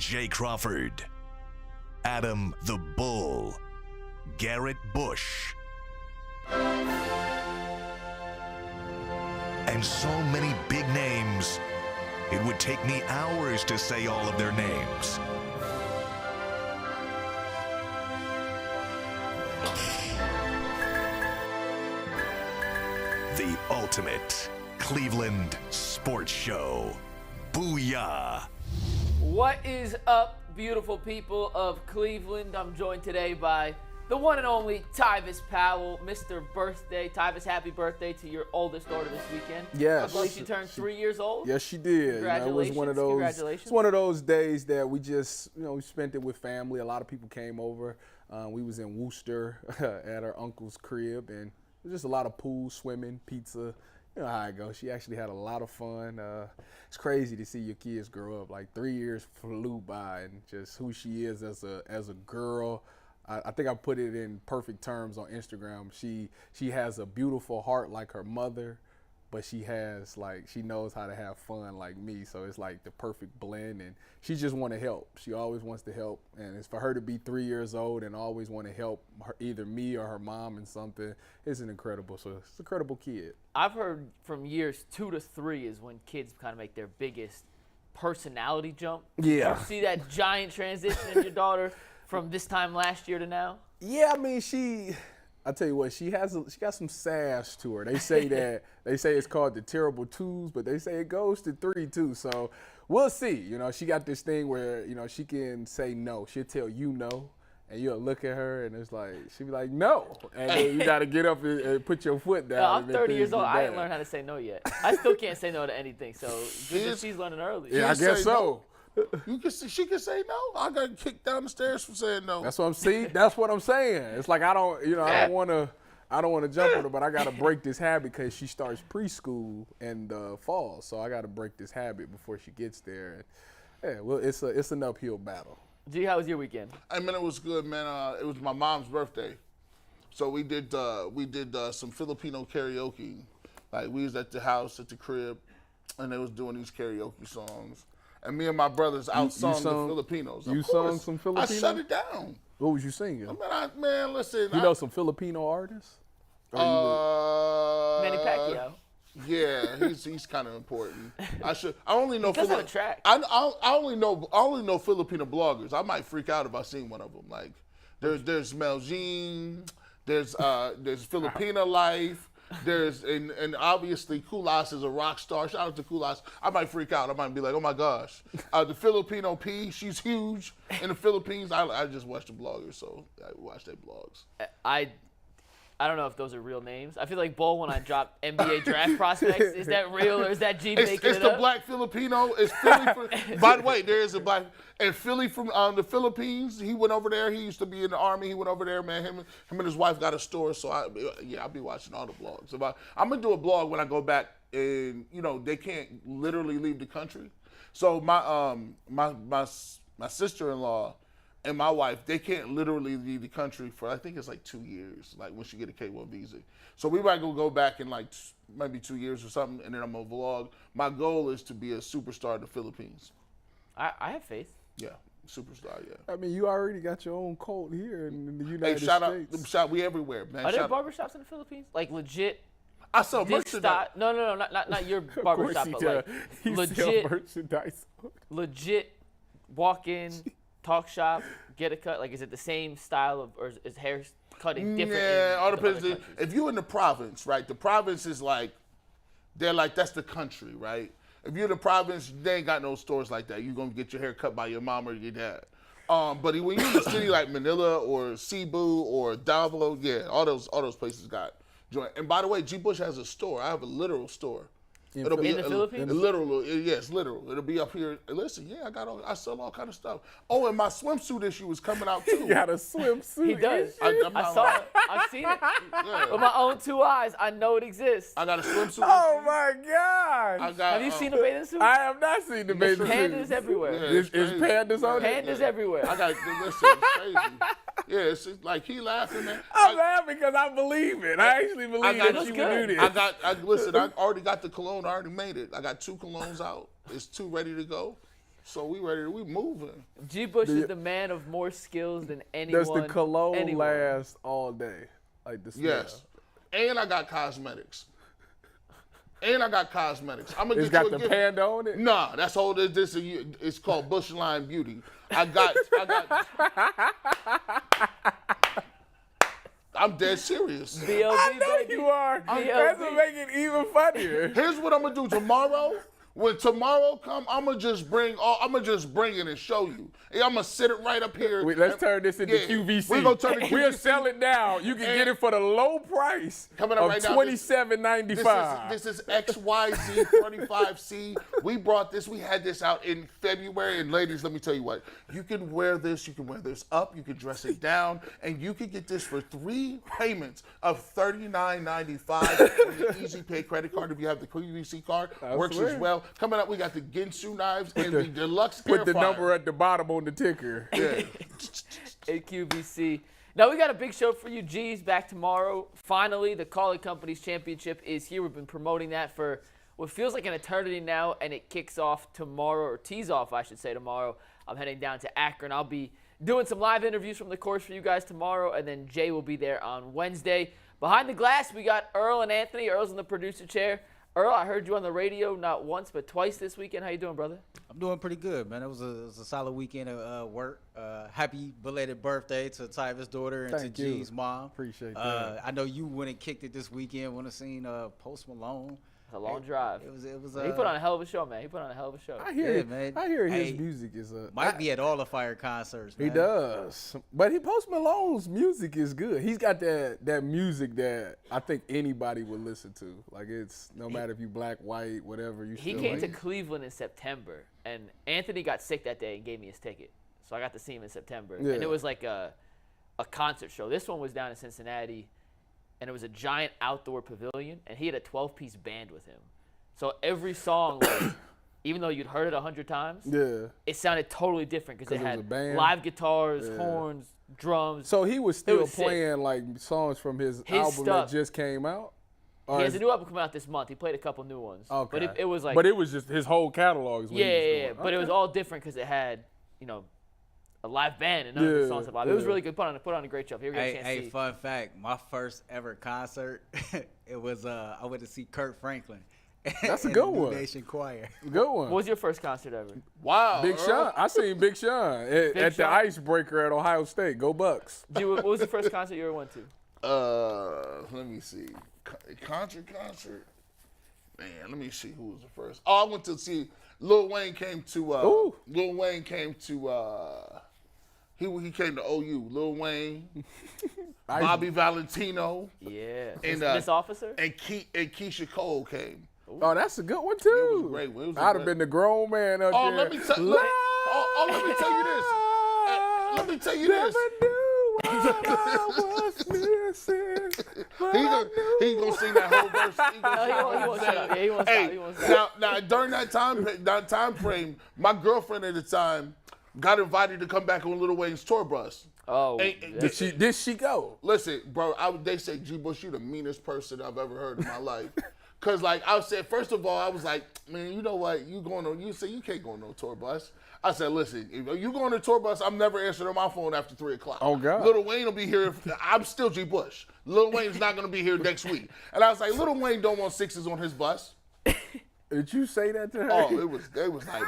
Jay Crawford, Adam the Bull, Garrett Bush, and so many big names, it would take me hours to say all of their names. The ultimate Cleveland sports show. Booyah! What is up, beautiful people of Cleveland? I'm joined today by the one and only Tyvis Powell, Mr. Birthday. Tyvis, happy birthday to your oldest daughter this weekend. Yes. I believe she turned 3 years old. Yes, she did. Congratulations. It was one of those, Congratulations. It's one of those days that we just, we spent it with family. A lot of people came over. We was in Worcester at her uncle's crib, and it was just a lot of pool, swimming, pizza. You know how it goes. She actually had a lot of fun. It's crazy to see your kids grow up. Like 3 years flew by, and just who she is as a girl. I think I put it in perfect terms on Instagram. She has a beautiful heart like her mother, but she knows how to have fun like me. So it's like the perfect blend, and she just want to help. She always wants to help, and it's for her to be 3 years old and always want to help either me or her mom in something. It's an incredible kid. I've heard from years 2 to 3 is when kids kind of make their biggest personality jump. Yeah. You see that giant transition in your daughter from this time last year to now? Yeah, I mean, I tell you what, she got some sass to her. They say it's called the terrible twos, but they say it goes to 3 too. So we'll see. She got this thing where, she can say no. She'll tell you no, and you'll look at her, and it's like, she'll be like, no. And then you got to get up and put your foot down. I'm 30 years old. I didn't learn how to say no yet. I still can't say no to anything, so she's learning early. Yeah, I guess so. She can say no. I got kicked down the stairs for saying no. That's what I'm saying. It's like I don't want to jump on her, but I got to break this habit because she starts preschool in the fall. So I got to break this habit before she gets there. And, yeah, well, it's an uphill battle. G, how was your weekend? I mean, it was good, man. It was my mom's birthday, so we did some Filipino karaoke. Like we was at the house at the crib, and they was doing these karaoke songs. And me and my brothers outsung the Filipinos. You sung some Filipino? I shut it down. What was you singing? Man, listen. You know some Filipino artists? Manny Pacquiao. Yeah, he's kind of important. I only know. He does have a track. I only know Filipino bloggers. I might freak out if I seen one of them. Like there's Melgin, there's Filipina Life. And obviously Kulas is a rock star. Shout out to Kulas. I might freak out. I might be like, oh my gosh. The Filipino P, she's huge in the Philippines. I just watch the bloggers, so I watch their blogs. I don't know if those are real names. I feel like Bull when I dropped NBA draft prospects. Is that real or is that G making it up? It's the black Filipino. It's Philly. By the way, there is a black and Philly from the Philippines. He went over there. He used to be in the army. He went over there, man. Him and his wife got a store. So I'll be watching all the blogs. I'm gonna do a blog when I go back, and they can't literally leave the country. So my sister-in-law and my wife, they can't literally leave the country for, I think it's like 2 years, like when she get a K-1 visa. So we might go back in like maybe 2 years or something, and then I'm going to vlog. My goal is to be a superstar in the Philippines. I have faith. Yeah, superstar, yeah. I mean, you already got your own cult here in the United States. We everywhere, man. Are there barbershops in the Philippines? Like legit? I sell merchandise. No, not your barbershop, but like legit merchandise. Legit walk-in, talk shop, get a cut. Like, is it the same style of, or is hair cutting different? Yeah, all depends. If you're in the province, right? The province is like, they're like, that's the country, right? If you're in the province, they ain't got no stores like that. You're gonna get your hair cut by your mom or your dad. But when you're in a city like Manila or Cebu or Davao, yeah, all those places got joint. And by the way, G Bush has a store. I have a literal store. It'll be in the Philippines? Literal, yes, literal. It'll be up here. Listen, yeah, I sell all kind of stuff. Oh, and my swimsuit issue is coming out too. You got a swimsuit. He does. I saw it. I've seen it. Yeah. With my own 2 eyes, I know it exists. I got a swimsuit. Oh my gosh! Have you seen the bathing suit? I have not seen the bathing suit. Pandas everywhere. Yeah, Is pandas on it? Pandas everywhere. I got listen. It's crazy. Yeah, it's just like he laughing, man. I'm laughing because I believe it. I actually believe that you would do this. Listen, I already got the cologne. I already made it. I got 2 colognes out. It's 2 ready to go. So we moving. G. Bush is the man of more skills than anyone. Does the cologne anyone. last all day? Like the smell? Yes. And I got cosmetics. I'm gonna It's get got you the a gift. panda on it? Nah, that's all this. It's called Bushline Beauty. I'm dead serious. BLB, I know baby. you are. That's what make it even funnier. Here's what I'm gonna do tomorrow. When tomorrow come, I'm gonna just bring it and show you. I'm gonna sit it right up here. Wait, let's turn this into QVC. We're gonna turn it We'll QVC. sell it now. You can get it for the low price Coming up of right now, $27.95. This is XYZ 35C. We brought this. We had this out in February. And ladies, let me tell you what. You can wear this. You can wear this up. You can dress it down. And you can get this for 3 payments of $39.95 on the Easy Pay credit card if you have the QVC card. Works as well. Coming up, we got the Ginsu knives and the deluxe Put the Air Fryer. number at the bottom on the ticker. Yeah. AQVC. Now we got a big show for you. G's back tomorrow. Finally, the Calling Companies Championship is here. We've been promoting that for what feels like an eternity now, and it kicks off tomorrow, or tees off, I should say, tomorrow. I'm heading down to Akron. I'll be doing some live interviews from the course for you guys tomorrow, and then Jay will be there on Wednesday. Behind the glass, we got Earl and Anthony. Earl's in the producer chair. Earl, I heard you on the radio not once but twice this weekend. How you doing, brother? I'm doing pretty good, man. It was a solid weekend of work. Happy belated birthday to Tyva's daughter and Thank to you. G's mom. Appreciate that. I know you went and kicked it this weekend. Went and seen Post Malone. It's a long drive. It was. He put on a hell of a show, man. He put on a hell of a show. I hear yeah, it, man. I hear his Hey, music is a. Might be at all the Fire concerts, man. He does, but Post Malone's music is good. He's got that music that I think anybody would listen to. Like it's no matter if you black, white, whatever. He still came like to it. Cleveland in September, and Anthony got sick that day and gave me his ticket, so I got to see him in September. Yeah. And it was like a concert show. This one was down in Cincinnati, and it was a giant outdoor pavilion, and he had a 12-piece band with him. So every song, like, even though you'd heard it 100 times, Yeah. it sounded totally different because it 'Cause it was had a band? live guitars, Yeah. horns, drums. So he was still was sick. playing like songs from his album stuff. that just came out. Or He has is- a new album coming out this month. He played a couple new ones. Okay. But it was like, But it was just his whole catalog. Is what yeah, he was yeah, yeah. doing. But it was Okay. all different because it had, a live band and none of the Yeah, songs are live. It was yeah. really good. Put on a great show. If you ever get a chance to Hey, see. fun fact. My first ever concert, it was I went to see Kurt Franklin. That's a and good the New one. Nation Choir. Good one. What was your first concert ever? Wow. Big Earl. Sean. I seen Big Sean at the Sean? Icebreaker at Ohio State. Go Bucks. G, what was the first concert you ever went to? Let me see. Concert. Man, let me see who was the first. Oh, I went to see Lil Wayne came to. Ooh. Lil Wayne came to. He came to OU. Lil Wayne, Bobby Valentino, Yeah. And, Miss Officer? and Keisha Cole came. Oh, that's a good one too. It was great. It was I'd have great. been the grown man up Oh, there. let me tell you this. Let me tell you this. Never knew what I was missing. but He I gonna, knew he gonna sing that whole verse. He gonna No, sing he won't that whole shut up. Yeah, he won't Hey, stop. He won't stop. now during that time frame, my girlfriend at the time got invited to come back on Lil Wayne's tour bus. Oh, Did she go? Listen, bro, they say, G. Bush, you the meanest person I've ever heard in my life. Cause like I said, first of all, I was like, man, you know what? You say you can't go on no tour bus. I said, listen, if you go on a tour bus, I'm never answering my phone after 3:00. Oh, God. Lil Wayne will be here. I'm still G. Bush. Lil Wayne's not gonna be here next week. And I was like, Lil Wayne don't want sixes on his bus. Did you say that to her? Oh, they was like,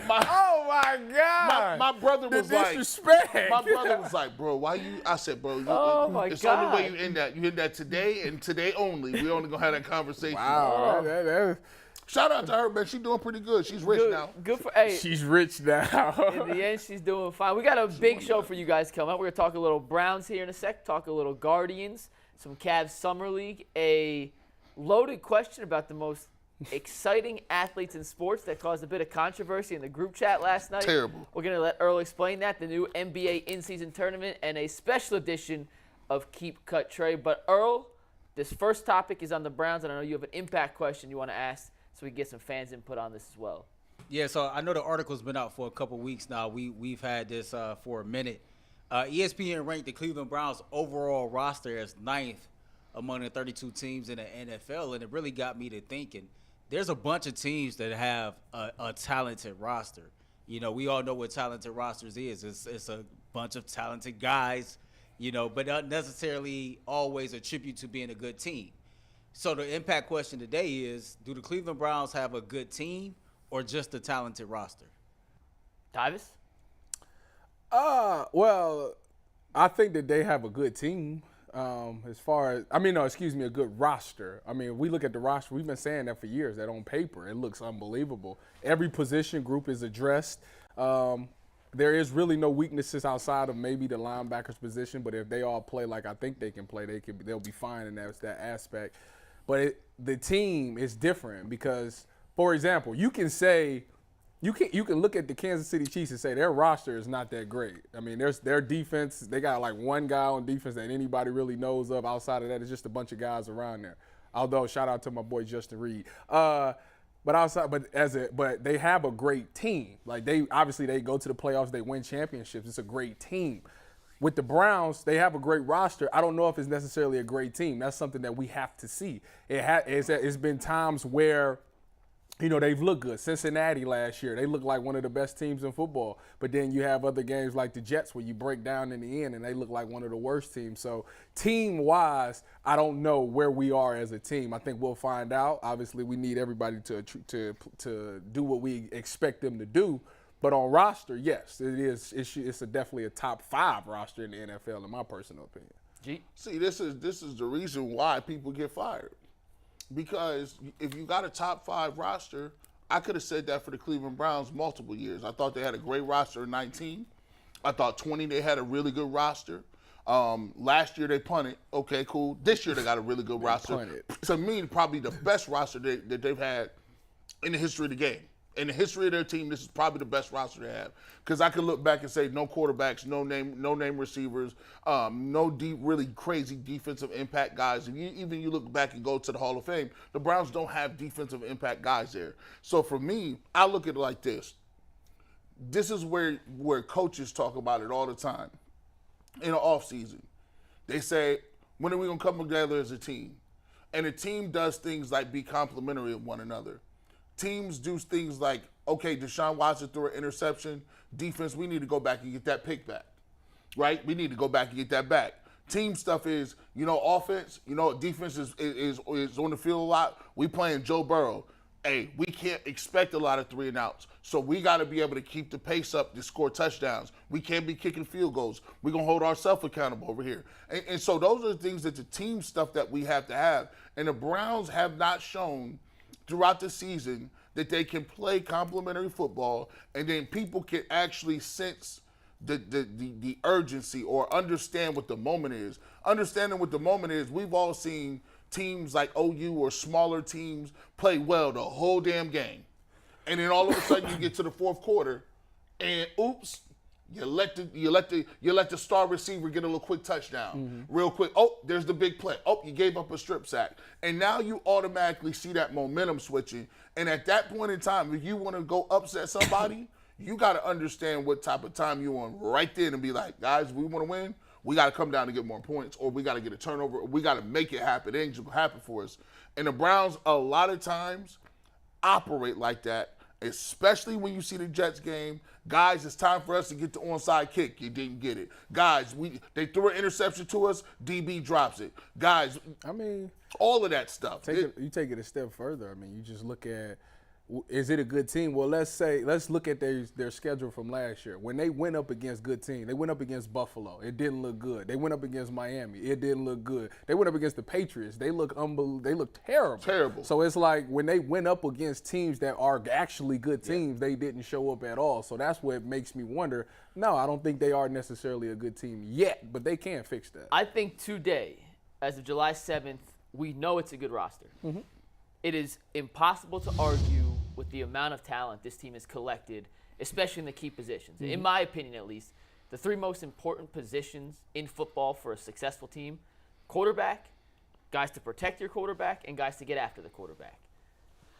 Oh my God! my brother the was like, disrespect. my brother was like, bro, why you? I said, bro, Oh, my it's the only way God. you end that. You end that today and today only. We only gonna have that conversation. Wow, that- Shout out to her, man. She's doing pretty good. She's rich now. Good for, hey. she's rich now. In the end, she's doing fine. We got a big show for you guys coming up. We're going to talk a little Browns here in a sec, talk a little Guardians, some Cavs Summer League, a loaded question about the most exciting athletes in sports that caused a bit of controversy in the group chat last night. Terrible. We're going to let Earl explain that, the new NBA in-season tournament, and a special edition of Keep Cut Trade. But Earl, this first topic is on the Browns, and I know you have an impact question you want to ask, so we can get some fans' input on this as well. Yeah, so I know the article's been out for a couple weeks now. We've had this for a minute. ESPN ranked the Cleveland Browns overall roster as 9th among the 32 teams in the NFL, and it really got me to thinking. there's a bunch of teams that have a talented roster. You know, we all know what talented rosters is. It's a bunch of talented guys, you know, but not necessarily always attribute to being a good team. So the impact question today is, do the Cleveland Browns have a good team or just a talented roster? Tyvis? Well, I think that they have a good team. A good roster. I mean, we look at the roster, we've been saying that for years, that on paper, it looks unbelievable. Every position group is addressed. There is really no weaknesses outside of maybe the linebackers position, but if they all play like I think they can play, they'll be fine in that aspect. But the team is different because, for example, you can look at the Kansas City Chiefs and say their roster is not that great. I mean, their defense, they got like one guy on defense that anybody really knows of. Outside of that, it's just a bunch of guys around there. Although, shout out to my boy Justin Reed. But they have a great team. Like they go to the playoffs, they win championships. It's a great team. With the Browns, they have a great roster. I don't know if it's necessarily a great team. That's something that we have to see. It's been times where, you know, they've looked good. Cincinnati last year, they looked like one of the best teams in football. But then you have other games like the Jets where you break down in the end and they look like one of the worst teams. So team-wise, I don't know where we are as a team. I think we'll find out. Obviously, we need everybody to do what we expect them to do. But on roster, yes, it is. It's definitely a top 5 roster in the NFL, in my personal opinion. G? See, this is the reason why people get fired. Because if you got a top 5 roster, I could have said that for the Cleveland Browns multiple years. I thought they had a great roster in 19. I thought 20 they had a really good roster. Last year they punted. Okay, cool. This year they got a really good roster. Punted. To me, probably the best roster that they've had in the history of the game. In the history of their team, this is probably the best roster they have. Because I can look back and say no quarterbacks, no name receivers, no deep, really crazy defensive impact guys. If you look back and go to the Hall of Fame, the Browns don't have defensive impact guys there. So for me, I look at it like this. This is where coaches talk about it all the time. In the offseason, they say, when are we going to come together as a team? And a team does things like be complimentary of one another. Teams do things like, okay, Deshaun Watson threw an interception. Defense, we need to go back and get that pick back, right? We need to go back and get that back. Team stuff is, offense, defense is on the field a lot. We playing Joe Burrow. Hey, we can't expect a lot of 3 and outs. So we got to be able to keep the pace up to score touchdowns. We can't be kicking field goals. We're going to hold ourselves accountable over here. And so those are the things that the team stuff that we have to have. And the Browns have not shown throughout the season that they can play complementary football, and then people can actually sense the urgency or understand what the moment is. Understanding what the moment is, we've all seen teams like OU or smaller teams play well the whole damn game. And then all of a sudden you get to the fourth quarter and oops, you let the star receiver get a little quick touchdown real quick. Oh, there's the big play. Oh, you gave up a strip sack. And now you automatically see that momentum switching. And at that point in time, if you want to go upset somebody, you got to understand what type of time you're on right then and be like, guys, we want to win. We got to come down to get more points, or we got to get a turnover, or we got to make it happen. It ain't just going to happen for us. And the Browns, a lot of times, operate like that, especially when you see the Jets game. Guys, it's time for us to get the onside kick. You didn't get it. Guys, they threw an interception to us. DB drops it. Guys, all of that stuff. You take it a step further. I mean, you just look at, is it a good team? Well, let's look at their schedule from last year. When they went up against good teams, they went up against Buffalo. It didn't look good. They went up against Miami. It didn't look good. They went up against the Patriots. They look terrible. Terrible. So it's like when they went up against teams that are actually good teams, they didn't show up at all. So that's what makes me wonder. No, I don't think they are necessarily a good team yet, but they can fix that. I think today, as of July 7th, we know it's a good roster. Mm-hmm. It is impossible to argue with the amount of talent this team has collected, especially in the key positions. Mm-hmm. In my opinion, at least, the 3 most important positions in football for a successful team: quarterback, guys to protect your quarterback, and guys to get after the quarterback.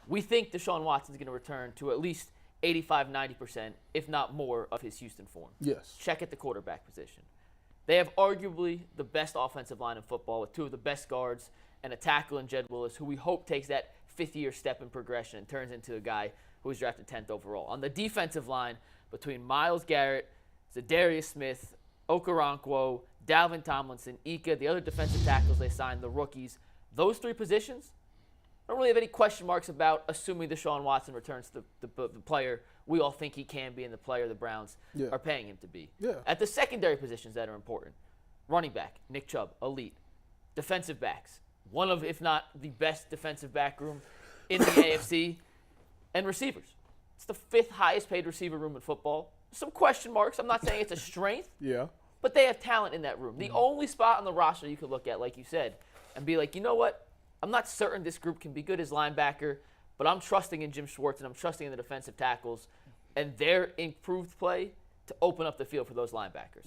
We think Deshaun Watson is going to return to at least 85-90%, if not more, of his Houston form. Yes. Check at the quarterback position. They have arguably the best offensive line in football with 2 of the best guards and a tackle in Jed Willis, who we hope takes that fifth-year step in progression and turns into a guy who was drafted 10th overall. On the defensive line, between Myles Garrett, Zadarius Smith, Okoronkwo, Dalvin Tomlinson, Ika, the other defensive tackles they signed, the rookies, those three positions, I don't really have any question marks about, assuming Deshaun Watson returns to the player we all think he can be and the player the Browns are paying him to be. Yeah. At the secondary positions that are important, running back, Nick Chubb, elite. Defensive backs, one of, if not the best defensive back room in the AFC. And receivers. It's the 5th highest paid receiver room in football. Some question marks. I'm not saying it's a strength. Yeah. But they have talent in that room. The only spot on the roster you could look at, like you said, and be like, you know what? I'm not certain this group can be good as linebacker, but I'm trusting in Jim Schwartz and I'm trusting in the defensive tackles and their improved play to open up the field for those linebackers.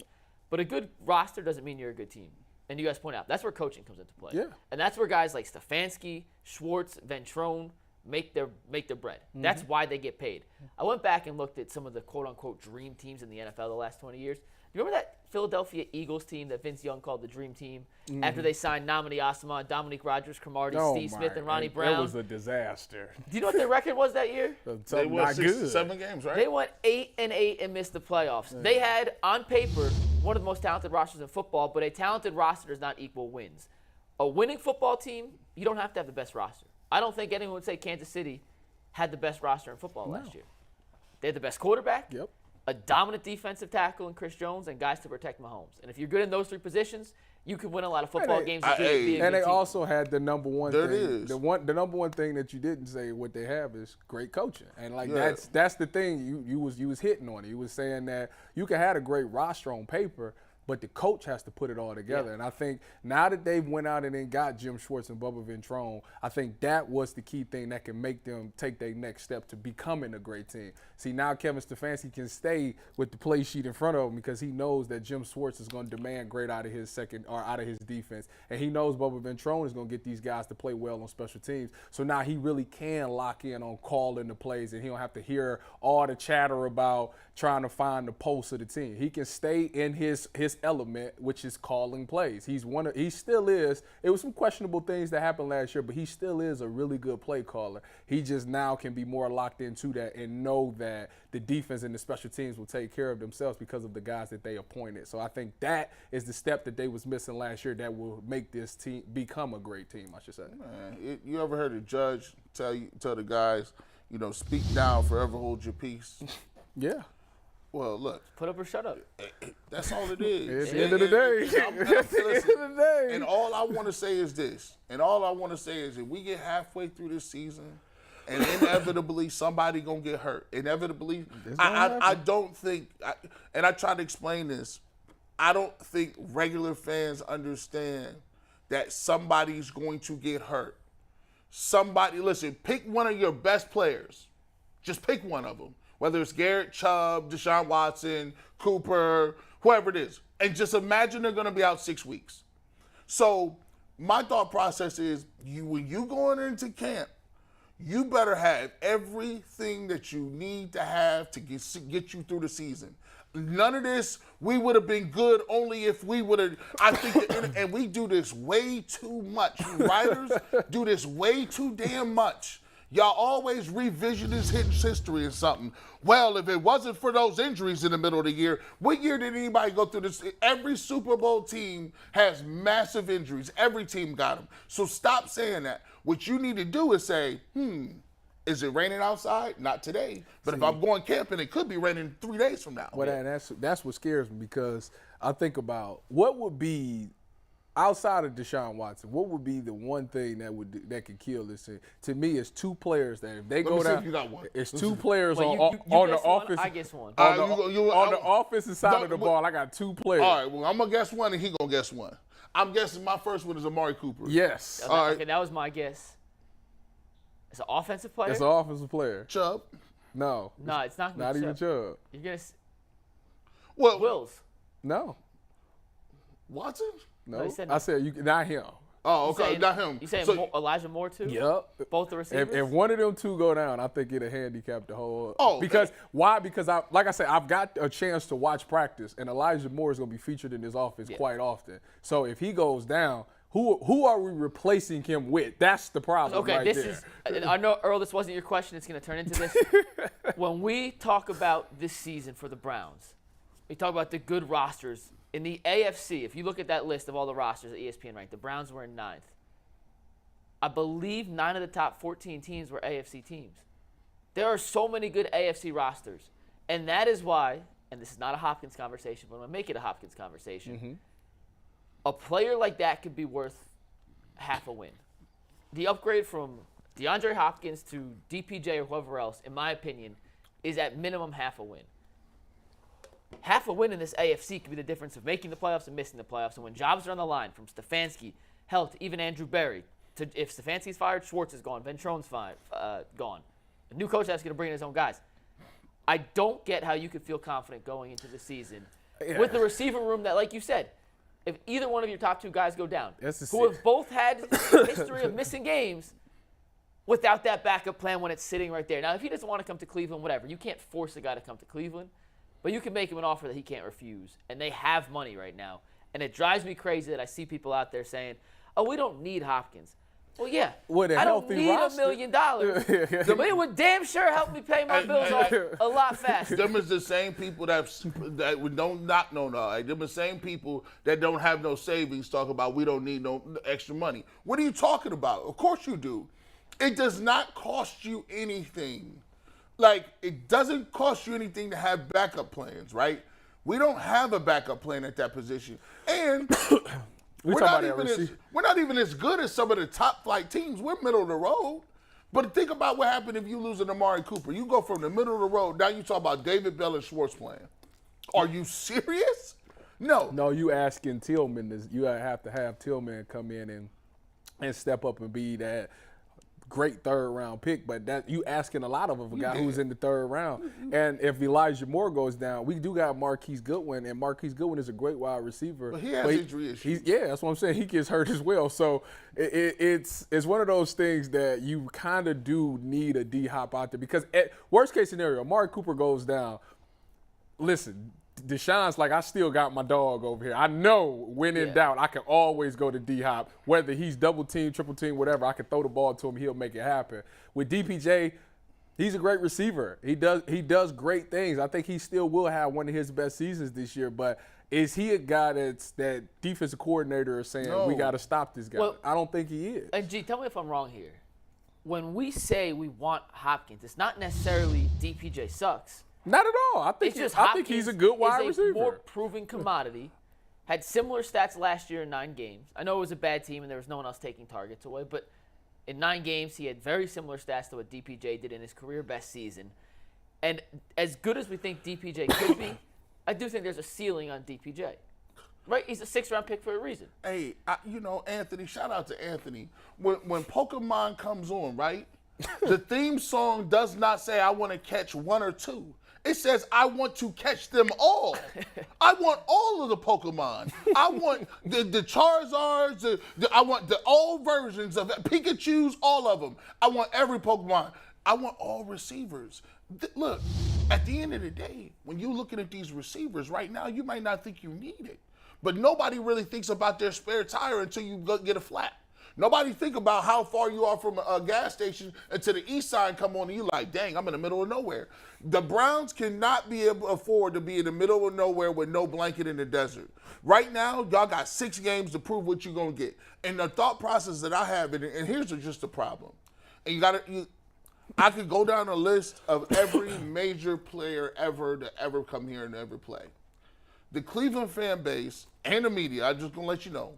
But a good roster doesn't mean you're a good team. And you guys point out, that's where coaching comes into play. Yeah. And that's where guys like Stefanski, Schwartz, Ventrone make their bread. That's why they get paid. I went back and looked at some of the quote-unquote dream teams in the NFL the last 20 years. You remember that Philadelphia Eagles team that Vince Young called the Dream Team after they signed Namani Asama, Dominique Rodgers, Cromartie, Steve Smith, and Ronnie Brown? That was a disaster. Do you know what their record was that year? They won not good. 7 games, right? They went 8-8 and missed the playoffs. Yeah. They had, on paper, one of the most talented rosters in football, but a talented roster does not equal wins. A winning football team, you don't have to have the best roster. I don't think anyone would say Kansas City had the best roster in football last year. They had the best quarterback. Yep. A dominant defensive tackle in Chris Jones, and guys to protect Mahomes. And if you're good in those three positions, you can win a lot of football games. And they also had the number one there thing. It is. The number one thing that you didn't say what they have is great coaching. And that's the thing you was hitting on it. You was saying that you can have a great roster on paper, but the coach has to put it all together. Yeah. And I think now that they went out and then got Jim Schwartz and Bubba Ventrone, I think that was the key thing that can make them take their next step to becoming a great team. See, now Kevin Stefanski can stay with the play sheet in front of him because he knows that Jim Schwartz is going to demand great out of his out of his defense. And he knows Bubba Ventrone is going to get these guys to play well on special teams. So now he really can lock in on calling the plays, and he don't have to hear all the chatter about trying to find the pulse of the team. He can stay in his element, which is calling plays. He still is. It was some questionable things that happened last year, but he still is a really good play caller. He just now can be more locked into that and know that the defense and the special teams will take care of themselves because of the guys that they appointed. So I think that is the step that they was missing last year that will make this team become a great team, I should say. Man, you ever heard a judge tell the guys, speak now, forever hold your peace? Yeah. Well, look. Put up or shut up. That's all it is. At the end of the day. And all I want to say is this. If we get halfway through this season and inevitably somebody going to get hurt, inevitably, I don't think, and I try to explain this, I don't think regular fans understand that somebody's going to get hurt. Listen, pick one of your best players. Just pick one of them. Whether it's Garrett, Chubb, Deshaun Watson, Cooper, whoever it is. And just imagine they're going to be out 6 weeks. So my thought process is when you going into camp, you better have everything that you need to have to get you through the season. None of this, we would have been good only if we would have, I think, and we do this way too much. You writers do this way too damn much. Y'all always revisionist history or something. Well, if it wasn't for those injuries in the middle of the year, what year did anybody go through this? Every Super Bowl team has massive injuries. Every team got them. So stop saying that. What you need to do is say, is it raining outside? Not today. But if I'm going camping, it could be raining 3 days from now. Well, that's what scares me because I think about what would be outside of Deshaun Watson, what would be the one thing that could kill this team? To me, it's two players that if they go down, if you got one. It's two players on the offense. I guess one. On the offensive side of the ball, I got two players. All right, well, I'm gonna guess one, and he gonna guess one. I'm guessing my first one is Amari Cooper. Yes. Okay, that was my guess. It's an offensive player. It's an offensive player. Chubb. No. No, it's not. Not even Chubb. You're gonna. Well, Wills. No. Watson. No, said I said you not him. Oh, okay, not him. You saying Elijah Moore too? Yep. Both the receivers. If one of them two go down, I think it'll handicap the whole. Oh, because why? Because like I said, I've got a chance to watch practice, and Elijah Moore is going to be featured in this offense quite often. So if he goes down, who are we replacing him with? That's the problem. Okay, right this there. is. I know, Earl, this wasn't your question. It's going to turn into this. When we talk about this season for the Browns, we talk about the good rosters in the AFC. If you look at that list of all the rosters that ESPN ranked, the Browns were in 9th. I believe 9 of the top 14 teams were AFC teams. There are so many good AFC rosters, and that is why. And this is not a Hopkins conversation, but I'm going to make it a Hopkins conversation. Mm-hmm. A player like that could be worth half a win. The upgrade from DeAndre Hopkins to DPJ or whoever else, in my opinion, is at minimum half a win. Half a win in this AFC could be the difference of making the playoffs and missing the playoffs. And when jobs are on the line, from Stefanski, hell, to even Andrew Berry, to if Stefanski's fired, Schwartz is gone, Ventrone's gone. The new coach that's going to bring in his own guys. I don't get how you could feel confident going into the season with the receiver room that, like you said, if either one of your top 2 guys go down, who have both had a history of missing games without that backup plan when it's sitting right there. Now, if he doesn't want to come to Cleveland, whatever. You can't force a guy to come to Cleveland, but you can make him an offer that he can't refuse. And they have money right now. And it drives me crazy that I see people out there saying, oh, we don't need Hopkins. Well, yeah, I don't need $1 million, but it would damn sure help me pay my bills off a lot faster. Them is the same people that don't knock no. Them the same people that don't have no savings talk about we don't need no extra money. What are you talking about? Of course you do. It does not cost you anything. Like, it doesn't cost you anything to have backup plans, right? We don't have a backup plan at that position. And we're not even as good as some of the top flight teams. We're middle of the road. But think about what happened if you lose an Amari Cooper. You go from the middle of the road, now you talk about David Bell and Schwartz playing. Are you serious? No. No, you asking Tillman. You have to have Tillman come in and step up and be that great 3rd round pick, but that you asking a lot of a guy who's in the 3rd round. And if Elijah Moore goes down, we do got Marquise Goodwin, and Marquise Goodwin is a great wide receiver. But he has injury issues. Yeah, that's what I'm saying. He gets hurt as well. So it's one of those things that you kind of do need a D-Hop out there because at worst case scenario, Amari Cooper goes down. Listen, Deshaun's like, I still got my dog over here. I know when in doubt, I can always go to D-Hop. Whether he's double team, triple team, whatever, I can throw the ball to him. He'll make it happen. With DPJ, he's a great receiver. He does great things. I think he still will have one of his best seasons this year. But is he a guy that defensive coordinator is saying, we got to stop this guy? Well, I don't think he is. And, G, tell me if I'm wrong here. When we say we want Hopkins, it's not necessarily DPJ sucks. Not at all. I think he's a good wide receiver. He's a more proven commodity. Had similar stats last year in 9 games. I know it was a bad team and there was no one else taking targets away, but in 9 games he had very similar stats to what DPJ did in his career best season. And as good as we think DPJ could be, I do think there's a ceiling on DPJ. Right? He's a 6th-round pick for a reason. Hey, Anthony, shout out to Anthony. When Pokemon comes on, right, the theme song does not say I want to catch 1 or 2. It says, I want to catch them all. I want all of the Pokemon. I want the Charizards. I want all versions of Pikachu's, all of them. I want every Pokemon. I want all receivers. Look, at the end of the day, when you're looking at these receivers right now, you might not think you need it. But nobody really thinks about their spare tire until you get a flat. Nobody think about how far you are from a gas station until the east side come on and you like, dang, I'm in the middle of nowhere. The Browns cannot be able to afford to be in the middle of nowhere with no blanket in the desert. Right now, y'all got 6 games to prove what you're going to get. And the thought process that I have, and here's just the problem. And I could go down a list of every major player ever to ever come here and ever play. The Cleveland fan base and the media, I'm just going to let you know,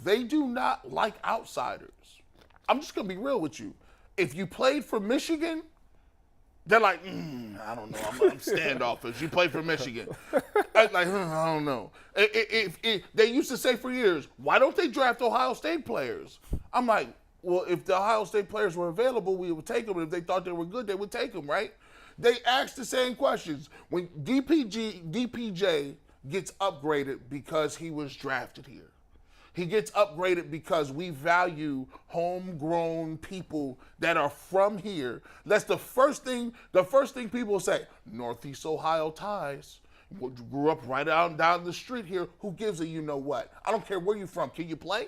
they do not like outsiders. I'm just going to be real with you. If you played for Michigan, they're like, I don't know. I'm standoffish. You play for Michigan. I don't know. They used to say for years, why don't they draft Ohio State players? I'm like, well, if the Ohio State players were available, we would take them. And if they thought they were good, they would take them, right? They asked the same questions. When DPJ gets upgraded because he was drafted here. He gets upgraded because we value homegrown people that are from here. That's the first thing people say. Northeast Ohio ties. Grew up right down the street here. Who gives a you know what? I don't care where you're from. Can you play?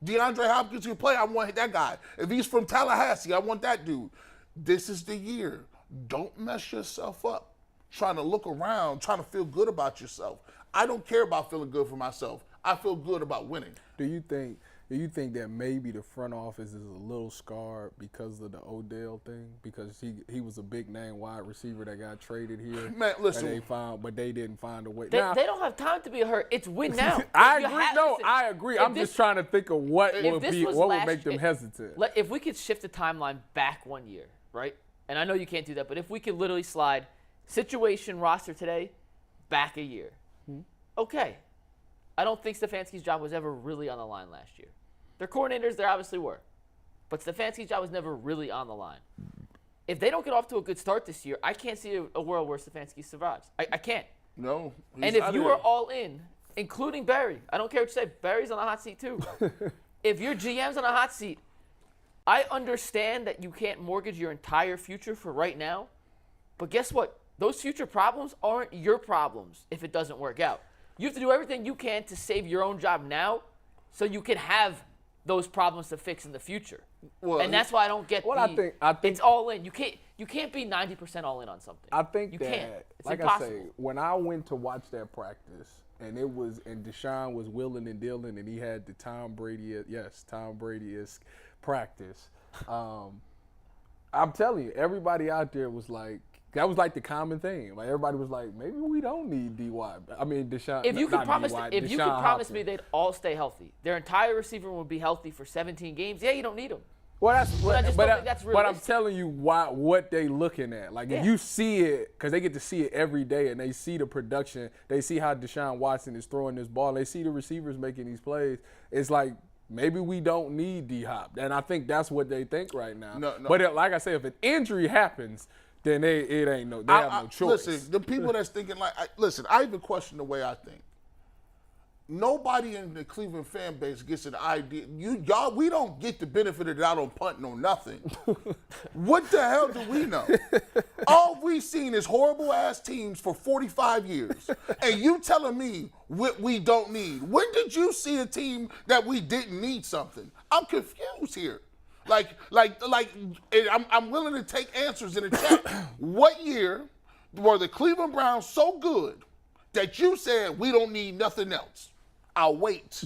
DeAndre Hopkins can play, I want that guy. If he's from Tallahassee, I want that dude. This is the year. Don't mess yourself up trying to look around, trying to feel good about yourself. I don't care about feeling good for myself. I feel good about winning. Do you think that maybe the front office is a little scarred because of the Odell thing? Because he was a big name wide receiver that got traded here. Man, listen. But they didn't find a way. They don't have time to be hurt. It's win now. I agree. I agree. I'm just trying to think of what would make them hesitant. If we could shift the timeline back 1 year, right? And I know you can't do that, but if we could literally slide situation roster today back a year, okay. I don't think Stefanski's job was ever really on the line last year. Their coordinators, there obviously were. But Stefanski's job was never really on the line. If they don't get off to a good start this year, I can't see a world where Stefanski survives. I can't. No. And if you are all in, including Barry, I don't care what you say, Barry's on the hot seat too. If your GM's on a hot seat, I understand that you can't mortgage your entire future for right now. But guess what? Those future problems aren't your problems if it doesn't work out. You have to do everything you can to save your own job now so you can have those problems to fix in the future. Well, and that's why I don't get I think it's all in. You can't be 90% all in on something. I think you that, can't. It's like impossible. I say, when I went to watch that practice, and Deshaun was willing and dealing, and he had the Tom Brady-esque practice. I'm telling you, everybody out there was like, that was like the common thing. Like everybody was like, maybe we don't need DY. I mean, Deshaun. If you could promise me they'd all stay healthy, their entire receiver would be healthy for 17 games. Yeah, you don't need them. Well, I just don't think that's realistic. But I'm telling you what they looking at. Like if you see it, because they get to see it every day, and they see the production, they see how Deshaun Watson is throwing this ball, they see the receivers making these plays. It's like, maybe we don't need D-Hop. And I think that's what they think right now. No. But like I say, if an injury happens, then they have no choice. Listen, the people that's thinking I even question the way I think. Nobody in the Cleveland fan base gets an idea. Y'all, we don't get the benefit of the doubt on punting on nothing. What the hell do we know? All we've seen is horrible-ass teams for 45 years. And you telling me what we don't need. When did you see a team that we didn't need something? I'm confused here. I'm willing to take answers in the chat. What year were the Cleveland Browns so good that you said we don't need nothing else? I'll wait.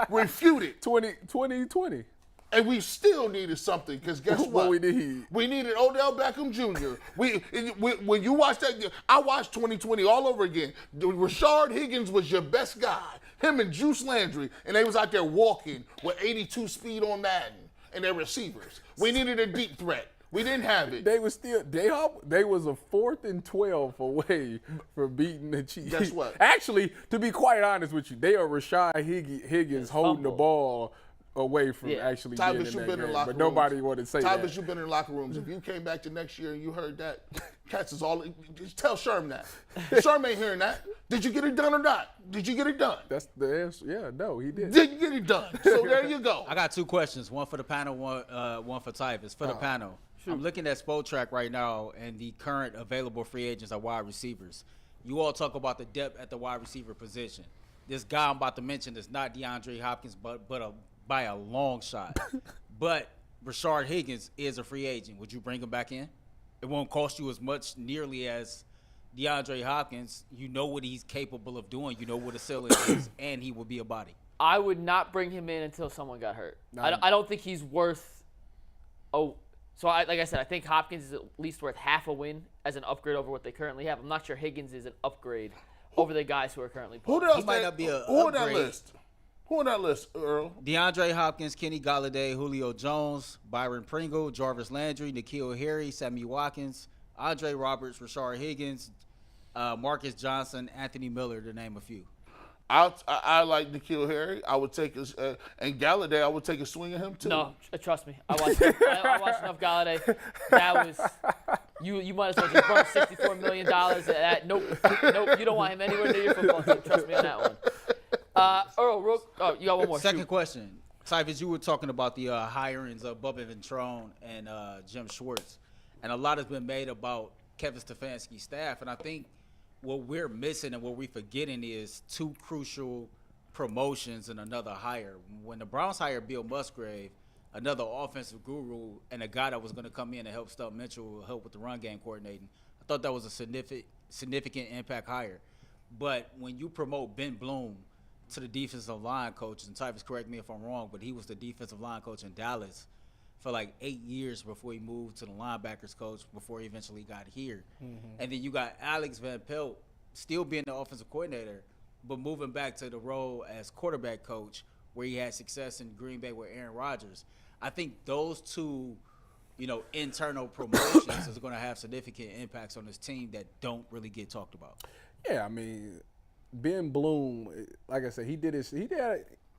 Refute it. 2020. And we still needed something, because guess what? What we need? We needed Odell Beckham Jr. When you watch that, I watched 2020 all over again. Rashard Higgins was your best guy. Him and Juice Landry, and they was out there walking with 82 speed on Madden and their receivers. We needed a deep threat. We didn't have it. They was a 4th and 12 away from beating the Chiefs. Guess what? Actually, to be quite honest with you, they are Rashad Higgins holding the ball away from actually getting in that game. But nobody wanted to say that. Tyvus, you've been in locker rooms. If you came back to next year and you heard that, cats is all. Just tell Sherm that. Sherm ain't hearing that. Did you get it done or not? Did you get it done? That's the answer. Yeah, no, he did. Did you get it done? So there you go. I got 2 questions. One for the panel, one for Tyvus. For the panel, I'm looking at Spotrac right now, and the current available free agents are wide receivers. You all talk about the depth at the wide receiver position. This guy I'm about to mention is not DeAndre Hopkins, but by a long shot. But Rashard Higgins is a free agent. Would you bring him back in? It won't cost you as much nearly as DeAndre Hopkins. You know what he's capable of doing. You know what a ceiling is, and he will be a body. I would not bring him in until someone got hurt. I don't think he's worth like I said, I think Hopkins is at least worth half a win as an upgrade over what they currently have. I'm not sure Higgins is an upgrade over the guys who are currently playing. He might not be an upgrade. Who on that list, Earl? DeAndre Hopkins, Kenny Golladay, Julio Jones, Byron Pringle, Jarvis Landry, N'Keal Harry, Sammy Watkins, Andre Roberts, Rashard Higgins, Marcus Johnson, Anthony Miller, to name a few. I like N'Keal Harry. I would take and Galladay. I would take a swing at him too. No, trust me. I watched enough Galladay. That was you might as well just burn $64 million at that. Nope. You don't want him anywhere near your football team. Trust me on that one. Earl, you got one more. Second question. Tyvus, you were talking about the hirings of Bubba Ventrone and Jim Schwartz, and a lot has been made about Kevin Stefanski's staff, and I think what we're missing and what we're forgetting is 2 crucial promotions and another hire. When the Browns hired Bill Musgrave, another offensive guru and a guy that was going to come in and help Stump Mitchell, help with the run game coordinating, I thought that was a significant impact hire. But when you promote Ben Bloom to the defensive line coach, and Tyvus, correct me if I'm wrong, but he was the defensive line coach in Dallas for like 8 years before he moved to the linebackers coach before he eventually got here. And then you got Alex Van Pelt still being the offensive coordinator, but moving back to the role as quarterback coach where he had success in Green Bay with Aaron Rodgers. I think those two, internal promotions is going to have significant impacts on this team that don't really get talked about. Yeah, I mean, Ben Bloom, like I said,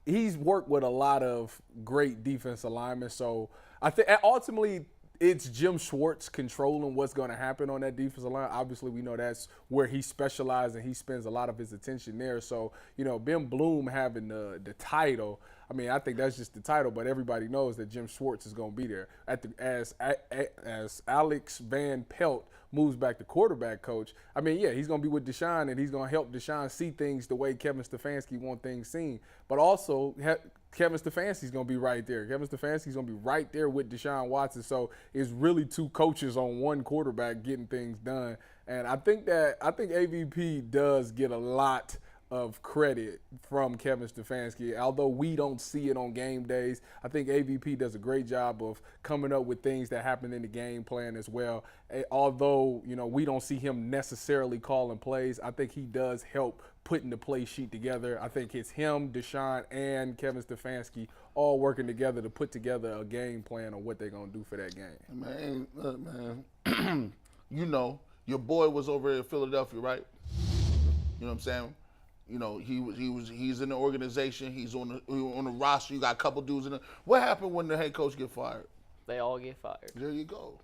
he's worked with a lot of great defensive linemen. So I think ultimately it's Jim Schwartz controlling what's going to happen on that defensive line. Obviously, we know that's where he specializes and he spends a lot of his attention there. So, Ben Bloom having the title, I mean, I think that's just the title, but everybody knows that Jim Schwartz is going to be there. As Alex Van Pelt moves back to quarterback coach, I mean, yeah, he's going to be with Deshaun, and he's going to help Deshaun see things the way Kevin Stefanski wants things seen. But also, Kevin Stefanski's going to be right there. Kevin Stefanski's going to be right there with Deshaun Watson. So it's really two coaches on one quarterback getting things done. And I think AVP does get a lot of credit from Kevin Stefanski. Although we don't see it on game days, I think AVP does a great job of coming up with things that happen in the game plan as well. Although, we don't see him necessarily calling plays, I think he does help putting the play sheet together. I think it's him, Deshaun, and Kevin Stefanski all working together to put together a game plan on what they're going to do for that game. Man, look, man, your boy was over in Philadelphia, right? You know what I'm saying? He's in the organization. He's on the roster. You got a couple dudes in it. What happened when the head coach get fired? They all get fired. There you go.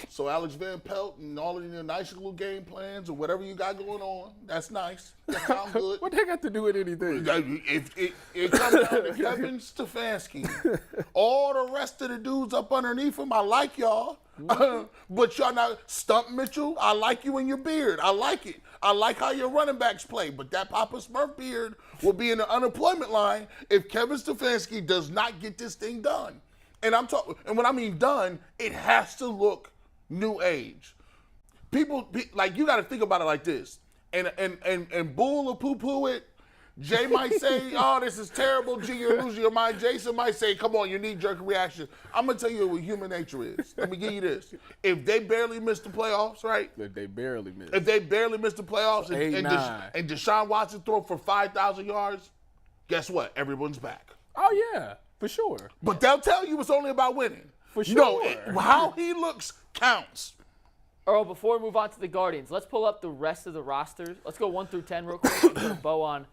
So Alex Van Pelt and all of your nice little game plans or whatever you got going on, that's nice. That sounds good. What they got to do with anything? If it comes down to Kevin Stefanski, all the rest of the dudes up underneath him, I like y'all. But y'all not Stump Mitchell. I like you and your beard. I like it. I like how your running backs play. But that Papa Smurf beard will be in the unemployment line if Kevin Stefanski does not get this thing done. And and when I mean done, it has to look new age. People you got to think about it like this. And bull or poo-poo it. Jay might say, "Oh, this is terrible." G, you're losing your mind. Jason might say, "Come on, your knee-jerk reaction." I'm gonna tell you what human nature is. Let me give you this: if they barely missed the playoffs, right? If they barely missed the playoffs, and Deshaun Watson throw for 5,000 yards, guess what? Everyone's back. Oh yeah, for sure. But they'll tell you it's only about winning. For sure. No, how he looks counts. Earl, before we move on to the Guardians, let's pull up the rest of the rosters. Let's go 1 through 10 real quick and put a bow on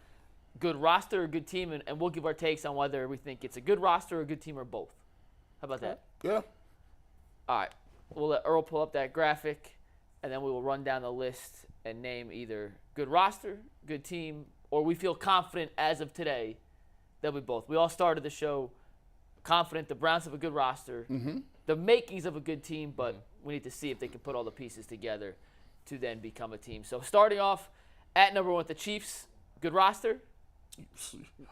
good roster or good team, and we'll give our takes on whether we think it's a good roster or a good team or both. How about that? Yeah. All right. We'll let Earl pull up that graphic, and then we will run down the list and name either good roster, good team, or we feel confident as of today they'll be both. We all started the show confident the Browns have a good roster, the makings of a good team, but we need to see if they can put all the pieces together to then become a team. So starting off at number 1 with the Chiefs, good roster.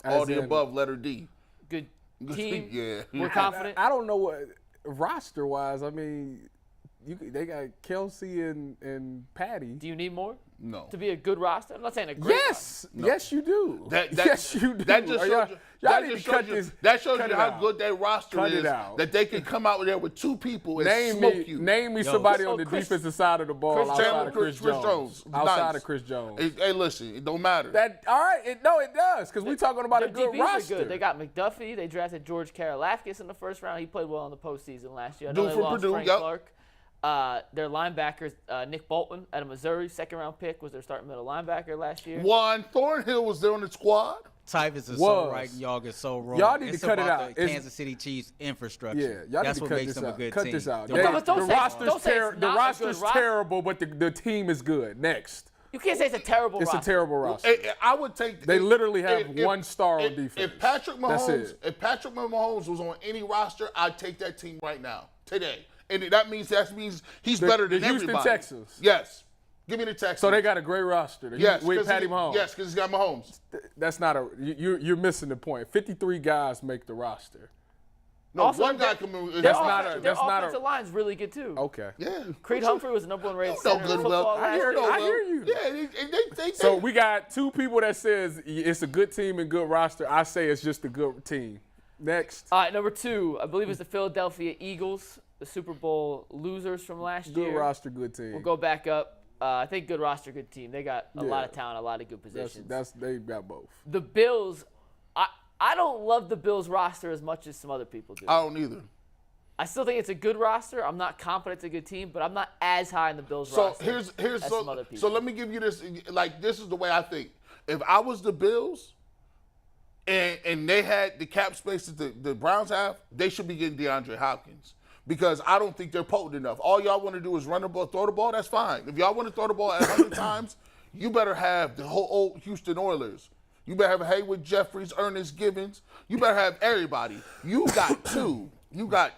All the above, letter D. Good team. Yeah. We're confident. I don't know what roster-wise. I mean, they got Kelsey and Patty. Do you need more? No. To be a good roster? I'm not saying a great roster. Yes, you do. Yes, you do. That just shows you. That shows you how good their roster Cut is. it out. That they can come out there with 2 people and smoke you. Name me somebody on the Chris- defensive side of the ball outside of Chris Jones. Outside Nice. of Chris Jones. Hey, listen, it don't matter. All right. It does, because we're talking about a Their good DBs roster. are good. They got McDuffie. They drafted George Karlaftis in the first round. He played well in the postseason last year. I know Dude they from lost Purdue, Frank yep. Clark. Their linebackers, Nick Bolton out of Missouri, second-round pick, was their starting middle linebacker last year. Juan Thornhill was there on the squad. Tyvus is so right and y'all get so wrong. Y'all need to It's cut it about out. The Kansas City Chiefs infrastructure. Yeah, y'all That's need to what cut makes this them a out. good Cut team. this out. But don't say- don't say it's the not a roster's good roster. terrible, but the team is good. Next. You can't say it's a terrible It's roster. a terrible roster. I would take. They literally have one star on defense. If Patrick That's Mahomes, it. if Patrick Mahomes was on any roster, I'd take that team right now, today. And that means he's better than the Houston everybody. Texans. Yes. Give me the Texans. So they got a great roster. Yes, with Patty Mahomes. Yes, because he's got Mahomes. That's not a. You're missing the point. 53 guys make the roster. No, Also, one guy can move. Their That's not offensive line's really good too. Okay. Yeah. Creed Humphrey was the number one rated You know center in good football well. last year. I hear you. Yeah, So we got two people that says it's a good team and good roster. I say it's just a good team. Next. All right, number 2, I believe it's the Philadelphia Eagles, the Super Bowl losers from last year. Good roster, good team. We'll go back up. I think good roster, good team. They got a lot of talent, a lot of good positions. They got both. The Bills, I don't love the Bills roster as much as some other people do. I don't either. I still think it's a good roster. I'm not confident it's a good team, but I'm not as high in the Bills So roster here's as some other people. so let me give you this. Like, this is the way I think. If I was the Bills, and they had the cap space that the Browns have, they should be getting DeAndre Hopkins, because I don't think they're potent enough. All y'all want to do is run the ball, throw the ball. That's fine. If y'all want to throw the ball 100 times, you better have the whole old Houston Oilers. You better have Haywood Jeffries, Ernest Givens. You better have everybody. You got two. You got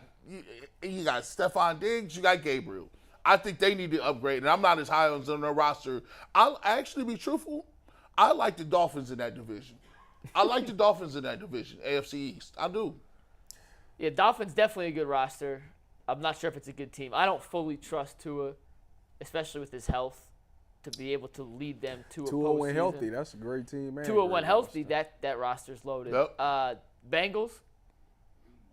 Stephon Diggs. You got Gabriel. I think they need to upgrade, and I'm not as high on their roster. I'll actually be truthful. I like the Dolphins in that division. AFC East. I do. Yeah, Dolphins definitely a good roster. I'm not sure if it's a good team. I don't fully trust Tua, especially with his health, to be able to lead them to a postseason. Tua went healthy. That's a great team, man. Tua went healthy. That roster's loaded. Yep. Bengals,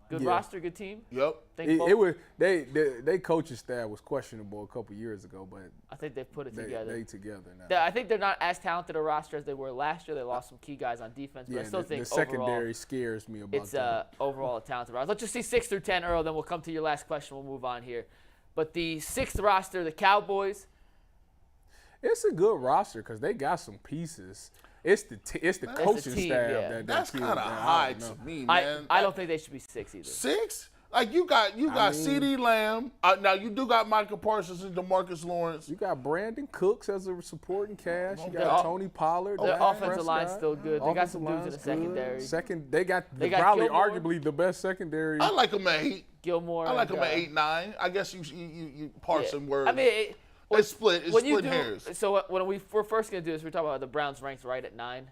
good roster, good team. Yep. They coaching staff was questionable a couple years ago, but I think they've put it together. They together now. I think they're not as talented a roster as they were last year. They lost some key guys on defense, but I still think the secondary overall, scares me about it's that. overall a talented roster. Let's just see 6 through 10, Earl, then we'll come to your last question. We'll move on here. But the 6th roster, the Cowboys. It's a good roster because they got some pieces. It's the coaching team, staff yeah. that's kind of high to me, man. I don't think they should be 6 either. 6? Like, you got CeeDee Lamb. Now you do got Michael Parsons and DeMarcus Lawrence. You got Brandon Cooks as a supporting cast. You Okay. got Tony Pollard. Their Dak offensive line's Prescott. still good. They got some dudes in the Offensive secondary. They got probably Gilmore. arguably the best secondary. I like them at 8. Gilmore. I like and, them at 8, 9. I guess you parse some words. I mean, It's split. It's split hairs. So when we're first going to do this, we're talking about the Browns ranked right at 9.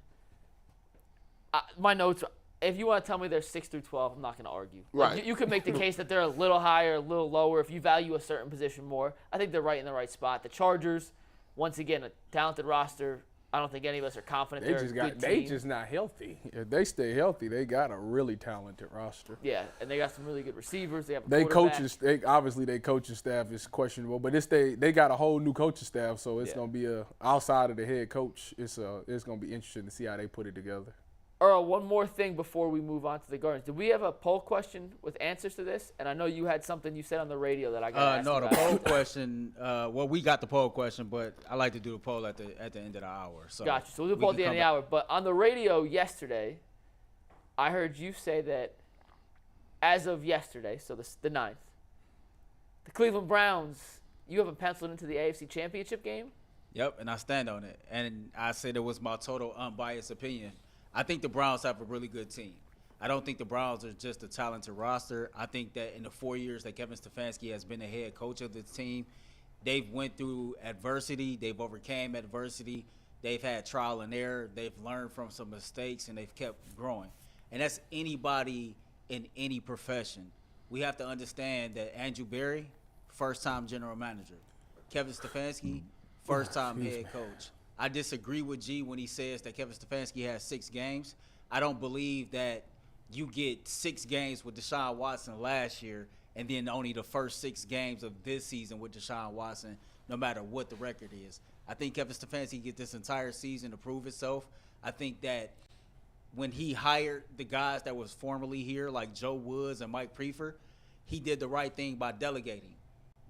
My notes, if you want to tell me they're 6 through 12, I'm not going to argue. Right. You could make the case that they're a little higher, a little lower if you value a certain position more. I think they're right in the right spot. The Chargers, once again, a talented roster. I don't think any of us are confident they're a good team. They just not healthy. If they stay healthy, they got a really talented roster. Yeah, and they got some really good receivers. They have a They quarterback. obviously their coaching staff is questionable, but they got a whole new coaching staff, so it's gonna be outside of the head coach. It's gonna be interesting to see how they put it together. Earl, one more thing before we move on to the Guardians. Did we have a poll question with answers to this? And I know you had something you said on the radio that I got to ask No, about. the poll question. Well, we got the poll question, but I like to do the poll at the end of the hour. So Gotcha. So we'll do the poll at the end of the hour. But on the radio yesterday, I heard you say that as of yesterday, so the 9th, the Cleveland Browns, you have them penciled into the AFC Championship game? Yep, and I stand on it. And I said it was my total unbiased opinion. I think the Browns have a really good team. I don't think the Browns are just a talented roster. I think that in the 4 years that Kevin Stefanski has been the head coach of this team, they've went through adversity. They've overcame adversity. They've had trial and error. They've learned from some mistakes, and they've kept growing. And that's anybody in any profession. We have to understand that Andrew Berry, first-time general manager. Kevin Stefanski, first-time head coach. I disagree with G when he says that Kevin Stefanski has 6 games. I don't believe that you get 6 games with Deshaun Watson last year and then only the first 6 games of this season with Deshaun Watson, no matter what the record is. I think Kevin Stefanski gets this entire season to prove itself. I think that when he hired the guys that was formerly here, like Joe Woods and Mike Prefer, he did the right thing by delegating.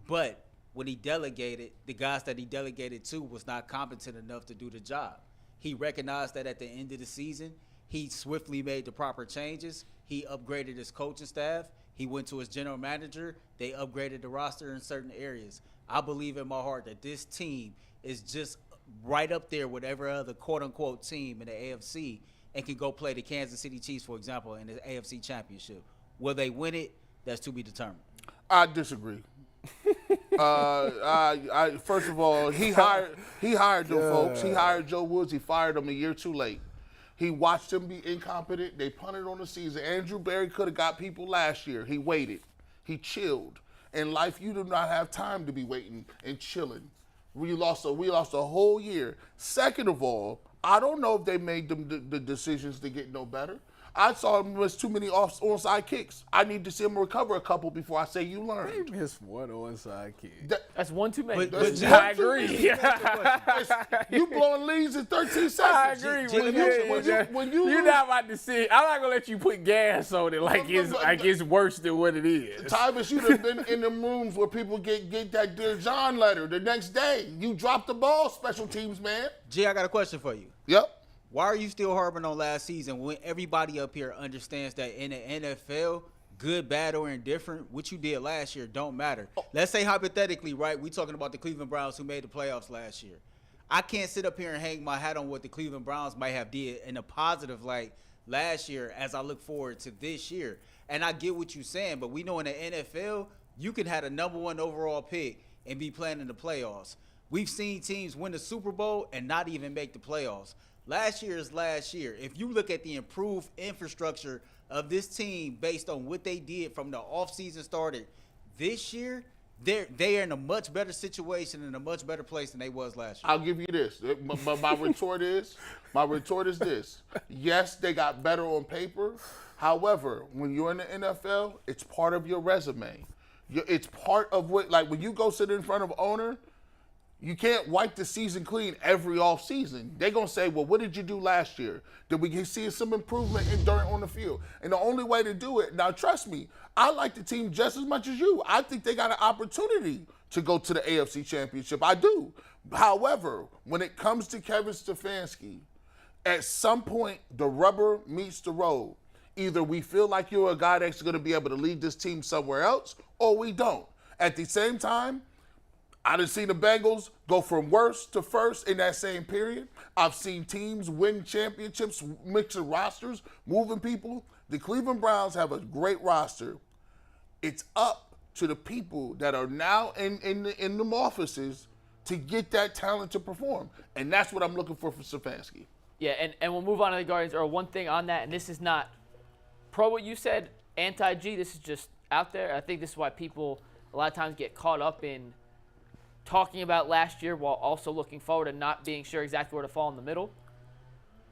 But when he delegated, the guys that he delegated to was not competent enough to do the job. He recognized that at the end of the season, he swiftly made the proper changes. He upgraded his coaching staff. He went to his general manager. They upgraded the roster in certain areas. I believe in my heart that this team is just right up there with every other quote-unquote team in the AFC and can go play the Kansas City Chiefs, for example, in the AFC Championship. Will they win it? That's to be determined. I disagree. First of all, he hired them folks. He hired Joe Woods. He fired him a year too late. He watched them be incompetent. They punted on the season. Andrew Berry could have got people last year. He waited. He chilled. In life, you do not have time to be waiting and chilling. We lost a whole year. Second of all, I don't know if they made them the decisions to get no better. I saw him miss too many onside kicks. I need to see him recover a couple before I say you learned. They missed one onside kick. That's one too many. I agree. You blowing leads in 13 seconds. I agree. When you You're not about to see. I'm not gonna let you put gas on it like it's worse than what it is. Tyvus, you'd have been in them rooms where people get that Dear John letter the next day. You dropped the ball, special teams, man. G, I got a question for you. Yep. Why are you still harping on last season when everybody up here understands that in the NFL, good, bad, or indifferent, what you did last year don't matter? Let's say hypothetically, right, we talking about the Cleveland Browns who made the playoffs last year. I can't sit up here and hang my hat on what the Cleveland Browns might have did in a positive light last year as I look forward to this year. And I get what you're saying, but we know in the NFL, you can have a number 1 overall pick and be playing in the playoffs. We've seen teams win the Super Bowl and not even make the playoffs. Last year is last year. If you look at the improved infrastructure of this team based on what they did from the offseason started this year, they are in a much better situation and a much better place than they was last year. I'll give you this. My retort is this. Yes, they got better on paper. However, when you're in the NFL, it's part of your resume. It's part of what, like when you go sit in front of an owner, you can't wipe the season clean every offseason. They're going to say, well, what did you do last year? Did we see some improvement on the field? And the only way to do it, now trust me, I like the team just as much as you. I think they got an opportunity to go to the AFC Championship. I do. However, when it comes to Kevin Stefanski, at some point, the rubber meets the road. Either we feel like you're a guy that's going to be able to lead this team somewhere else, or we don't. At the same time, I done seen the Bengals go from worst to first in that same period. I've seen teams win championships, mixing rosters, moving people. The Cleveland Browns have a great roster. It's up to the people that are now in them offices to get that talent to perform. And that's what I'm looking for Stefanski. Yeah, and we'll move on to the Guardians. Or one thing on that, and this is not pro what you said, anti-G. This is just out there. I think this is why people a lot of times get caught up in talking about last year while also looking forward and not being sure exactly where to fall in the middle.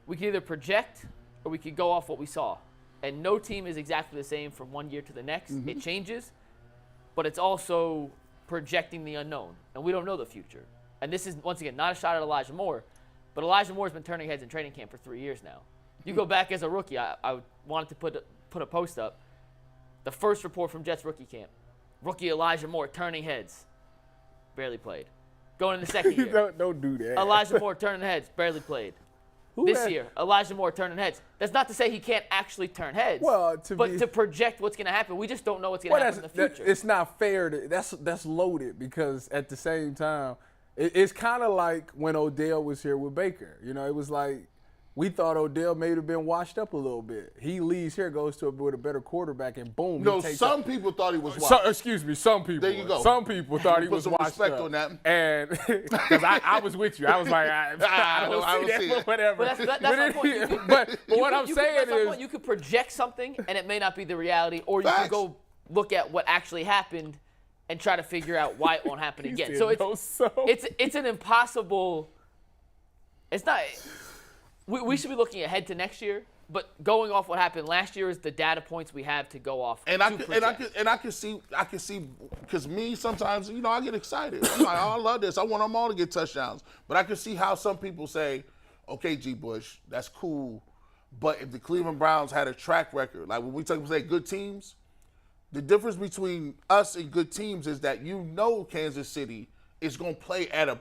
We can either project or we can go off what we saw. And no team is exactly the same from one year to the next. Mm-hmm. It changes, but it's also projecting the unknown. And we don't know the future. And this is, once again, not a shot at Elijah Moore, but Elijah Moore has been turning heads in training camp for 3 years now. You go back as a rookie, I wanted to put a post up. The first report from Jets rookie camp, rookie Elijah Moore turning heads. Barely played. Going in the second year. don't do that. Elijah Moore turning heads. Barely played. This year, Elijah Moore turning heads. That's not to say he can't actually turn heads. Well, to project what's going to happen. We just don't know what's going to happen in the future. It's not fair. That's loaded because at the same time, it's kind of like when Odell was here with Baker. You know, it was like we thought Odell may have been washed up a little bit. He leaves here, goes to with a better quarterback, and boom. No, some people thought he was washed. Excuse me, some people. There you go. Some people thought he was some washed respect up. on that. And because I was with you, I was like, I don't see that, but whatever. But that's my point. But what I'm saying is, you could project something, and it may not be the reality, or you can go look at what actually happened and try to figure out why it won't happen again. So it's an impossible. It's not. We should be looking ahead to next year, but going off what happened last year is the data points we have to go off. And I can see because me sometimes I get excited. I'm like, oh, I love this. I want them all to get touchdowns. But I can see how some people say, okay, G. Bush, that's cool. But if the Cleveland Browns had a track record, like when we say good teams, the difference between us and good teams is that Kansas City is going to play at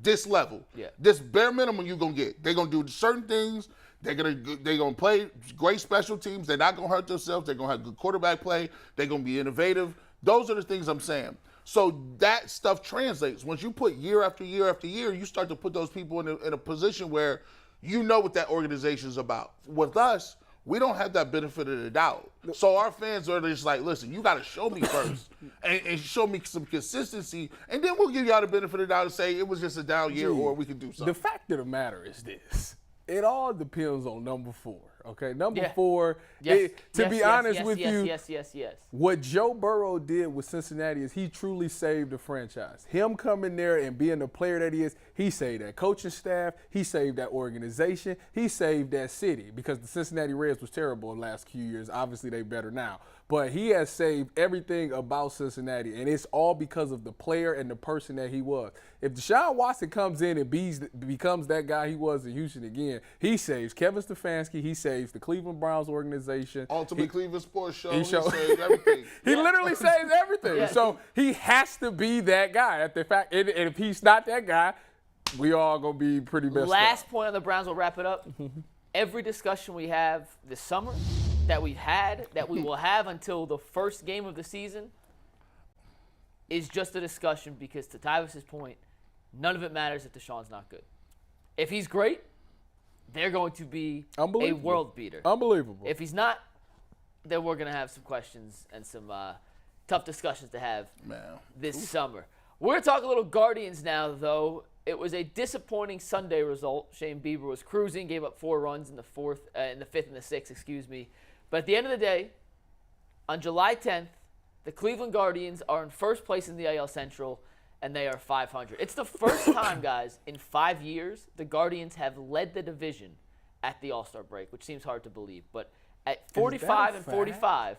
this level. Yeah. This bare minimum you're going to get. They're going to do certain things. They're going to play great special teams. They're not going to hurt themselves. They're going to have good quarterback play. They're going to be innovative. Those are the things I'm saying. So that stuff translates. Once you put year after year after year, you start to put those people in a position where you know what that organization is about. With us, We don't have that benefit of the doubt. So our fans are just like, listen, you got to show me first and show me some consistency, and then we'll give y'all the benefit of the doubt and say it was just a down year or we can do something. The fact of the matter is this. It all depends on number 4, okay? Number Yeah. 4, Yes. to be honest with you, Yes. what Joe Burrow did with Cincinnati is he truly saved the franchise. Him coming there and being the player that he is, he saved that coaching staff, he saved that organization, he saved that city because the Cincinnati Reds was terrible in the last few years. Obviously, they better now. But he has saved everything about Cincinnati, and it's all because of the player and the person that he was. If Deshaun Watson comes in and becomes that guy he was in Houston again, he saves Kevin Stefanski, he saves the Cleveland Browns organization. Ultimate Cleveland Sports Show, he he saved everything. He literally saves everything. Yeah. So he has to be that guy. And if he's not that guy, we all going to be pretty messed Last up. point on the Browns, we'll wrap it up. Every discussion we have this summer, that we've had, that we will have until the first game of the season, is just a discussion because, to Tyvis's point, none of it matters if Deshaun's not good. If he's great, they're going to be a world beater. Unbelievable. If he's not, then we're going to have some questions and some tough discussions to have this summer. We're going to talk a little Guardians now, though. It was a disappointing Sunday result. Shane Bieber was cruising, gave up 4 runs in the 5th and the 6th, But at the end of the day, on July 10th, the Cleveland Guardians are in first place in the AL Central, and they are 500. It's the first time, guys, in 5 years, the Guardians have led the division at the All-Star break, which seems hard to believe. But at 45 and 45,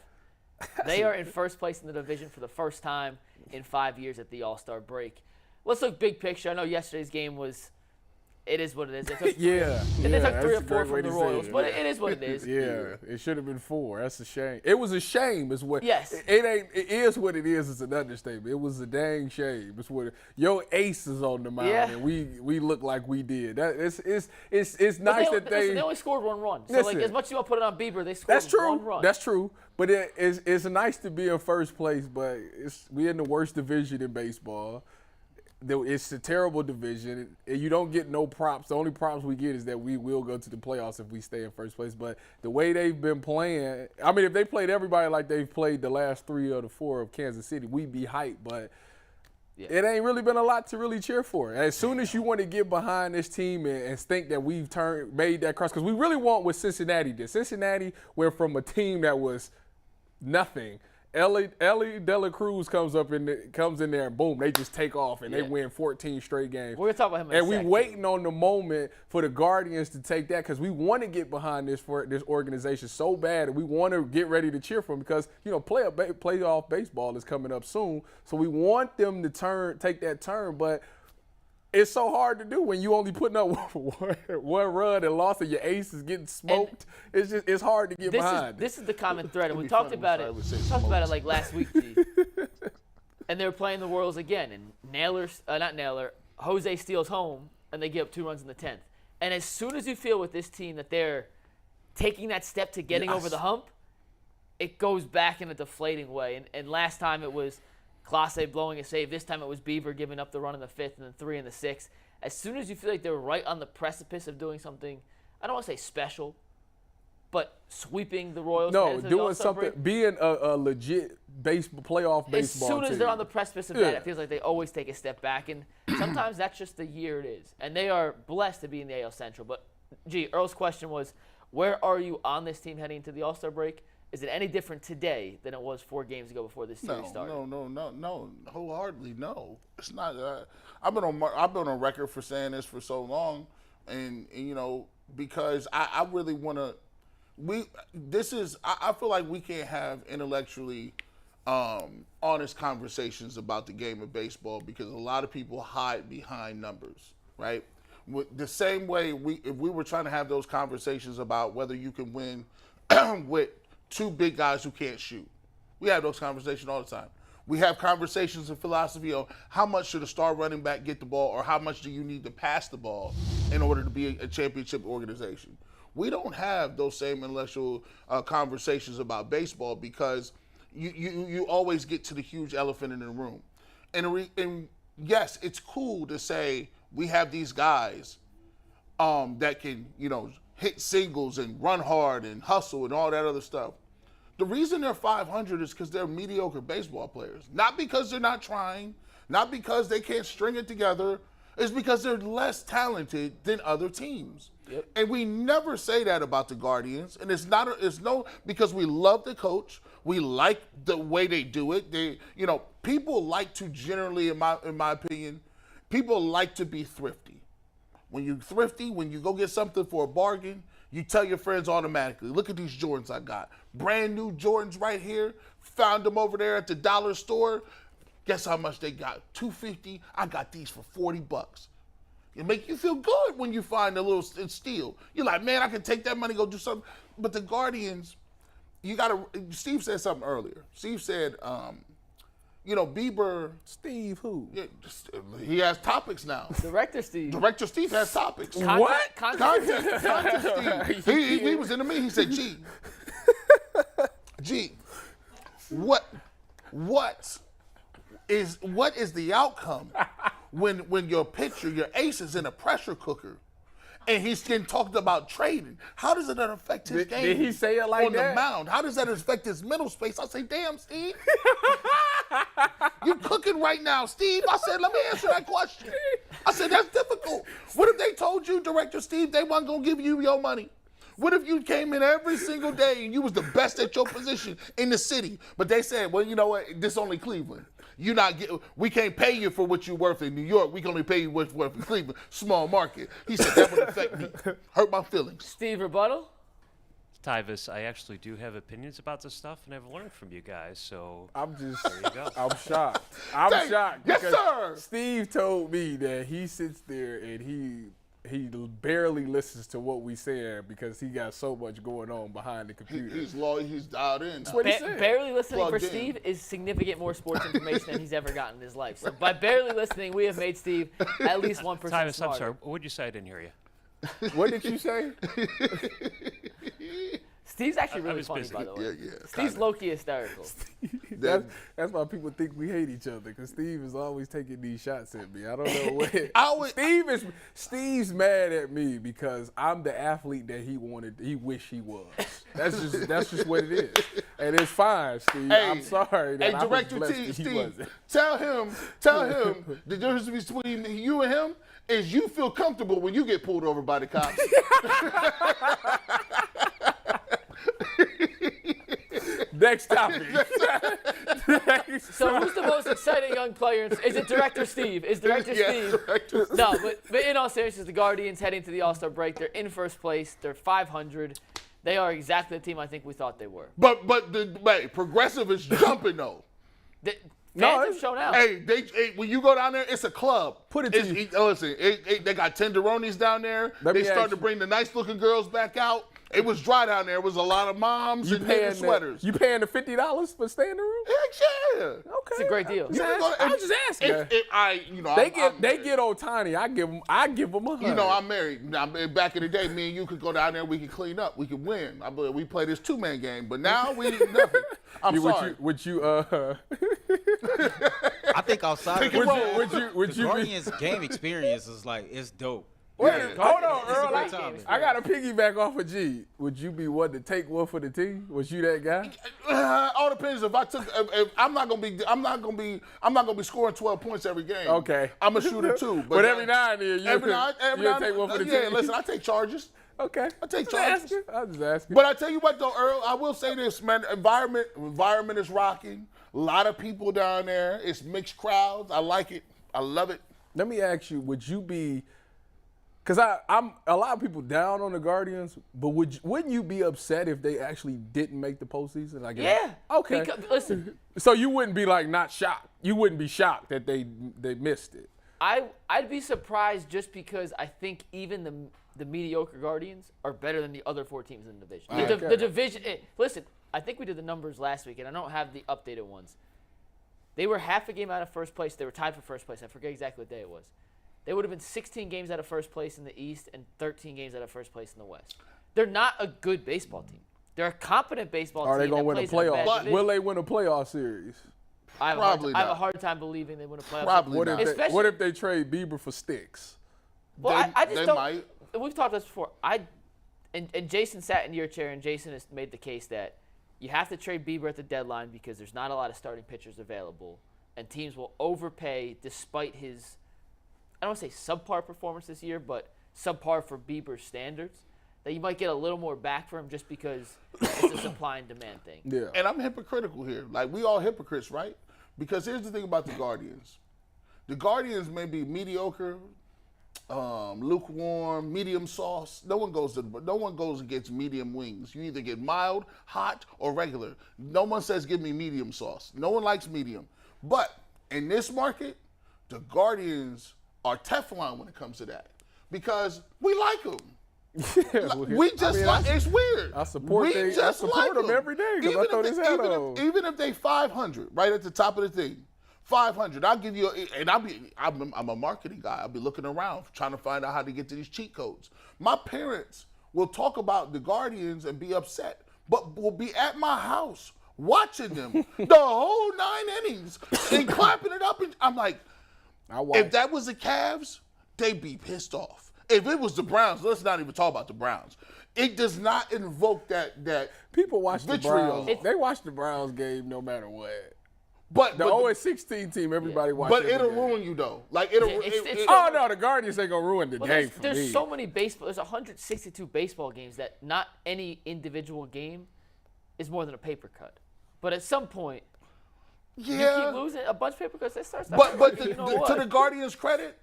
they are in first place in the division for the first time in 5 years at the All-Star break. Let's look big picture. I know yesterday's game was – it is what it is. They took, they took 3 or 4 from the Royals, but it is what it is. Yeah, it should have been 4. That's a shame. It was a shame is what. Yes. It is what it is. It's an understatement. It was a dang shame. It's what your ace is on the mound, and we look like we did. It's nice that they only scored 1 run. So like as much as you want to put it on Bieber, they scored 1 run. That's true. But it's nice to be in first place, but we're in the worst division in baseball. It's a terrible division. You don't get no props. The only props we get is that we will go to the playoffs if we stay in first place. But the way they've been playing, I mean, if they played everybody like they've played the last 3 or the 4 of Kansas City, we'd be hyped. But it ain't really been a lot to really cheer for. As soon as you want to get behind this team and think that we've made that cross, because we really want what Cincinnati did. Cincinnati went from a team that was nothing. Ellie De La Cruz comes in there and boom, they just take off and they win 14 straight games. We're gonna talk about him in a and second. we waiting on the moment for the Guardians to take that because we want to get behind this organization so bad, and we want to get ready to cheer for them because playoff baseball is coming up soon. So we want them to take that turn, but it's so hard to do when you only putting up one run and lost and your ace is getting smoked. It's hard to get behind. This is the common thread, and we talked about it. We talked about it like last week, G. And they were playing the Royals again, and Jose steals home, and they give up 2 runs in the 10th. And as soon as you feel with this team that they're taking that step to getting over the hump, it goes back in a deflating way. And last time it was Clase blowing a save. This time it was Bieber giving up the run in the 5th and then 3 in the 6th. As soon as you feel like they're right on the precipice of doing something, I don't want to say special, but sweeping the Royals. No, doing something, being a legit playoff baseball team. As soon as they're on the precipice of that, it feels like they always take a step back. And sometimes that's just the year it is. And they are blessed to be in the AL Central. But, Earl's question was, where are you on this team heading into the All-Star break? Is it any different today than it was 4 games ago before this series started? No. Wholeheartedly, no. It's not. I've been on record for saying this for so long, and because I really want to. I feel like we can't have intellectually honest conversations about the game of baseball because a lot of people hide behind numbers, right? The same way if we were trying to have those conversations about whether you can win with 2 big guys who can't shoot. We have those conversations all the time. We have conversations in philosophy on how much should a star running back get the ball or how much do you need to pass the ball in order to be a championship organization. We don't have those same intellectual conversations about baseball because you always get to the huge elephant in the room. And yes, it's cool to say we have these guys that can, hit singles and run hard and hustle and all that other stuff. The reason they're 500 is because they're mediocre baseball players. Not because they're not trying, not because they can't string it together. It's because they're less talented than other teams. Yep. And we never say that about the Guardians. And because we love the coach. We like the way they do it. People like to generally, in my opinion, people like to be thrifty. When you're thrifty, when you go get something for a bargain, you tell your friends automatically, look at these Jordans I got. Brand new Jordans right here. Found them over there at the dollar store. Guess how much they got? $250. I got these for $40. It make you feel good when you find a little steal. You're like, man, I can take that money, go do something. But the Guardians, Steve said something earlier. Steve said, Bieber. Steve who? Yeah, he has topics now. Director Steve. Director Steve has topics. What? Content Steve. He was in the meeting. He said, G, what is the outcome when your pitcher, your ace is in a pressure cooker? And he's getting talked about trading. How does that affect his game? Did he say it like on that? On the mound. How does that affect his mental space? I say, damn, Steve. You're cooking right now, Steve. I said, let me answer that question. I said, that's difficult. What if they told you, Director Steve, they weren't going to give you your money? What if you came in every single day and you was the best at your position in the city, but they said, well, you know what, this only Cleveland. We can't pay you for what you're worth in New York. We can only pay you what's worth in Cleveland. Small market. He said that would affect me. Hurt my feelings. Steve, rebuttal? Tyvis, I actually do have opinions about this stuff, and I've learned from you guys, so there you go. I'm shocked. I'm shocked. Yes, because sir. Steve told me that he sits there and he barely listens to what we saying because he got so much going on behind the computer. He's dialed in. That's what he said. Barely listening Plugged for in. Steve is significant more sports information than he's ever gotten in his life. So by barely listening, we have made Steve at least 1% Tyvis, smarter. I'm sorry. What did you say? I didn't hear you. What did you say? Steve's actually I really was funny, busy. by the way. Yeah, Steve's kinda. low-key hysterical. That's why people think we hate each other because Steve is always taking these shots at me. I don't know what. Steve's mad at me because I'm the athlete that he wish he was. That's just what it is, and it's fine, Steve. Hey, I'm sorry that I was Director blessed that he Steve, wasn't. tell him the difference between you and him is you feel comfortable when you get pulled over by the cops. Next topic. So who's the most exciting young player? Is it Director Steve? Is Director Steve? Director Steve. No, but in all seriousness, the Guardians heading to the All-Star break. They're in first place. They're 500. They are exactly the team I think we thought they were. But Progressive is jumping though. Fans have shown out. Hey, when you go down there, it's a club. Put it to you. Listen, they got tenderonis down there. They started to bring the nice-looking girls back out. It was dry down there. It was a lot of moms and knitted sweaters. You paying the $50 for staying in the room? Heck yeah. Okay. It's a great deal. I'm just asking. They get Ohtani. I give them 100. I'm married. Now, back in the day, me and you could go down there. We could clean up. We could win. We play this two-man game. But now we nothing. I'm sorry. Would you I think outside of would the you Guardians game experience is it's dope. Wait, Yeah. hold on, It's a Earl. great time. I got to piggyback off of G. Would you be one to take one for the team? Was you that guy? All depends. If I'm not gonna be scoring 12 points every game. Okay. I'm a shooter too. But every now and then you'll take one for the team. Yeah, listen, I take charges. Okay. I take I'm charges. just asking. But I tell you what though, Earl, I will say this, man. Environment is rocking. A lot of people down there. It's mixed crowds. I like it. I love it. Let me ask you, would you be, because I'm a lot of people down on the Guardians, but wouldn't you be upset if they actually didn't make the postseason? Yeah. Okay. Listen. So you wouldn't be not shocked. You wouldn't be shocked that they missed it. I'd be surprised just because I think even the mediocre Guardians are better than the other 4 teams in the division. Okay. The division. Listen, I think we did the numbers last week, and I don't have the updated ones. They were half a game out of first place. They were tied for first place. I forget exactly what day it was. They would have been 16 games out of first place in the East and 13 games out of first place in the West. They're not a good baseball team. They're a competent baseball team. Are they going to win a playoff? Will Will they win a playoff series? I have Probably I have a not. hard time believing they win a playoff Probably series. not. What if they trade Bieber for sticks? Well, I just they don't. might. We've talked about this before. And Jason sat in your chair, and Jason has made the case that you have to trade Bieber at the deadline because there's not a lot of starting pitchers available, and teams will overpay despite his, I don't want to say subpar performance this year, but subpar for Bieber's standards, that you might get a little more back for him just because it's a supply and demand thing. Yeah. And I'm hypocritical here. Like, we all hypocrites, right? Because here's the thing about the Guardians. The Guardians may be mediocre, lukewarm, medium sauce. No one goes against medium wings. You either get mild, hot, or regular. No one says give me medium sauce. No one likes medium. But in this market, the Guardians are Teflon when it comes to that because we like them. Yeah, it's weird. I support them every day because I throw this hat on. Even if they 500, right at the top of the thing, 500, I'll give you, and I'm a marketing guy. I'll be looking around trying to find out how to get to these cheat codes. My parents will talk about the Guardians and be upset, but will be at my house watching them the whole 9 innings and clapping it up. And I'm like, if that was the Cavs, they'd be pissed off. If it was the Browns, let's not even talk about the Browns. It does not invoke that people watch vitriol. the Browns. They watch the Browns game no matter what. But the 0-16 team, everybody watches. But it'll ruin you though. Like oh no, the Guardians ain't gonna ruin the game for me. There's so many baseball. There's 162 baseball games that not any individual game is more than a paper cut. But at some point, you keep losing a bunch of paper cuts. They start. But to the Guardians' credit,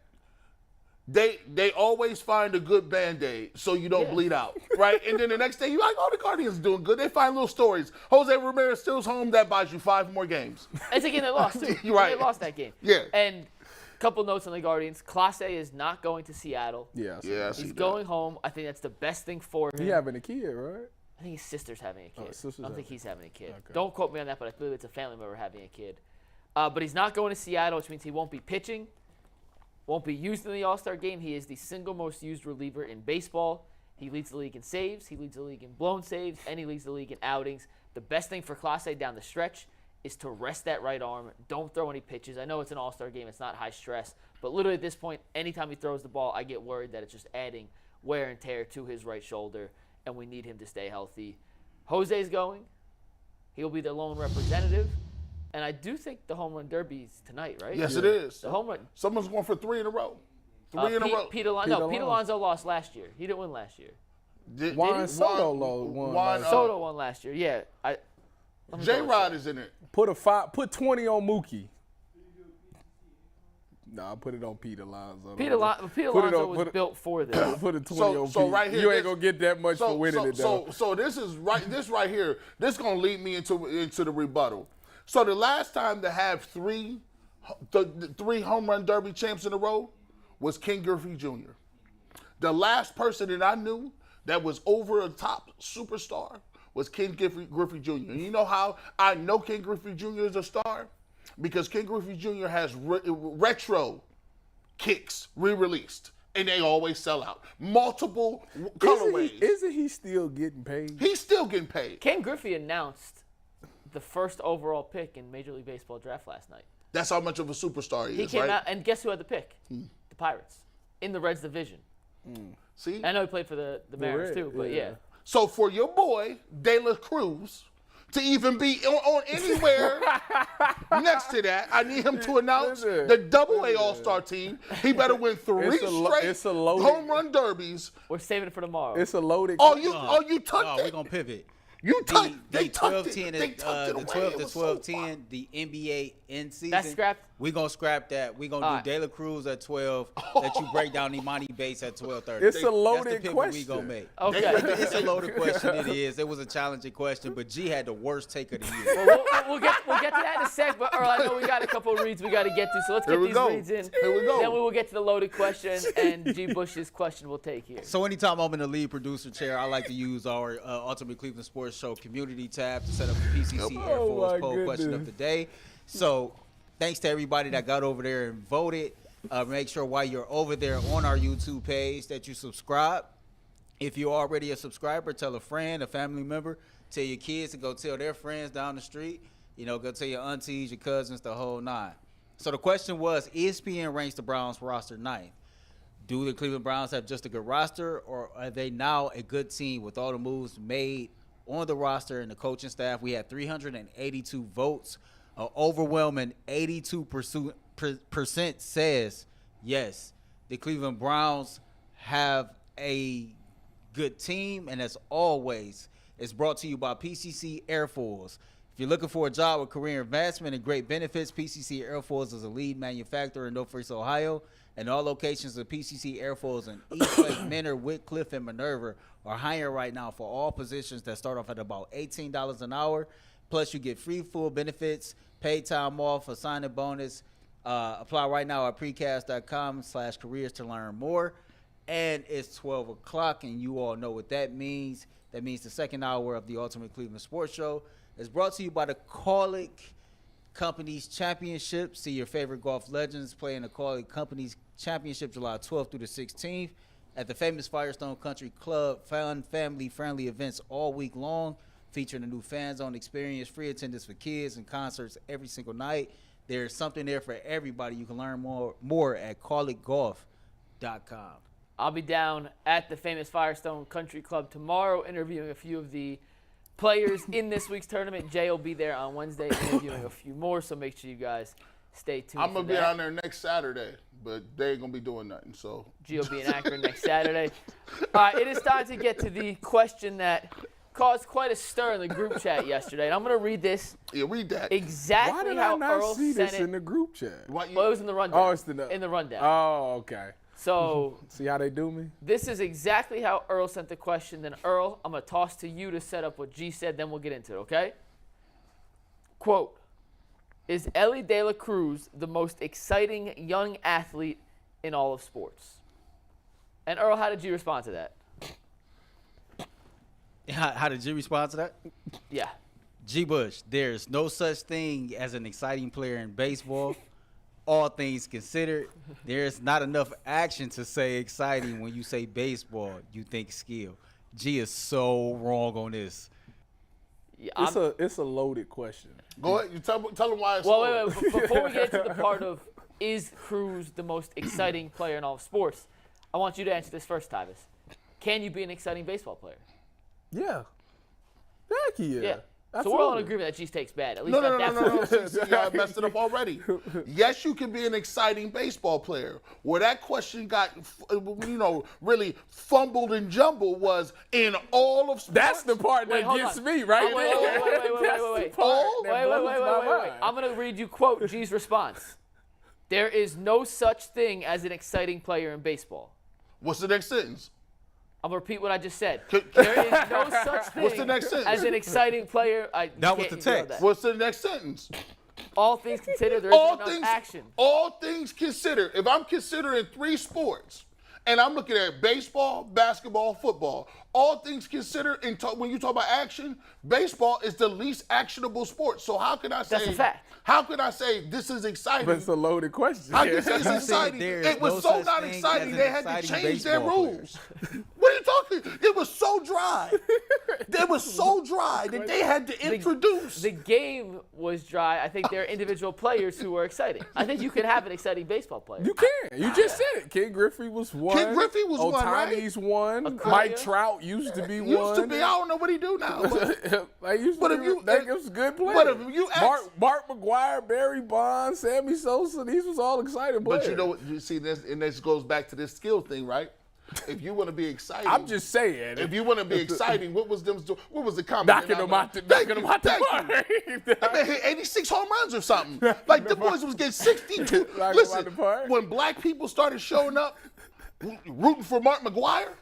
they always find a good Band-Aid so you don't bleed out, right? And then the next day, you're like, oh, the Guardians doing good. They find little stories. Jose Ramirez still's home. That buys you 5 more games. It's a game they lost, too. Right. They lost that game. Yeah. And a couple notes on the Guardians. Clase is not going to Seattle. Yeah. He's going home. I think that's the best thing for him. He having a kid, right? I think his sister's having a kid. I don't think he's having a kid. Okay. Don't quote me on that, but I believe it's a family member having a kid. But he's not going to Seattle, which means he won't be pitching. Won't be used in the All-Star game. He is the single most used reliever in baseball. He leads the league in saves. He leads the league in blown saves. And he leads the league in outings. The best thing for Clase down the stretch is to rest that right arm. Don't throw any pitches. I know it's an All-Star game. It's not high stress. But literally at this point, anytime he throws the ball, I get worried that it's just adding wear and tear to his right shoulder. And we need him to stay healthy. Jose's going. He'll be their lone representative. And I do think the home run derby is tonight, right? Yes, it is. The home run. Someone's going for 3 in a row. 3 in a row. Pete Alonso lost last year. He didn't win last year. Juan Soto won. Soto won last year. Yeah. J-Rod is in it. Put 20 on Mookie. Nah, put it on Pete Alonso. Pete Alonso was built for this. Put a 20 on Pete. Right here, you ain't gonna get that much for winning it though. So this right here, this gonna lead me into the rebuttal. So the last time to have three home run derby champs in a row was Ken Griffey Jr. The last person that I knew that was over a top superstar was Ken Griffey Jr. And you know how I know Ken Griffey Jr. is a star? Because Ken Griffey Jr. has retro kicks re-released. And they always sell out. Multiple colorways. Isn't he still getting paid? He's still getting paid. Ken Griffey announced the first overall pick in Major League Baseball draft last night. That's how much of a superstar he is, came right? out, and guess who had the pick? The Pirates. In the Reds division. See? I know he played for the Mariners too, but yeah. So for your boy, De La Cruz, to even be on anywhere next to that, I need him to announce the Double-A All-Star team. He better win 3 straight home run derbies. We're saving it for tomorrow. It's a loaded. You tucked it. We're gonna pivot. They tucked it. They tucked it away. The 12 to 12-10, the NBA in season. That's scrapped? We're going to scrap that. We're going to do De La Cruz at 12. Let you break down Emoni Bates at 12:30. It's a loaded That's the pivot question. we going to make. Okay. It's a loaded question. It is. It was a challenging question, but G had the worst take of the year. Well, we'll get to that in a sec, but Earl, I know we got a couple of reads we got to get to, so let's get these reads in. Here we go. Then we will get to the loaded question, and G. Bush's question we'll take here. So anytime I'm in the lead producer chair, I like to use our Ultimate Cleveland Sports Show community tab to set up the PCC Air Force poll question of the day. So thanks to everybody that got over there and voted. Make sure while you're over there on our YouTube page that you subscribe. If you're already a subscriber, tell a friend, a family member, tell your kids, and go tell their friends down the street. You know, go tell your aunties, your cousins, the whole 9. So the question was, ESPN ranks the Browns roster 9th. Do the Cleveland Browns have just a good roster, or are they now a good team with all the moves made on the roster and the coaching staff? We had 382 votes. An overwhelming 82% says yes. The Cleveland Browns have a good team, and as always, it's brought to you by PCC Air Force. If you're looking for a job with career advancement and great benefits, PCC Air Force is a lead manufacturer in Northwest Ohio, and all locations of PCC Air Force in Eastlake, Menor, Whitcliffe, and Minerva are hiring right now for all positions that start off at about $18 an hour. Plus, you get free full benefits, paid time off, a signing bonus. Apply right now at precast.com/careers to learn more. And it's 12 o'clock, and you all know what that means. That means the second hour of the Ultimate Cleveland Sports Show is brought to you by the Colic Companies Championship. See your favorite golf legends play in the Colic Companies Championship July 12th through the 16th at the famous Firestone Country Club. Fun, family-friendly events all week long, featuring a new fan zone experience, free attendance for kids, and concerts every single night. There's something there for everybody. You can learn more at colicgolf.com. I'll be down at the famous Firestone Country Club tomorrow interviewing a few of the players in this week's tournament. Jay will be there on Wednesday interviewing a few more, so make sure you guys stay tuned. I'm going to be down there next Saturday, but they ain't going to be doing nothing. So G will be in Akron next Saturday. All right, it is time to get to the question that caused quite a stir in the group chat yesterday. And I'm going to read this. Yeah, read that. Exactly Why did how I not Earl see sent this it. in the group chat? Well, it was in the rundown. Oh, it's in the rundown. Oh, okay. So See how they do me? this is exactly how Earl sent the question. Then Earl, I'm going to toss to you to set up what G said, then we'll get into it, okay? Quote, is Ellie De La Cruz the most exciting young athlete in all of sports? And Earl, how did you respond to that? How did you respond to that? Yeah. G. Bush, there's no such thing as an exciting player in baseball. All things considered, there's not enough action to say exciting when you say baseball. You think skill. G is so wrong on this. Yeah, It's a loaded question. Go ahead. You tell them why it's well, wait. Before we get to the part of is Cruz the most exciting player in all of sports, I want you to answer this first, Tyvis. Can you be an exciting baseball player? Yeah. Heck yeah. Yeah. So Absolutely. we're all in agreement that G's takes bad. At least No. not that far. See, y'all messed it up already. Yes, you can be an exciting baseball player. Where that question got, really fumbled and jumbled was in all of sports. That's the part that Hold gets on. me, right? Wait. That's the part that blows my mind. I'm going to read you, quote, G's response. There is no such thing as an exciting player in baseball. What's the next sentence? I'm going to repeat what I just said. There is no such thing What's the next sentence? as an exciting player. That was the text. What's the next sentence? All things considered, there is enough action. All things considered. If I'm considering 3 sports, and I'm looking at baseball, basketball, football, all things considered, when you talk about action, baseball is the least actionable sport. So how can I say? That's a fact. How can I say this is exciting? But it's a loaded question. I can say it's exciting. It was so not exciting, they had to change their rules. What are you talking? It was so dry. It was so dry that they had to introduce. The game was dry. I think there are individual players who were exciting. I think you can have an exciting baseball player. You can. You just said it. Ken Griffey was one. Ken Griffey was one, right? Otani's one. Acuna. Mike Trout used to be one. Used to be. I don't know what he do now. Like used But to if be, you- that was good players. but if you ask- Bart McGuire, Barry Bonds, Sammy Sosa, these was all exciting players. But you know what? You see this, and this goes back to this skill thing, right? If you want to be exciting, I'm just saying. If you want to be exciting, what was the comment? knocking them out the park. That man hit 86 home runs or something. Like the boys was getting 62. Knock 'em out Listen, the park. when black people started showing up, rooting for Mark McGuire,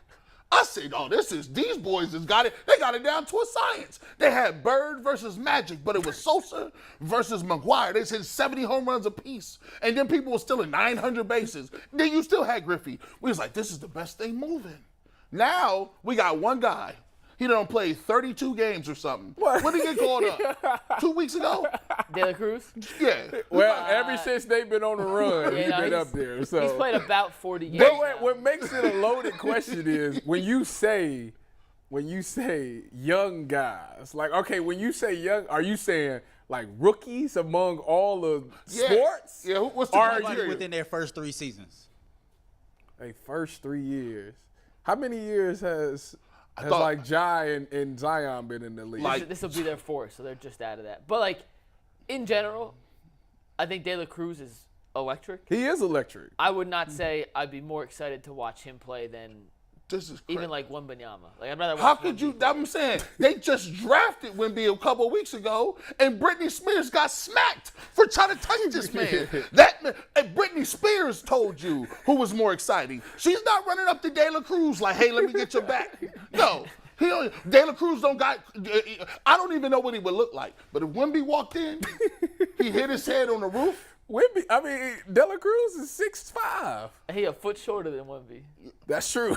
I said, "Oh, these boys has got it. They got it down to a science." They had Bird versus Magic, but it was Sosa versus McGuire. They hit 70 home runs apiece, and then people were still in 900 bases. Then you still had Griffey. We was like, "This is the best thing moving." Now we got one guy. He done played 32 games or something. What? When did he get called up? 2 weeks ago? De La Cruz? Yeah. Well, ever since they've been on the run, he's been up there. So. He's played about 40 games. But what makes it a loaded question is when you say young guys, like, okay, when you say young, are you saying like rookies among all the sports? Yeah. What's the Or criteria? Like within their first 3 seasons. Hey, first 3 years. How many years has like Jai and Zion been in the league? Like, this will be their fourth, so they're just out of that. But, like, in general, I think De La Cruz is electric. He is electric. I would not say I'd be more excited to watch him play than This is crazy. even like Wembanyama. Like, I'd rather watch How could you? Wemby play. I'm saying they just drafted Wemby a couple of weeks ago, and Britney Spears got smacked for trying to touch this man. And Britney Spears told you who was more exciting. She's not running up to De La Cruz like, "Hey, let me get your back." No. De La Cruz don't got. I don't even know what he would look like. But if Wemby walked in, he hit his head on the roof. Wemby, I mean, De La Cruz is 6'5". He a foot shorter than Wemby. That's true.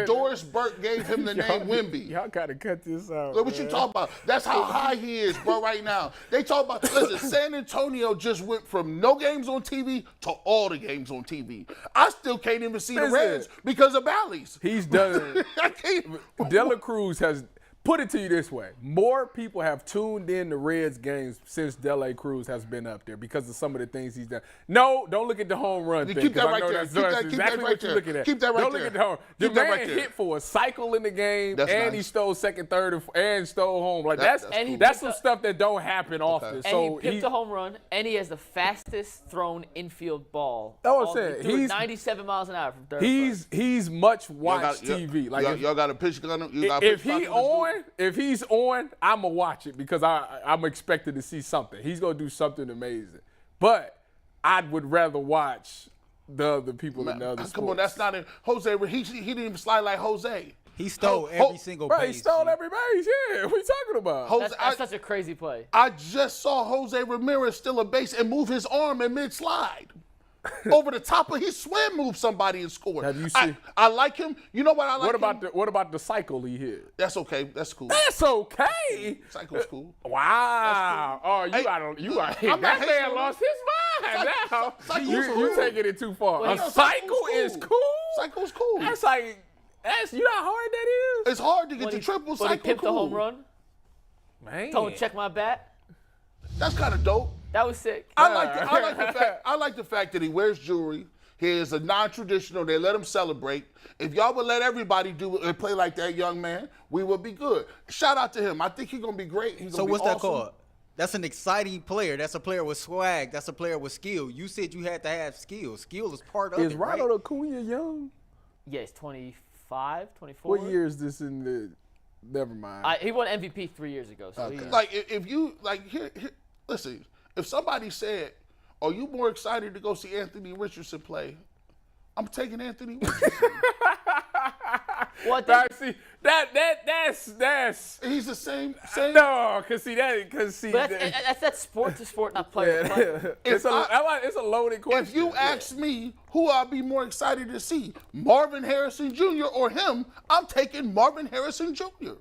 Doris Burke gave him the name Wemby. Y'all gotta cut this out. Look what you talking about. That's how high he is, bro, right now. They talk about, listen, San Antonio just went from no games on TV to all the games on TV. I still can't even see the Reds because of Bally's. He's done. I can't. De La Cruz has, put it to you this way, more people have tuned in to Reds games since De La Cruz has been up there because of some of the things he's done. No, don't look at the home run thing. Keep that right there. That's exactly what you're looking at. Keep that right there. Don't look at the home. The man hit for a cycle in the game, and he stole second, third, and stole home. Like that's some stuff that don't happen often. And So he picked a home run, and he has the fastest thrown infield ball. That's what I'm saying. He's 97 miles an hour from third. He's much watched TV. Like y'all got a pitch gun. If he's on, I'ma watch it because I'm expected to see something. He's gonna do something amazing. But I would rather watch the other people in the other sports. Come on, that's not it. Jose, he didn't even slide like Jose. He stole every single base. He stole every base, yeah. What are you talking about? That's such a crazy play. I just saw Jose Ramirez steal a base and move his arm in mid-slide. Over the top of his swim, move somebody and score. Have you seen? I like him. You know what I like? What about the cycle he hit? That's okay. That's cool. That's okay. Cycle's cool. Wow. Cool. Oh, that man lost his mind now. You taking it too far. A cycle is cool. Cycle's cool. You know how hard that is? It's hard to get the triple cycle. When he picked the home run. Man. Told him check my bat. That's kind of dope. That was sick. I like the fact that he wears jewelry. He is a non-traditional. They let him celebrate. If y'all would let everybody do and play like that young man, we would be good. Shout out to him. I think he's gonna be great. So what's that called? That's an exciting player. That's a player with swag. That's a player with skill. You said you had to have skill. Skill is part of it. Is Ronald Acuna young? Yeah, he's 25, 24. What year is this in the? Never mind. He won MVP 3 years ago. So Okay. Like if you like here, listen. If somebody said, "Are you more excited to go see Anthony Richardson play?" I'm taking Anthony Richardson. What? See, that's. He's the same. No, that's sport to sport, not player to player. It's a loaded question. If you ask me who I'd be more excited to see, Marvin Harrison Jr. or him, I'm taking Marvin Harrison Jr.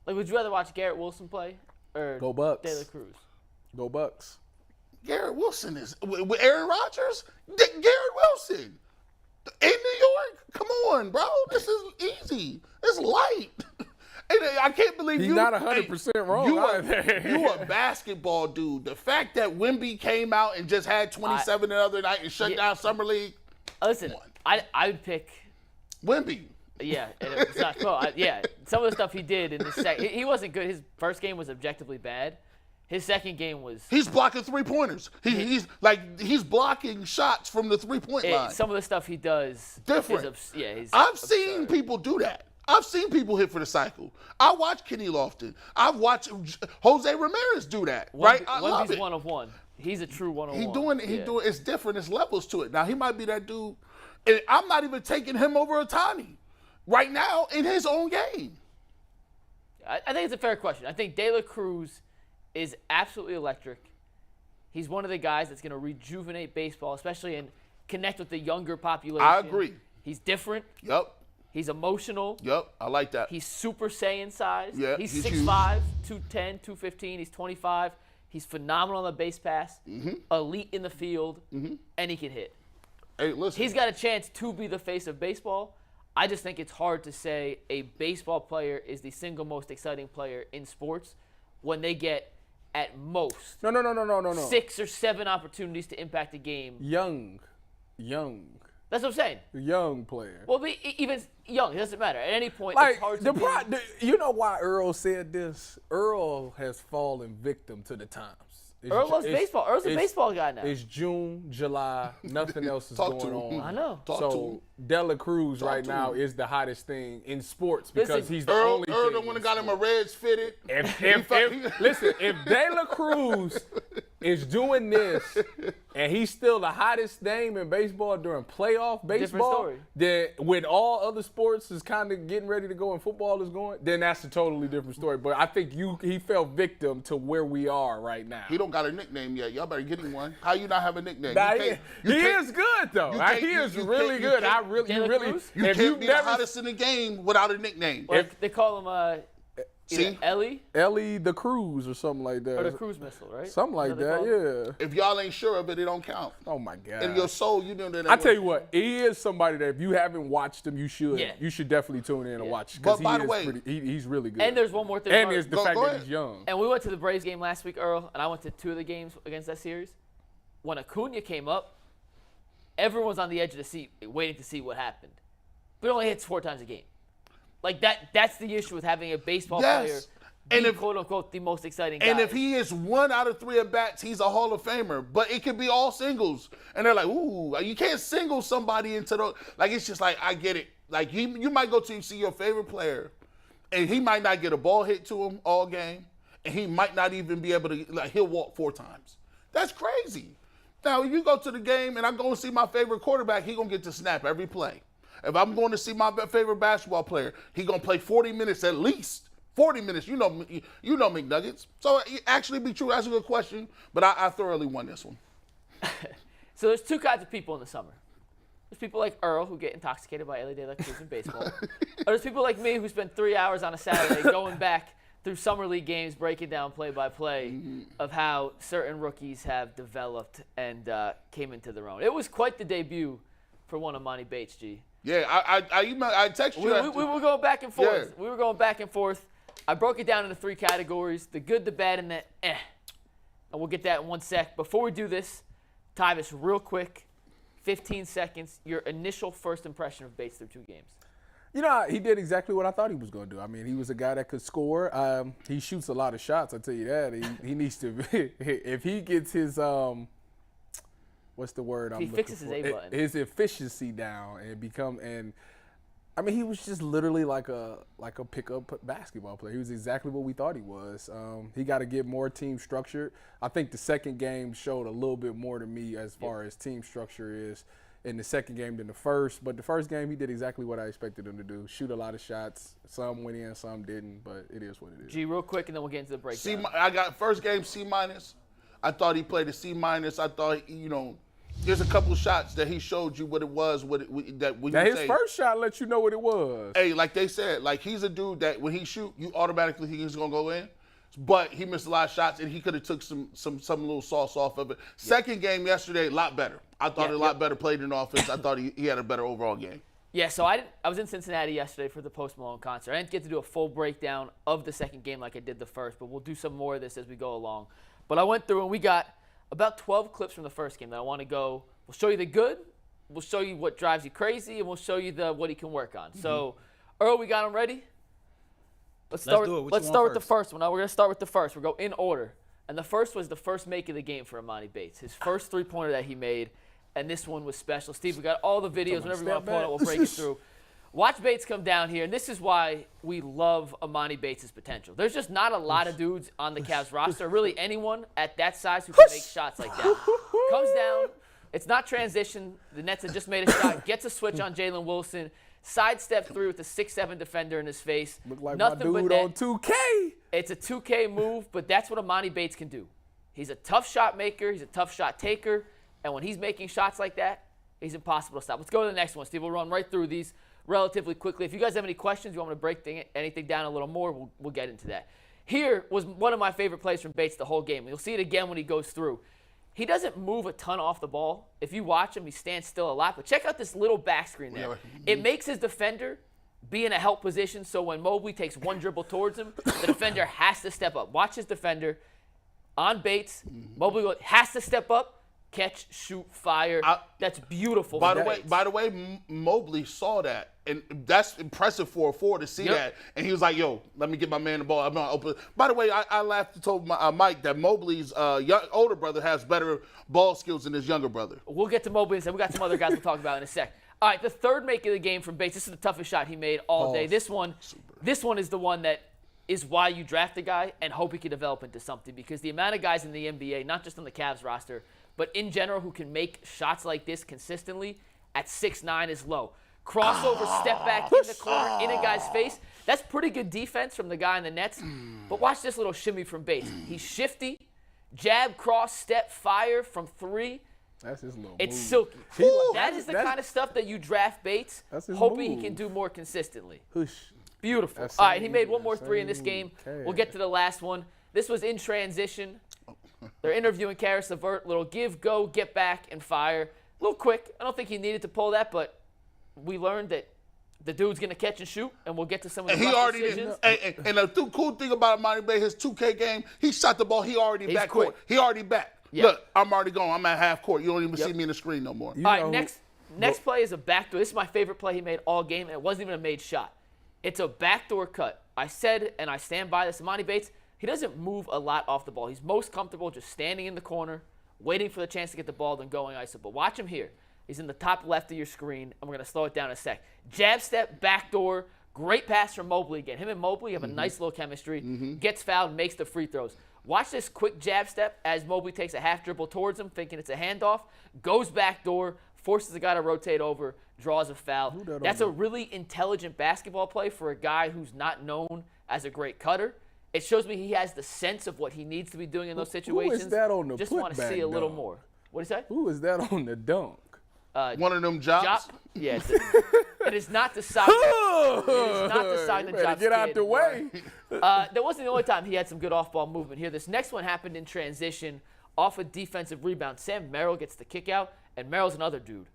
Like, would you rather watch Garrett Wilson play or Go Bucks? De La Cruz? Go Bucks. Garrett Wilson is with Aaron Rodgers. Garrett Wilson in New York. Come on, bro. This is easy. It's light. And I can't believe he's not 100% wrong. You a basketball dude. The fact that Wemby came out and just had 27 the other night and shut down Summer League. Listen, I would pick Wemby. Yeah, and it's not. Some of the stuff he did in the second, he wasn't good. His first game was objectively bad. His second game was. He's blocking 3-pointers. He's blocking shots from the 3-point line. Some of the stuff he does. Different. He's I've seen people do that. I've seen people hit for the cycle. I watch Kenny Lofton. I've watched Jose Ramirez do that. Right? I love it. One of one. He's a true 1-on-1. He's doing. It's different. It's levels to it. Now he might be that dude, and I'm not even taking him over Ohtani right now in his own game. I think it's a fair question. I think De La Cruz is absolutely electric. He's one of the guys that's going to rejuvenate baseball, especially and connect with the younger population. I agree. He's different. Yep. He's emotional. Yep. I like that. He's Super Saiyan size. Yeah. He's huge. 6'5", 210, 215. He's 25. He's phenomenal on the base pass. Mm-hmm. Elite in the field. Mm-hmm. And he can hit. Hey, listen. He's got a chance to be the face of baseball. I just think it's hard to say a baseball player is the single most exciting player in sports when they get at most No. 6 or 7 opportunities to impact a game. Young. That's what I'm saying. A young player. Well, even young, it doesn't matter. At any point, Like it's hard to you know why Earl said this? Earl has fallen victim to the times. Earl loves baseball. Earl's a baseball guy now. It's June, July. Nothing else is going on. I know. So Dela Cruz right now is the hottest thing in sports because he's the only thing. Earl the one that got him a Reds fitted. Listen, if Dela Cruz is doing this and he's still the hottest name in baseball during playoff baseball, then when all other sports is kind of getting ready to go and football is going, then that's a totally different story. But I think he fell victim to where we are right now. He don't got a nickname yet. Y'all better get him one. How you not have a nickname? Nah, he is good though. He is really good. You can't be the hottest in the game without a nickname. Well, they call him Ellie the Cruz or something like that. or the Cruise Missile, right? Something like that, yeah. If y'all ain't sure of it, it don't count. Oh my God. In your soul, you know that. I tell you what, he is somebody that if you haven't watched him, you should. Yeah. You should definitely tune in and watch. But by the way, he's really good. And there's one more thing. And there's the fact that he's young. And we went to the Braves game last week, Earl, and I went to 2 of the games against that series. When Acuna came up, everyone was on the edge of the seat waiting to see what happened. But he only hits 4 times a game. Like that's the issue with having a baseball player be, quote unquote, the most exciting guy. And if he is 1 out of 3 at bats, he's a Hall of Famer. But it could be all singles. And they're like, ooh, you can't single somebody into the, like, it's just like, I get it. Like, you might go to see your favorite player, and he might not get a ball hit to him all game, and he might not even be able to, like, he'll walk 4 times. That's crazy. Now, you go to the game, and I go and see my favorite quarterback, he going to get to snap every play. If I'm going to see my favorite basketball player, he going to play 40 minutes at least. 40 minutes, you know McNuggets. So it actually be true. That's a good question, but I thoroughly won this one. So there's 2 kinds of people in the summer. There's people like Earl who get intoxicated by Ellie De La Cruz in baseball. Or there's people like me who spend 3 hours on a Saturday going back through summer league games, breaking down play-by-play of how certain rookies have developed and came into their own. It was quite the debut for one Emoni Bates, G. Yeah, I texted you. We were going back and forth. Yeah. We were going back and forth. I broke it down into 3 categories: the good, the bad, and the eh. And we'll get that in 1 sec. Before we do this, Tyvis, real quick, 15 seconds, your initial first impression of Bates through 2 games. You know, he did exactly what I thought he was going to do. I mean, he was a guy that could score. He shoots a lot of shots, I'll tell you that. He needs to – if he gets his what's the word I'm looking for? He fixes his A button. His efficiency down and I mean, he was just literally like a pickup basketball player. He was exactly what we thought he was. He got to get more team structured. I think the second game showed a little bit more to me as far as team structure is in the second game than the first. But the first game, he did exactly what I expected him to do. Shoot a lot of shots. Some went in, some didn't, but it is what it is. G, real quick, and then we'll get into the breakdown. I got first game C-. I thought he played a C-. I thought, there's a couple shots that he showed you what it was. His first shot let you know what it was. Hey, like they said, like he's a dude that when he shoot, you automatically he's gonna go in. But he missed a lot of shots, and he could have took some little sauce off of it. Yeah. Second game yesterday, a lot better. I thought a lot better played in offense. I thought he had a better overall game. Yeah, so I was in Cincinnati yesterday for the Post Malone concert. I didn't get to do a full breakdown of the second game like I did the first, but we'll do some more of this as we go along. But I went through and we got about 12 clips from the first game that I want to go. We'll show you the good, we'll show you what drives you crazy, and we'll show you what he can work on. So, Earl, we got him ready? Let's start with the first one. Now we're going to start with the first. We'll go in order. And the first was the first make of the game for Emoni Bates. His first 3-pointer that he made, and this one was special. Steve, we got all the videos. Whenever you want to pull it, we'll break it through. Watch Bates come down here, and this is why we love Emoni Bates' potential. There's just not a lot of dudes on the Cavs roster, really anyone at that size who can make shots like that. Comes down. It's not transition. The Nets have just made a shot. Gets a switch on Jalen Wilson. Sidestep through with a 6'7" defender in his face. Look like Nothing my dude on 2K. It's a 2K move, but that's what Emoni Bates can do. He's a tough shot maker. He's a tough shot taker. And when he's making shots like that, he's impossible to stop. Let's go to the next one, Steve. We'll run right through these relatively quickly. If you guys have any questions, you want me to break anything down a little more, we'll get into that. Here was one of my favorite plays from Bates the whole game. You'll see it again when he goes through. He doesn't move a ton off the ball. If you watch him, he stands still a lot. But check out this little back screen there. It makes his defender be in a help position, so when Mobley takes one dribble towards him, the defender has to step up. Watch his defender on Bates. Mobley has to step up, catch, shoot, fire. That's beautiful. By the way, Mobley saw that, and that's impressive for a forward to see that. And he was like, "Yo, let me get my man the ball. I'm not open." By the way, I laughed and told Mike that Mobley's older brother has better ball skills than his younger brother. We'll get to Mobley, and we got some other guys we'll talk about in a sec. All right, the third make of the game from Bates. This is the toughest shot he made all day. This one is the one that is why you draft a guy and hope he can develop into something, because the amount of guys in the NBA, not just on the Cavs roster, but in general who can make shots like this consistently at 6'9" is low. Crossover, step back in the corner, in a guy's face. That's pretty good defense from the guy in the Nets. But watch this little shimmy from Bates. He's shifty, jab, cross, step, fire from 3. That's his little It's move. silky. Ooh, that is the kind of stuff that you draft Bates, his hoping move. he can do more consistently. Push. Beautiful. That's All right, he same- made one more that's 3 in this same game. Cavs. We'll get to the last one. This was in transition. They're interviewing Karis LeVert. Little give, go, get back, and fire. A little quick. I don't think he needed to pull that, but we learned that the dude's going to catch and shoot, and we'll get to some of the And he rough already decisions. did. And the cool thing about Emoni Bates, his 2K game, he shot the ball. He already He's back quick. court. He already back. Yep. Look, I'm already gone. I'm at half court. You don't even see me in the screen no more. All right, next play is a backdoor. This is my favorite play he made all game, and it wasn't even a made shot. It's a backdoor cut. I said, and I stand by this, Emoni Bates, he doesn't move a lot off the ball. He's most comfortable just standing in the corner, waiting for the chance to get the ball, then going iso. But watch him here. He's in the top left of your screen, and we're going to slow it down in a sec. Jab step, backdoor, great pass from Mobley again. Him and Mobley have a nice little chemistry. Gets fouled, makes the free throws. Watch this quick jab step as Mobley takes a half dribble towards him, thinking it's a handoff, goes backdoor, forces the guy to rotate over, draws a foul. That's a really intelligent basketball play for a guy who's not known as a great cutter. It shows me he has the sense of what he needs to be doing in those situations. Who is that on the Just want to putback see a little dunk? more. What is that? Who is that on the dunk? One of them jobs. Yeah, it is not the side. It is not the side You the better jobs get out kid. the way. That wasn't the only time he had some good off-ball movement here. This next one happened in transition off a defensive rebound. Sam Merrill gets the kick out, and Merrill's another dude.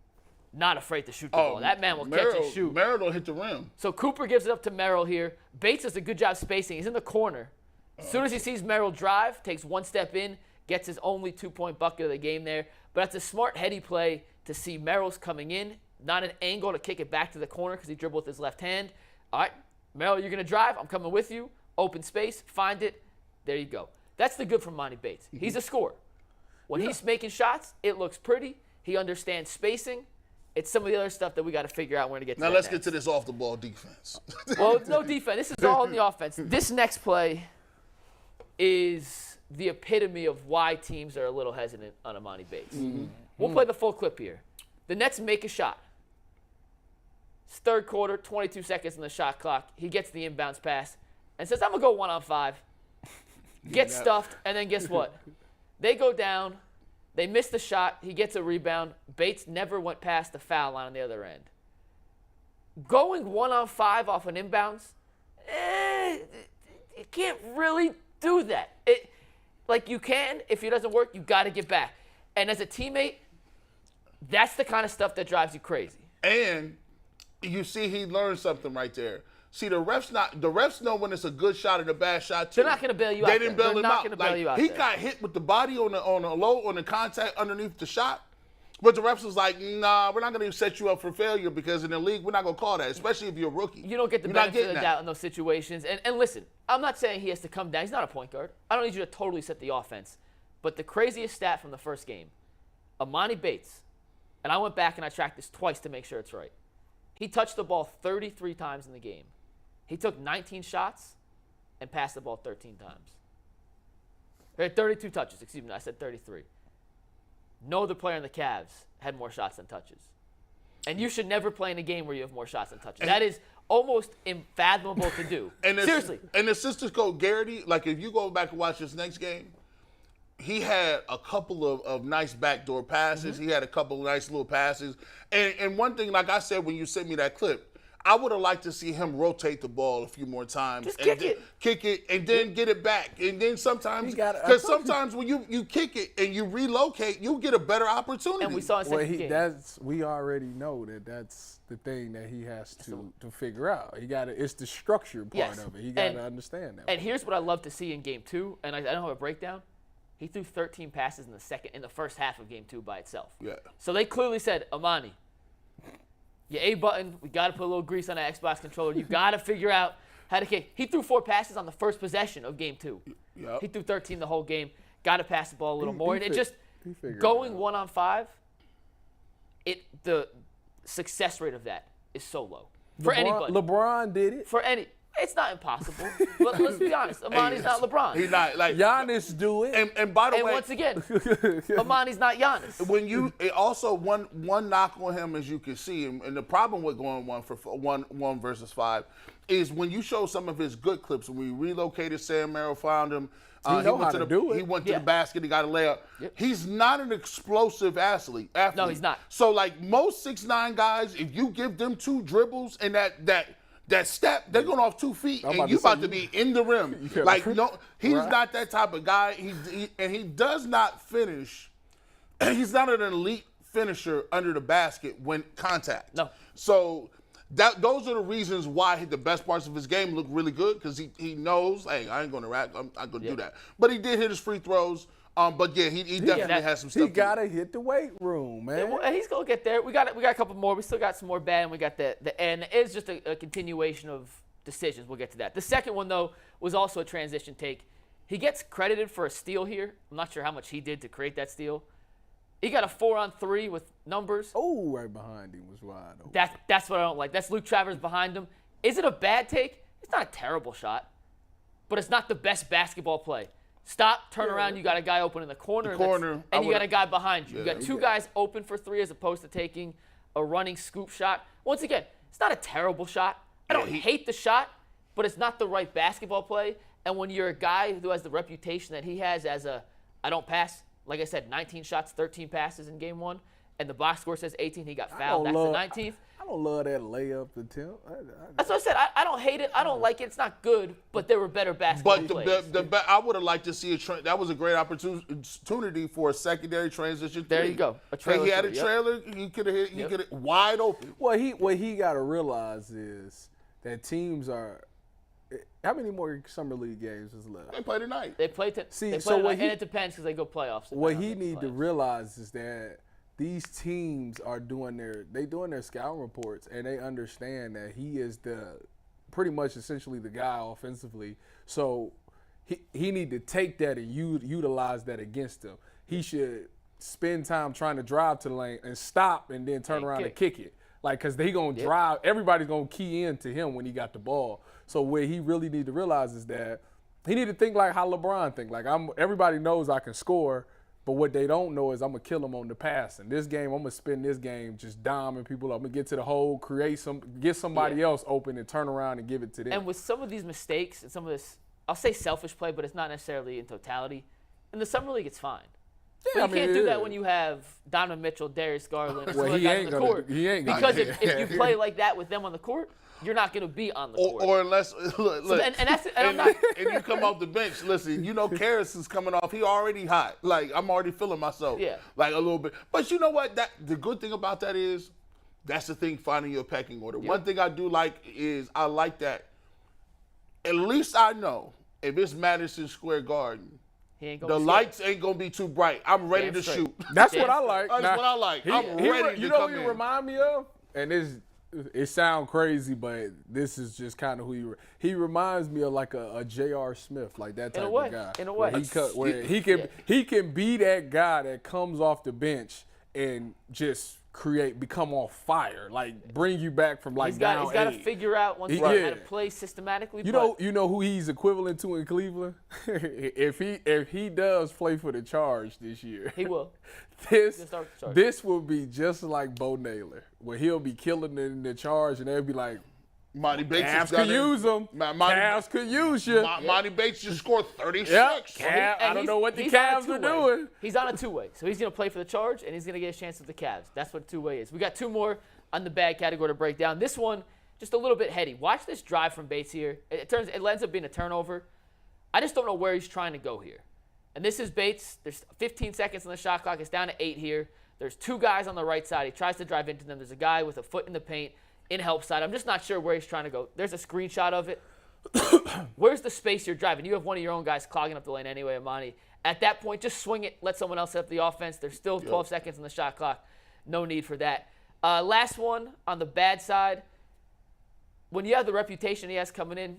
Not afraid to shoot the ball. That man will catch and shoot. Merrill don't hit the rim. So Cooper gives it up to Merrill here. Bates does a good job spacing. He's in the corner. As soon as he sees Merrill drive, takes one step in, gets his only 2-point bucket of the game there. But that's a smart, heady play to see Merrill's coming in. Not an angle to kick it back to the corner because he dribbled with his left hand. All right, Merrill, you're going to drive. I'm coming with you. Open space. Find it. There you go. That's the good from Emoni Bates. He's a scorer. When he's making shots, it looks pretty. He understands spacing. It's some of the other stuff that we got to figure out when to get to. Now let's get to this off-the-ball defense. Well, no defense. This is all in the offense. This next play is the epitome of why teams are a little hesitant on Emoni Bates. We'll play the full clip here. The Nets make a shot. It's third quarter, 22 seconds on the shot clock. He gets the inbounds pass and says, I'm going to go 1-on-5. Gets stuffed, and then guess what? They go down. They miss the shot. He gets a rebound. Bates never went past the foul line on the other end. Going 1-on-5 off an inbounds, you can't really do that. Like you can, if it doesn't work, you got to get back. And as a teammate, that's the kind of stuff that drives you crazy. And you see he learned something right there. See, the refs know when it's a good shot and a bad shot too. They're not going to bail you out. They didn't bail him out. They're not going to bail you out. He got hit with the body on the contact underneath the shot. But the refs was like, nah, we're not going to set you up for failure because in the league, we're not going to call that, especially if you're a rookie. You don't get the benefit of the doubt in those situations. And listen, I'm not saying he has to come down. He's not a point guard. I don't need you to totally set the offense. But the craziest stat from the first game, Emoni Bates, and I went back and I tracked this twice to make sure it's right. He touched the ball 33 times in the game. He took 19 shots and passed the ball 13 times. 32 touches, excuse me. I said 33. No other player in the Cavs had more shots than touches. And you should never play in a game where you have more shots than touches. That is almost unfathomable to do. Seriously. And the sisters coach Garrity, like if you go back and watch this next game, he had a couple of nice backdoor passes. He had a couple of nice little passes. And one thing, like I said when you sent me that clip, I would have liked to see him rotate the ball a few more times. Just kick it, and then get it back. And then sometimes, because sometimes when you kick it and you relocate, you get a better opportunity. And we saw in second game. We already know that's the thing that he has to figure out. It's the structure part of it. He got to understand that. And here's what I love to see in game 2, and I don't have a breakdown. He threw 13 passes in the first half of game 2 by itself. Yeah. So they clearly said, Emoni, your A button, we got to put a little grease on that Xbox controller. You got to figure out how to kick. He threw 4 passes on the first possession of game 2. Yep. He threw 13 the whole game. Got to pass the ball a little more. And it just going 1-on-5, the success rate of that is so low for anybody. LeBron did it. For any. It's not impossible. But let's be honest. Emoni's not LeBron. He's not like Giannis do it. And by the And way, once again, Emoni's not Giannis. when you also one knock on him, as you can see, and the problem with going one versus 5 is when you show some of his good clips. When we relocated Sam Merrill, found him. He went to the basket. He got a layup. Yep. He's not an explosive athlete. No, he's not. So like most 6'9" guys, if you give them 2 dribbles and that step, they're going off 2 feet, and you about to be in the rim. Yeah. Like, no, he's Right. not that type of guy. He does not finish. He's not an elite finisher under the basket when contact. No. So those are the reasons why the best parts of his game look really good, because he knows, hey, I ain't going to rack. I'm not going to do that. But he did hit his free throws. But yeah, he definitely has some stuff. He gotta hit the weight room, man. Well, he's gonna get there. We got a couple more. We still got some more bad, and we got the end. It's just a continuation of decisions. We'll get to that. The second one though was also a transition take. He gets credited for a steal here. I'm not sure how much he did to create that steal. He got a 4-on-3 with numbers. Oh, right behind him was wide open. That's what I don't like. That's Luke Travers behind him. Is it a bad take? It's not a terrible shot, but it's not the best basketball play. Stop, turn around, you got a guy open in the corner. And you got a guy behind you. You got 2 guys open for 3 as opposed to taking a running scoop shot. Once again, it's not a terrible shot. I don't hate the shot, but it's not the right basketball play. And when you're a guy who has the reputation that he has as I don't pass, like I said, 19 shots, 13 passes in game 1, and the box score says 18, he got fouled. That's the 19th. I don't love that layup attempt. That's what I said. I don't hate it. I don't like it. It's not good, but there were better basketball plays. I would have liked to see that was a great opportunity for a secondary transition. There you go. A trailer he had a three, trailer. He could have hit. He could have wide open. What he got to realize is that teams are. How many more summer league games is left? They play tonight. They play tonight, and it depends because they go playoffs. What he need to realize is that these teams are doing their scouting reports, and they understand that he is pretty much essentially the guy offensively. So he need to take that and utilize that against him. He should spend time trying to drive to the lane and stop and then turn around and kick it. Like, because he going to drive. Everybody's going to key in to him when he got the ball. So what he really need to realize is that he need to think like how LeBron think. Like, everybody knows I can score, but what they don't know is I'm going to kill them on the pass. And this game, I'm going to spend this game just diming people up. I'm going to get to the hole, get somebody else open and turn around and give it to them. And with some of these mistakes and some of this, I'll say selfish play, but it's not necessarily in totality. In the Summer League, it's fine. But you can't do that when you have Donovan Mitchell, Darius Garland, and some other guys on the court. Because if you play like that with them on the court, you're not going to be on the court. Or unless, look, I'm not. And you come off the bench, listen, Karras is coming off. He already hot. Like, I'm already feeling myself. Yeah. Like, a little bit. But you know what? The good thing about that is, that's the thing, finding your pecking order. Yep. One thing I do like is I like that. At least I know if it's Madison Square Garden, the lights ain't going to be too bright. I'm ready to shoot. That's what I like. That's what I like. I'm ready to come in. You know what he remind me of? And it sounds crazy, but this is just kind of who he reminds me of, like a J.R. Smith, like that type of guy. In a way. He can be that guy that comes off the bench and just become on fire, like bring you back from like down 8. He's got to figure out how to play systematically. You know who he's equivalent to in Cleveland? if he does play for the Charge this year, he will. This will be just like Bo Naylor, where he'll be killing in the Charge, and they'll be like, Emoni Bates Cavs could use him. Cavs could use you. Emoni Bates just scored 36. I don't know what the Cavs are doing. He's on a two-way. So he's going to play for the Charge, and he's going to get a chance with the Cavs. That's what two-way is. We got 2 more on the bad category to break down. This one, just a little bit heady. Watch this drive from Bates here. It ends up being a turnover. I just don't know where he's trying to go here. And this is Bates. There's 15 seconds on the shot clock. It's down to 8 here. There's 2 guys on the right side. He tries to drive into them. There's a guy with a foot in the paint in help side. I'm just not sure where he's trying to go. There's a screenshot of it. where's the space you're driving? You have one of your own guys clogging up the lane anyway, Emoni. At that point, just swing it, let someone else set up the offense. There's still 12 seconds on the shot clock. No need for that. Last one on the bad side. When you have the reputation he has coming in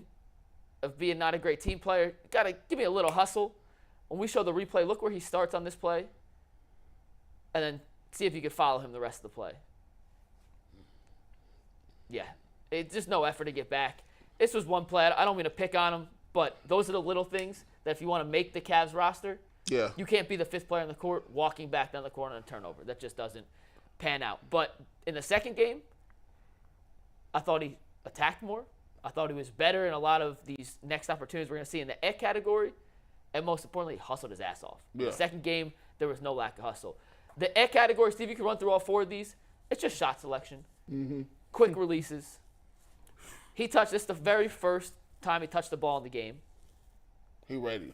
of being not a great team player, got to give me a little hustle. When we show the replay, look where he starts on this play, and then see if you can follow him the rest of the play. Yeah, it's just no effort to get back. This was one play. I don't mean to pick on him, but those are the little things that if you want to make the Cavs roster, you can't be the fifth player in the court walking back down the court on a turnover. That just doesn't pan out. But in the second game, I thought he attacked more. I thought he was better in a lot of these next opportunities we're going to see in the E category. And most importantly, he hustled his ass off. In the second game, there was no lack of hustle. The E category, Steve, you can run through all four of these. It's just shot selection. Quick releases. He touched this the very first time he touched the ball in the game. He ready.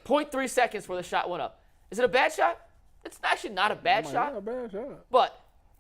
0.3 seconds before the shot went up. Is it a bad shot? It's actually not a bad shot. Not a bad shot.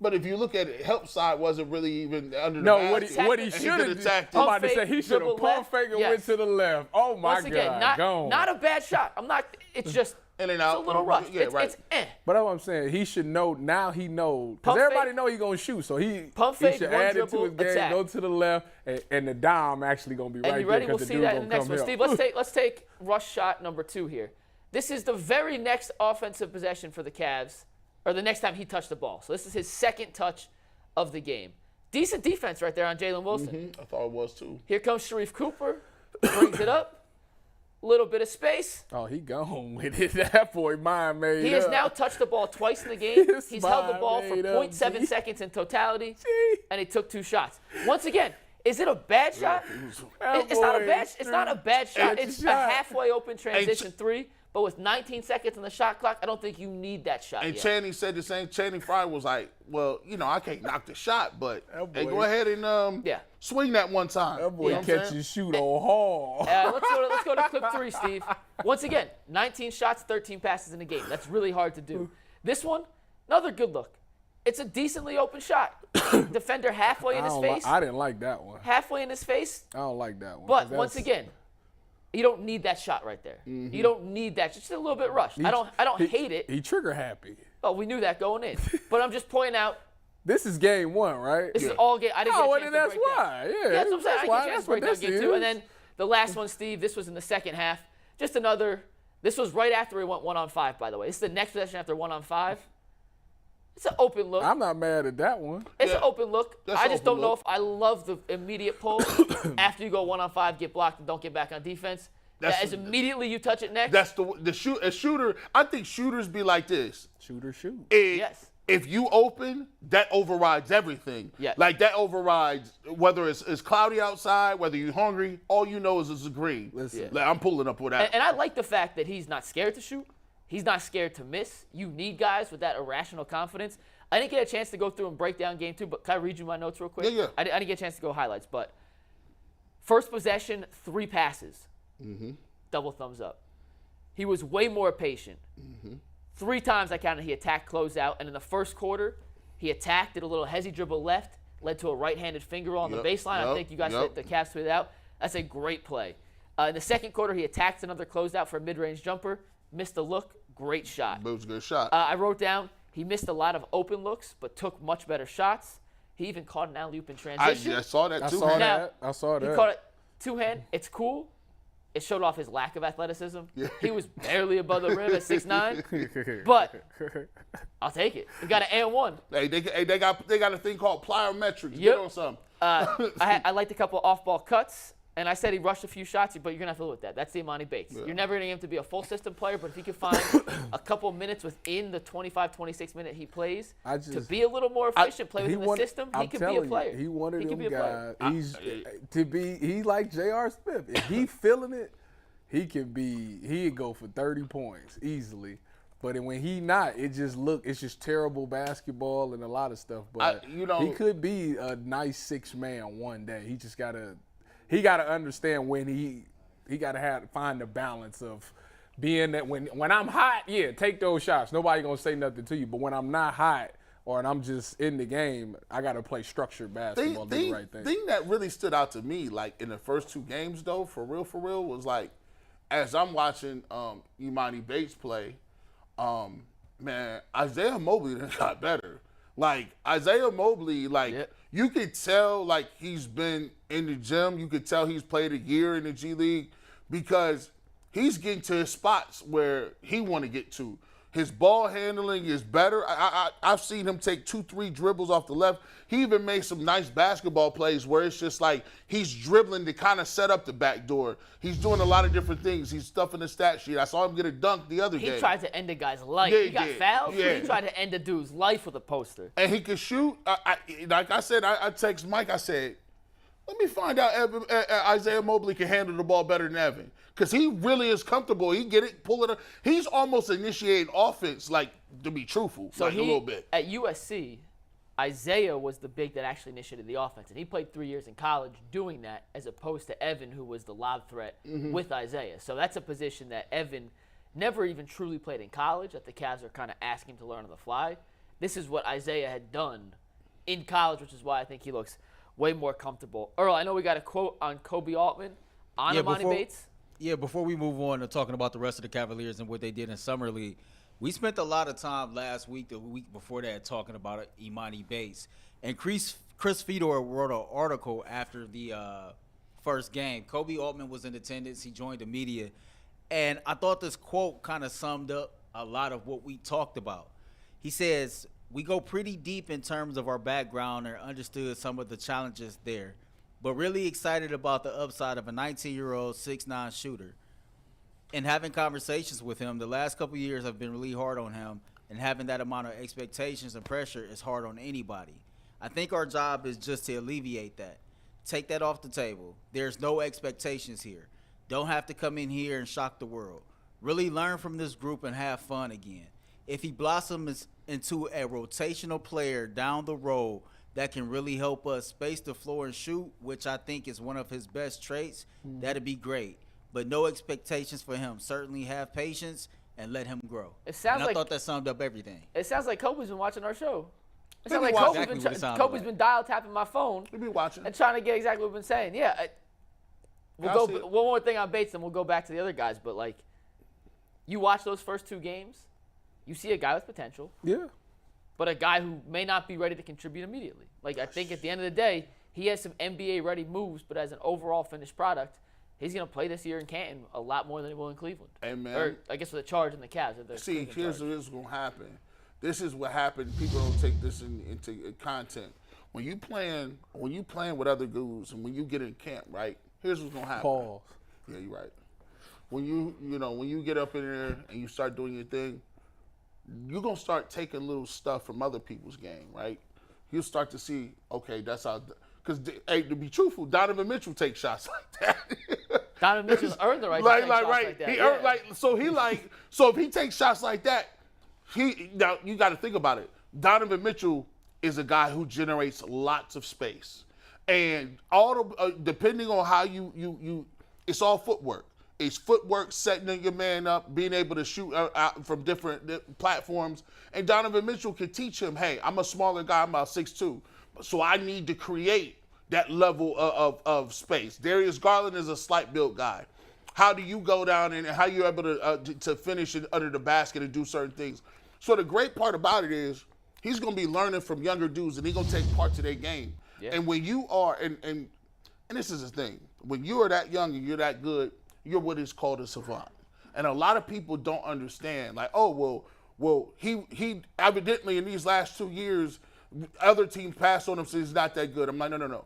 But if you look at it, help side wasn't really even under the No, basket. what he should have done. I'm about to say he should have pump fake and went to the left. Oh my once again, God, not a bad shot. I'm not. It's just in and it's out. a little rough. Yeah, It's eh. But that's what I'm saying. He should know now. He knows because Pump everybody fake. know he's gonna shoot. So he Pump should fake, one add it to dribble, his game. attack. Go to the left, and the dime actually gonna be right And you ready? there. We'll see that in the next one. Steve, let's take rush shot number 2 here. This is the very next offensive possession for the Cavs, or the next time he touched the ball. So this is his second touch of the game. Decent defense right there on Jalen Wilson. I thought it was too. Here comes Sharif Cooper, brings it up, little bit of space. Oh, he gone with it. That boy mind made He up. has now touched the ball twice in the game. His He's held the mind ball for made up, 0.7 G. seconds in totality, G. and he took 2 shots. Once again, is it a bad shot? It's not a bad. It's not a bad shot. It's a halfway open transition 3. But with 19 seconds on the shot clock, I don't think you need that shot And yet. Channing said the same. Channing Frye was like, well, I can't knock the shot, but hey, boy. go ahead and swing that one time. That boy You know what I'm catch saying? and shoot on hard. Let's go to clip 3, Steve. Once again, 19 shots, 13 passes in a game. That's really hard to do. This one, another good look. It's a decently open shot. Defender halfway in his face. I didn't like that one. Halfway in his face. I don't like that one. But once again, you don't need that shot right there. You don't need that. Just a little bit rushed. I don't hate it. He trigger happy. Oh, we knew that going in. But I'm just pointing out. This is game 1, right? This is all game. I didn't get a chance to that's break down. why. Yeah, That's what I'm saying. I didn't get a chance that's to break what down this game 2. And is. then the last one, Steve, this was in the second half. Just another. This was right after he went 1-on-5, by the way. This is the next possession after 1-on-5. It's an open look. I'm not mad at that one. It's an open look. That's I just open don't know look. if I love the immediate pull after you go 1-on-5, get blocked, and don't get back on defense. That is immediately you touch it next. That's the shooter. I think shooters be like this. Shooter shoot. Yes. If you open, that overrides everything. Yes. Like that overrides whether it's cloudy outside, whether you're hungry. All you know is it's a green. Listen. Like, I'm pulling up with that. And I like the fact that he's not scared to shoot. He's not scared to miss. You need guys with that irrational confidence. I didn't get a chance to go through and break down game 2, but can I read you my notes real quick? Yeah. I didn't get a chance to go highlights, but first possession, 3 passes. Double thumbs up. He was way more patient. 3 times I counted he attacked closeout, and in the first quarter, he attacked, did a little hezzy dribble left, led to a right-handed finger roll on the baseline. I think you guys the Cavs tweeted out. That's a great play. In the second quarter, he attacked another closeout for a mid-range jumper, missed the look, great shot. But it was a good shot. I wrote down he missed a lot of open looks, but took much better shots. He even caught an alley-oop in transition. I saw that I too. saw man. that. I saw that. He caught it two-hand. It's cool. It showed off his lack of athleticism. He was barely above the rim at 6'9", but I'll take it. We got an and 1. Hey, they got a thing called plyometrics. Yep. Get on something. I liked a couple off-ball cuts, and I said he rushed a few shots, but you're going to have to live with that. That's the Emoni Bates. You're never going to get him to be a full-system player, but if he can find a couple minutes within the 25, 26 minute he plays to be a little more efficient, play within the system, he could be a player. He wanted could them be a player. guys. He's like J.R. Smith. If he feeling it, he'd go for 30 points easily. But when he not, it's just terrible basketball and a lot of stuff. But he could be a nice 6-man one day. He just gotta understand when he gotta find the balance of being that when I'm hot, take those shots. Nobody gonna say nothing to you. But when I'm not hot and I'm just in the game, I got to play structured basketball, do the right thing. Thing that really stood out to me, like in the first 2 games, though, for real, was like, as I'm watching Emoni Bates play, man, Isaiah Mobley done got better. Like, Isaiah Mobley, like, you could tell, like, he's been in the gym. You could tell he's played a year in the G League because he's getting to his spots where he want to get to. His ball handling is better. I've seen him take 2-3 dribbles off the left. He even made some nice basketball plays where it's just like he's dribbling to kind of set up the back door. He's doing a lot of different things. He's stuffing the stat sheet. I saw him get a dunk the other game. He tried to end a guy's life. He got fouled. He tried to end a dude's life with a poster. And he could shoot. Like I said, I text Mike. I said, let me find out Isaiah Mobley can handle the ball better than Evan. Because he really is comfortable. He get it, pull it up. He's almost initiating offense, like, to be truthful, so like a little bit. At USC, Isaiah was the big that actually initiated the offense. And he played 3 years in college doing that as opposed to Evan, who was the lob threat with Isaiah. So that's a position that Evan never even truly played in college, that the Cavs are kind of asking him to learn on the fly. This is what Isaiah had done in college, which is why I think he looks way more comfortable. Earl, I know we got a quote on Kobe Altman on Emoni Bates. Yeah, before we move on to talking about the rest of the Cavaliers and what they did in Summer League, we spent a lot of time last week, the week before that, talking about Emoni Bates. And Chris Fedor wrote an article after the first game. Kobe Altman was in attendance. He joined the media. And I thought this quote kind of summed up a lot of what we talked about. He says, we go pretty deep in terms of our background and understood some of the challenges there, but really excited about the upside of a 19-year-old 6'9" shooter. And having conversations with him, the last couple of years have been really hard on him, and having that amount of expectations and pressure is hard on anybody. I think our job is just to alleviate that. Take that off the table. There's no expectations here. Don't have to come in here and shock the world. Really learn from this group and have fun again. If he blossoms into a rotational player down the road that can really help us space the floor and shoot, which I think is one of his best traits, that'd be great. But no expectations for him. Certainly have patience and let him grow. I thought that summed up everything. It sounds like Kobe's been watching our show. It sounds like Kobe's been dial tapping my phone. We've been watching and trying to get exactly what we've been saying. Yeah. We'll go one more thing on Bates, and we'll go back to the other guys. But like, you watch those first 2 games, you see a guy with potential. Yeah. But a guy who may not be ready to contribute immediately. Like, I think at the end of the day, he has some NBA-ready moves, but as an overall finished product, he's going to play this year in Canton a lot more than he will in Cleveland. Hey, man. Or, I guess, with the Charge and the Cavs. See, here's what's going to happen. This is what happened. People don't take this into content. When you playing with other dudes and when you get in camp, right, here's what's going to happen. Pause. Yeah, you're right. When you get up in there and you start doing your thing, you're going to start taking little stuff from other people's game, right? You'll start to see, okay, that's how – because, hey, to be truthful, Donovan Mitchell takes shots like that. Donovan Mitchell's earned the right to take shots like that. He earned, so if he takes shots like that, now you got to think about it. Donovan Mitchell is a guy who generates lots of space. And depending on how you it's all footwork. It's footwork, setting your man up, being able to shoot out from different platforms. And Donovan Mitchell can teach him, hey, I'm a smaller guy, I'm about 6'2", so I need to create that level of space. Darius Garland is a slight built guy. How do you go down and how you're able to finish it under the basket and do certain things? So the great part about it is he's going to be learning from younger dudes, and he's going to take part to their game. Yeah. And when you are, and this is the thing, when you are that young and you're that good, you're what is called a savant. And a lot of people don't understand, like, oh, well, he evidently in these last 2 years, other teams passed on him, so he's not that good. I'm like, no.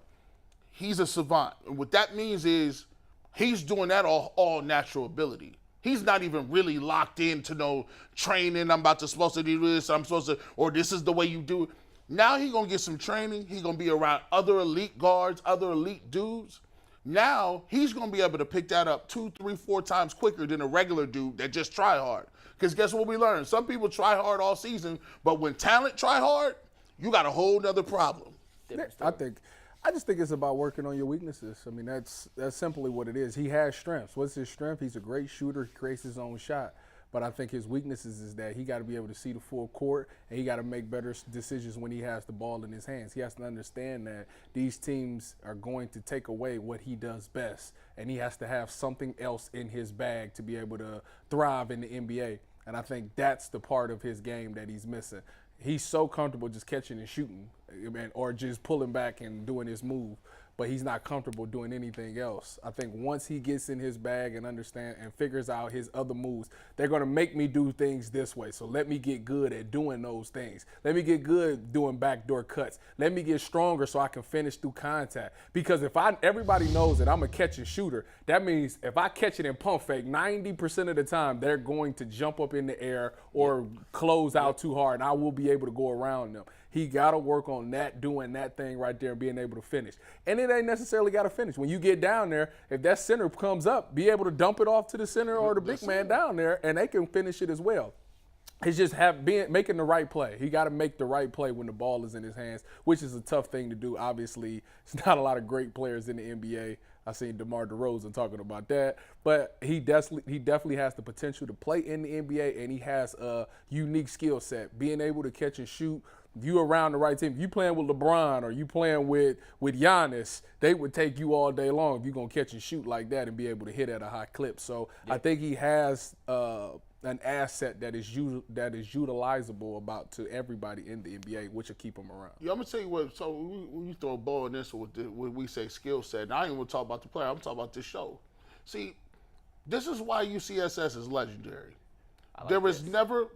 He's a savant. And what that means is he's doing that all natural ability. He's not even really locked into no training. I'm supposed to do this. Or this is the way you do it. Now he's going to get some training. He's going to be around other elite guards, other elite dudes. Now he's going to be able to pick that up 2, 3, 4 times quicker than a regular dude that just try hard. Because guess what we learned? Some people try hard all season, but when talent try hard, you got a whole nother problem. I just think it's about working on your weaknesses. I mean, that's simply what it is. He has strengths. What's his strength? He's a great shooter. He creates his own shot. But I think his weaknesses is that he got to be able to see the full court, and he got to make better decisions when he has the ball in his hands. He has to understand that these teams are going to take away what he does best, and he has to have something else in his bag to be able to thrive in the NBA. And I think that's the part of his game that he's missing. He's so comfortable just catching and shooting or just pulling back and doing his move, but he's not comfortable doing anything else. I think once he gets in his bag and understand and figures out his other moves, they're going to make me do things this way. So let me get good at doing those things. Let me get good doing backdoor cuts. Let me get stronger so I can finish through contact. Because if everybody knows that I'm a catch and shooter, that means if I catch it and pump fake, 90% of the time they're going to jump up in the air or close out too hard, and I will be able to go around them. He got to work on that, doing that thing right there and being able to finish. And it ain't necessarily got to finish. When you get down there, if that center comes up, be able to dump it off to the center or the big man down there, and they can finish it as well. It's just making the right play. He got to make the right play when the ball is in his hands, which is a tough thing to do. Obviously, it's not a lot of great players in the NBA. I seen DeMar DeRozan talking about that, but he definitely has the potential to play in the NBA, and he has a unique skill set, being able to catch and shoot. If you around the right team, if you playing with LeBron or you playing with Giannis, they would take you all day long if you're going to catch and shoot like that and be able to hit at a high clip. So I think he has an asset that is utilizable to everybody in the NBA, which will keep him around. Yeah, I'm going to tell you what, so we throw a ball in this when we say skill set. And I ain't even talk about the player, I'm talking about this show. See, this is why UCSS is legendary. There was never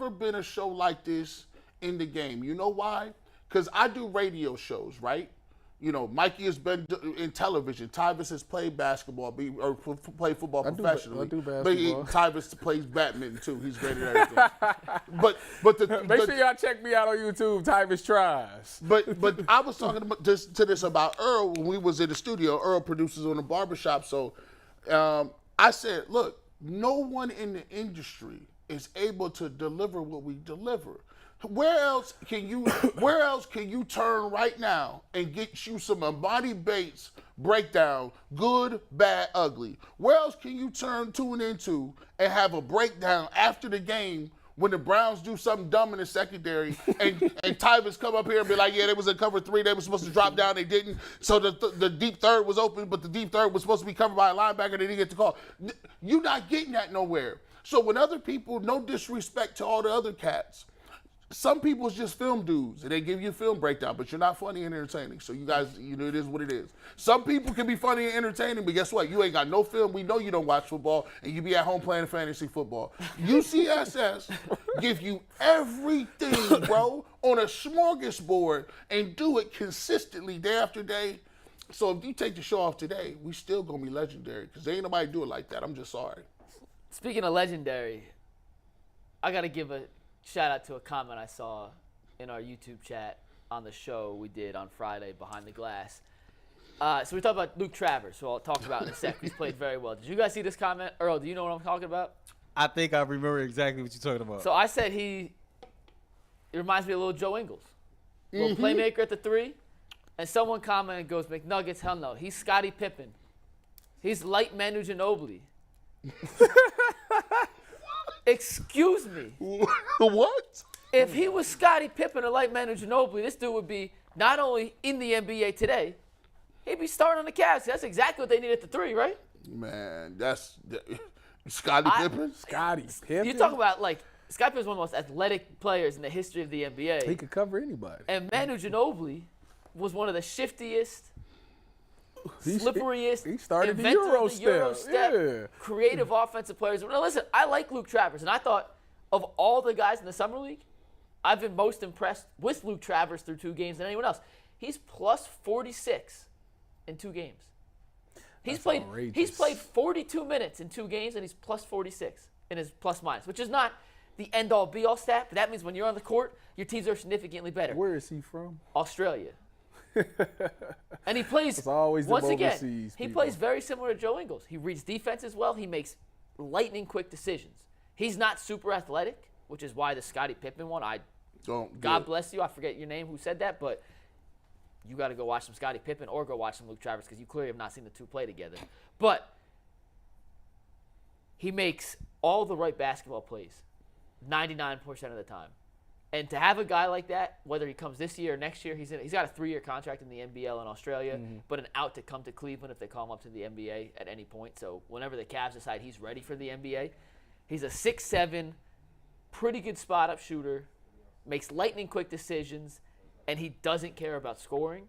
been a show like this in the game. You know why? Because I do radio shows, right? You know, Mikey has been in television. Tyvis has played basketball, played football professionally. I do basketball. But Tyvis plays badminton too. He's great at everything. but make sure y'all check me out on YouTube. Tyvis tries. But I was talking about this about Earl when we was in the studio. Earl produces on the barbershop. So I said, look, no one in the industry is able to deliver what we deliver. Where else can you turn right now and get you some Emoni Bates breakdown, good, bad, ugly? Where else can you tune into and have a breakdown after the game when the Browns do something dumb in the secondary and Tyvis come up here and be like, yeah, they was in cover 3, they were supposed to drop down, they didn't. So the deep third was open, but the deep third was supposed to be covered by a linebacker, they didn't get the call. You're not getting that nowhere. So when other people, no disrespect to all the other cats, some people's just film dudes, and they give you a film breakdown, but you're not funny and entertaining. So you guys, you know, it is what it is. Some people can be funny and entertaining, but guess what? You ain't got no film. We know you don't watch football, and you be at home playing fantasy football. UCSS give you everything, bro, on a smorgasbord, and do it consistently day after day. So if you take the show off today, we still gonna be legendary, because ain't nobody do it like that. I'm just sorry. Speaking of legendary, I got to give a shout out to a comment I saw in our YouTube chat on the show we did on Friday, Behind the Glass. So we talked about Luke Travers, who I'll talk about in a sec. He's played very well. Did you guys see this comment? Earl, do you know what I'm talking about? I think I remember exactly what you're talking about. So I said it reminds me of a little Joe Ingles. Little playmaker at the 3. And someone commented and goes, McNuggets, hell no. He's Scottie Pippen. He's light Manu Ginobili. Excuse me. What? If he was Scottie Pippen or like Manu Ginobili, this dude would be not only in the NBA today, he'd be starting on the Cavs. That's exactly what they need at the 3, right? Man, that's Scottie Pippen. Scottie Pippen. You talk about Scottie Pippen's one of the most athletic players in the history of the NBA. He could cover anybody. And Manu Ginobili was one of the shiftiest, slipperiest, he started the Euro step, creative offensive players. Now listen, I like Luke Travers, and I thought of all the guys in the Summer League, I've been most impressed with Luke Travers through 2 games than anyone else. He's plus 46 in 2 games. He's played 42 minutes in 2 games, and he's plus 46 in his plus minus, which is not the end-all be-all stat, but that means when you're on the court, your teams are significantly better. Where is he from? Australia. And he plays, once again, he plays very similar to Joe Ingles. He reads defenses well. He makes lightning quick decisions. He's not super athletic, which is why the Scottie Pippen one, God bless you, I forget your name who said that, but you got to go watch some Scottie Pippen or go watch some Luke Travers because you clearly have not seen the 2 play together. But he makes all the right basketball plays 99% of the time. And to have a guy like that, whether he comes this year or next year, he's got a 3-year contract in the NBL in Australia, but an out to come to Cleveland if they call him up to the NBA at any point. So whenever the Cavs decide he's ready for the NBA, he's a 6'7", pretty good spot-up shooter, makes lightning-quick decisions, and he doesn't care about scoring.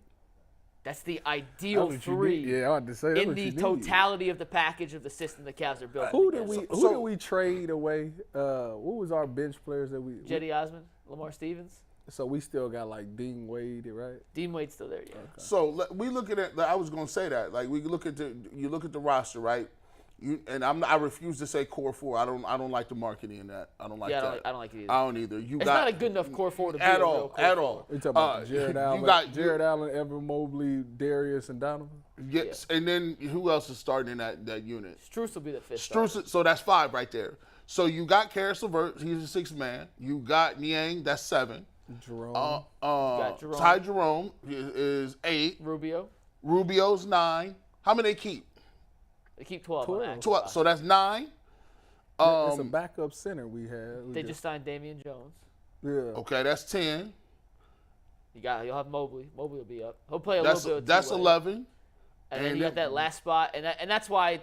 That's the ideal three in the totality of the package of the system the Cavs are building. Who did we trade away? What was our bench players that we? Jetty Osman, Lamar Stevens. So we still got like Dean Wade, right? Dean Wade's still there, yeah. Okay. So we look at it. I was going to say that. Like you look at the roster, right? I refuse to say core four. I don't like the marketing in that. I don't like that. I don't like it either. I don't either. It's not a good enough core four to be at a all. real core At four. all. You talking about Jared Allen? Jared Allen, Evan Mobley, Darius, and Donovan. Yes, and then who else is starting in that unit? Strus will be the fifth. Strus, so that's 5 right there. So you got Karis LeVert, he's a 6th man. You got Niang, that's 7. Jerome. Jerome. Ty Jerome is 8. Rubio's 9. How many they keep? They keep 12. 12. So that's 9. It's a backup center we had. They just signed Damian Jones. Yeah. Okay, that's 10. You'll have Mobley. Mobley will be up. He'll play a little bit. That's 11. And then you got that last spot, and that's why,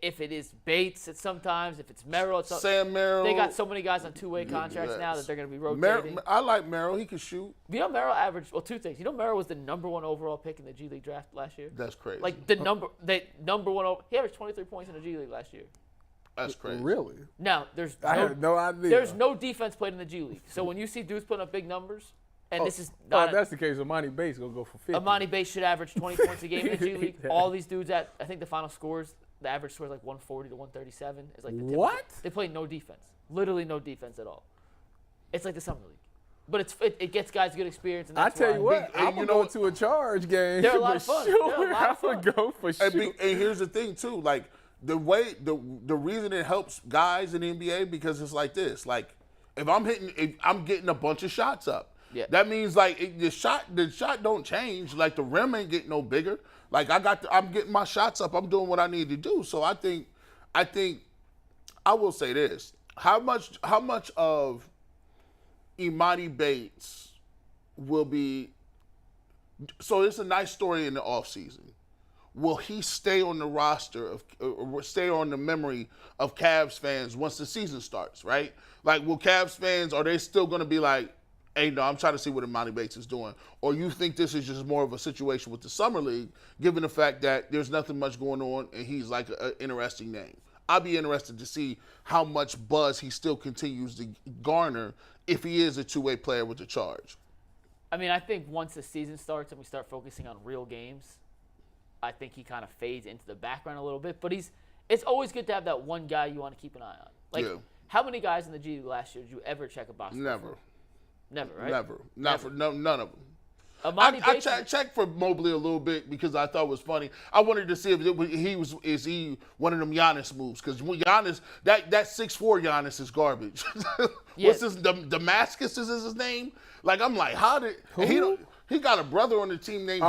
if it is Bates, it's sometimes if it's Merrill, it's Sam Merrill. They got so many guys on 2-way contracts now that they're going to be rotating. I like Merrill. He can shoot. You know, Merrill averaged 2 things. You know, Merrill was the #1 overall pick in the G League draft last year. That's crazy. Like the number one. He averaged 23 points in the G League last year. That's crazy. Really? Now I had no idea. There's no defense played in the G League. So when you see dudes putting up big numbers, and this is not. If that's the case, Emoni Bates gonna go for 50. Emoni Bates should average 20 points a game in the G League. All these dudes I think the final scores, the average score is like 140 to 137. Is like the typical. What? They play no defense. Literally no defense at all. It's like the summer league. But it gets guys good experience. And that's I tell you what, I'm gonna go to a charge game. They're a lot of fun. Sure, I'm gonna go for sure. And here's the thing too, like the reason it helps guys in the NBA because it's like this, like if I'm getting a bunch of shots up. Yeah. That means like the shot don't change. Like the rim ain't getting no bigger. Like I'm getting my shots up. I'm doing what I need to do. So I think I will say this: how much of Emoni Bates will be? So it's a nice story in the offseason. Will he stay on the roster or stay on the memory of Cavs fans once the season starts? Right? Like, will Cavs fans, are they still going to be like, hey, no, I'm trying to see what Emoni Bates is doing? Or you think this is just more of a situation with the Summer League, given the fact that there's nothing much going on and he's like an interesting name? I'll be interested to see how much buzz he still continues to garner if he is a 2-way player with the Charge. I mean, I think once the season starts and we start focusing on real games, I think he kind of fades into the background a little bit. But it's always good to have that one guy you want to keep an eye on. Like, how many guys in the G League last year did you ever check a box? Never. Never, right? Never. None of them. I checked for Mobley a little bit because I thought it was funny. I wanted to see if is he one of them Giannis moves, because Giannis, that 6'4" Giannis is garbage. What's his Damascus is his name? Like, I'm like, how did he got a brother on the team named?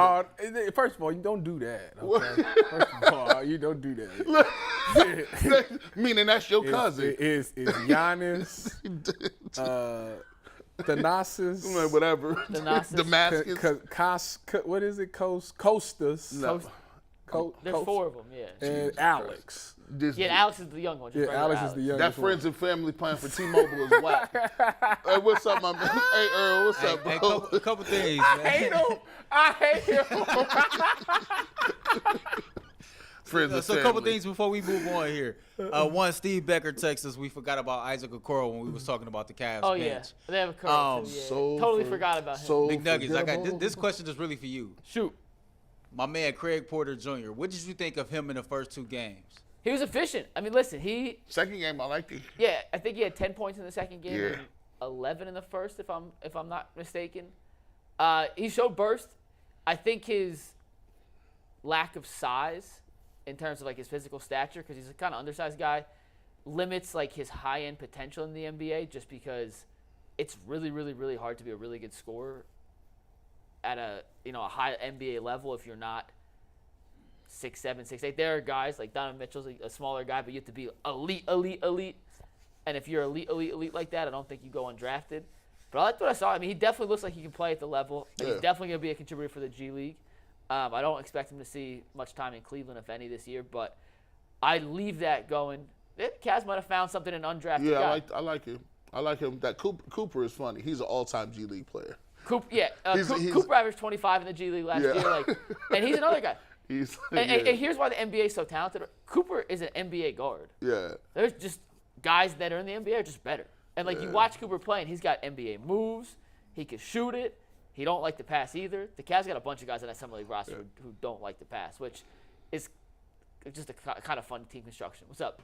First of all, you don't do that. Okay? First of all, you don't do that. Meaning that's your cousin. It's Giannis. Thanasis, whatever. Damascus. What is it? Costas. No. There's 4 of them, yeah. And Alex. Alex is the young one. Alex is the youngest. That friends and family plan for T-Mobile is whack. Hey, what's up, my man? Hey, Earl, what's up, bro? A couple things, man. I hate him. So a couple things before we move on here. One, Steve Becker texted us. We forgot about Isaac Okoro when we was talking about the Cavs bench. Yeah, they have a curl too, yeah. Totally forgot about him. McNuggets, this question is really for you. Shoot. My man Craig Porter Jr., what did you think of him in the first 2 games? He was efficient. I mean, listen, second game I liked it. Yeah, I think he had 10 points in the second game. Yeah. And 11 in the first, if I'm not mistaken. He showed burst. I think his lack of size in terms of like his physical stature, because he's a kind of undersized guy, limits like his high-end potential in the NBA, just because it's really, really, really hard to be a really good scorer at a high NBA level if you're not 6'7", 6'8". There are guys like Donovan Mitchell's a smaller guy, but you have to be elite. And if you're elite like that, I don't think you go undrafted. But I liked what I saw. I mean, he definitely looks like he can play at the level. He's definitely going to be a contributor for the G League. I don't expect him to see much time in Cleveland, if any, this year. But I leave that going. Cavs might have found something in an undrafted guy. I like him. I like him. That Cooper is funny. He's an all-time G League player. Cooper averaged 25 in the G League last year. And he's another guy. And here's why the NBA is so talented. Cooper is an NBA guard. Yeah. There's just guys that are in the NBA are just better. And you watch Cooper play, and he's got NBA moves. He can shoot it. He don't like to pass either. The Cavs got a bunch of guys on that Summer League roster who don't like to pass, which is just a kind of fun team construction. What's up?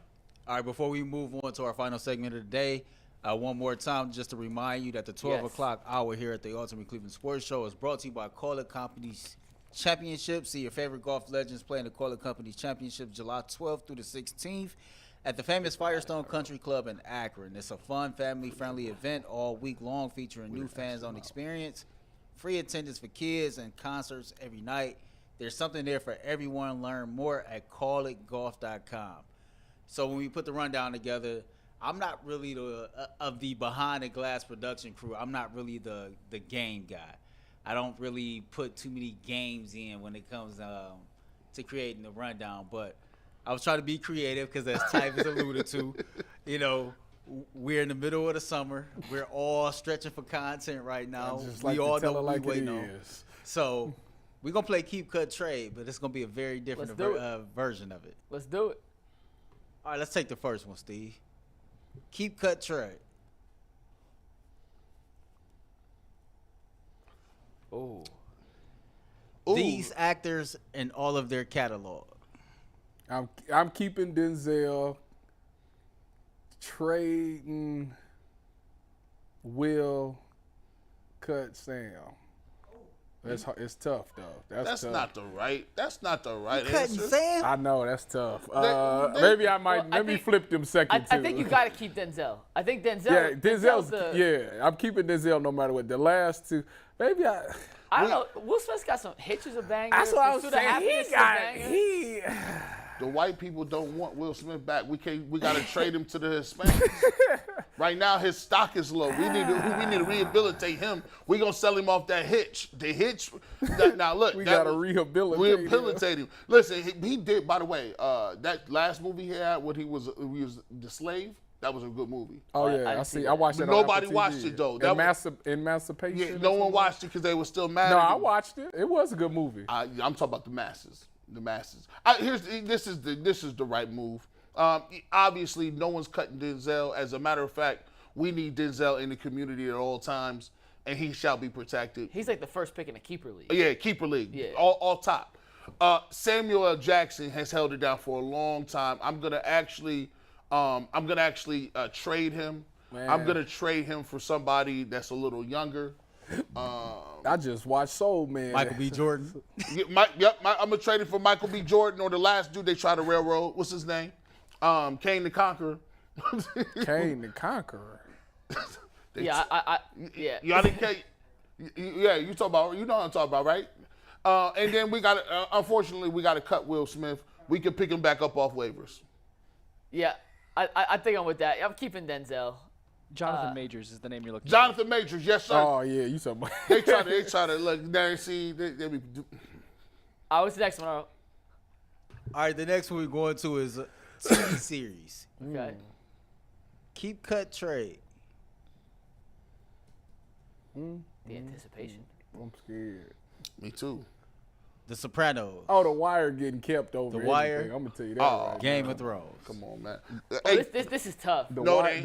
All right, before we move on to our final segment of the day, one more time, just to remind you that the 12 o'clock hour here at the Ultimate Cleveland Sports Show is brought to you by Call It Companies Championship. See your favorite golf legends playing the Call It Companies Championship July 12th through the 16th at the famous Firestone Country Club in Akron. It's a fun, family-friendly event all week long featuring new fan-zone experience, free attendance for kids, and concerts every night. There's something there for everyone. Learn more at callitgolf.com. So when we put the rundown together, I'm not really of the behind-the-glass production crew. I'm not really the game guy. I don't really put too many games in when it comes to creating the rundown, but I was trying to be creative because, as Tyvus alluded to, we're in the middle of the summer. We're all stretching for content right now. We all know what we're waiting on. So we're going to play Keep Cut Trade, but it's going to be a very different version of it. Let's do it. All right, let's take the first one, Steve. Keep Cut Trade. Oh. These actors and all of their catalog. I'm keeping Denzel, trading Will, cut Sam. It's tough though. That's tough. Not the right. That's not the right Cutting answer. Sam? I know that's tough. Maybe I might. Let me flip them second two. I think you got to keep Denzel. I think Denzel. Yeah, Denzel's I'm keeping Denzel no matter what. The last two, maybe I don't know. Will Smith's got some hitches of bangers. That's what I was saying. The white people don't want Will Smith back. We got to trade him to the Hispanics. Right now, his stock is low. We need to rehabilitate him. We're gonna sell him off that hitch. The hitch. Now look, we gotta rehabilitate him. Listen, he did. By the way, that last movie he had, when he was the slave. That was a good movie. Oh yeah, I watched it. Nobody watched it though. Emancipation. Yeah, no one watched it because they were still mad. No, I watched it. It was a good movie. I'm talking about the masses. The masses. This is the right move. Obviously, no one's cutting Denzel. As a matter of fact, we need Denzel in the community at all times, and he shall be protected. He's like the first pick in the keeper league. Yeah, keeper league. Yeah. All top. Samuel L. Jackson has held it down for a long time. I'm gonna actually trade him. Man. I'm gonna trade him for somebody that's a little younger. I just watched Soul Man. Michael B. Jordan. I'm gonna trade him for Michael B. Jordan or the last dude they tried to railroad. What's his name? Kane the Conqueror. Kane the Conqueror. Y'all didn't Kane. Yeah, you know what I'm talking about, right? And then we got unfortunately we got to cut Will Smith. We can pick him back up off waivers. Yeah, I think I'm with that. I'm keeping Denzel. Jonathan Majors is the name you're looking for. Jonathan Majors, yes, sir. Oh, yeah, you talking about. They try to look there, see. What's the next one? All right, the next one we're going to is a TV series. Okay. Keep Cut Trade. The anticipation. I'm scared. Me too. The Sopranos. Oh, The Wire getting kept over. The Wire. I'm gonna tell you that. Right Game now. of Thrones. Come on, man. This is tough. The Wire getting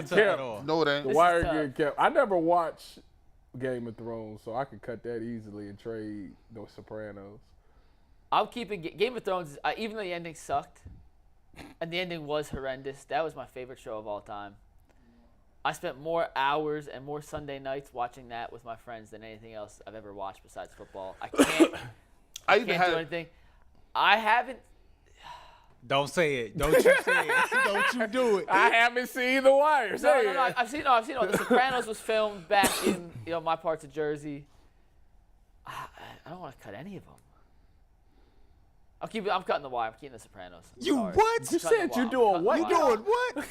kept. No, it ain't. The Wire getting kept. I never watched Game of Thrones, so I could cut that easily and trade The Sopranos. I'm keeping Game of Thrones. Even though the ending sucked, and the ending was horrendous, that was my favorite show of all time. I spent more hours and more Sunday nights watching that with my friends than anything else I've ever watched besides football. I can't do anything. I haven't. Don't say it. Don't you say it. Don't you do it. I haven't seen The Wire. No, I've seen it. The Sopranos was filmed back in my parts of Jersey. I don't want to cut any of them. I'm cutting the wire. I'm keeping the Sopranos. You Sorry. what? You said you're doing what? You doing what?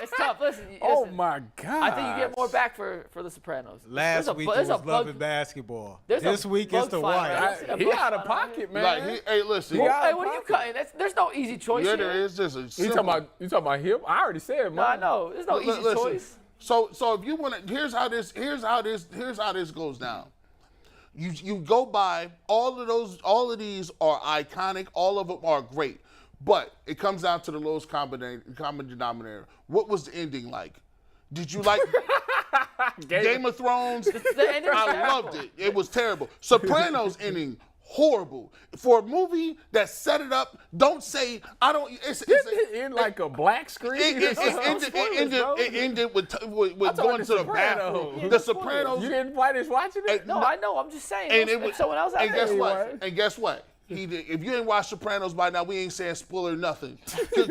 It's tough. Listen. Oh my God. I think you get more back for the Sopranos. Last week it was loving basketball. This week it's the wire. He out of pocket, man. Like, hey, listen. Hey, what are you cutting? There's no easy choice Yeah, here. there is. There's a You simple. talking about him? I already said No, I mine. know. There's no easy Listen, choice. So if you want to, here's how this goes down. You go by all of these are iconic, all of them are great, but it comes down to the lowest common denominator. What was the ending like? Did you like Game of Thrones? The ending was I terrible. loved it. It was terrible. Sopranos ending horrible for a movie that set it up. Don't say I don't. It's in like a black screen. it ended with going to the bathroom. The Sopranos. You didn't finish watching it? No, I know. I'm just saying. And If someone else out and there. guess what? Anyway. And guess what? If you ain't watched Sopranos by now, we ain't saying spoiler nothing.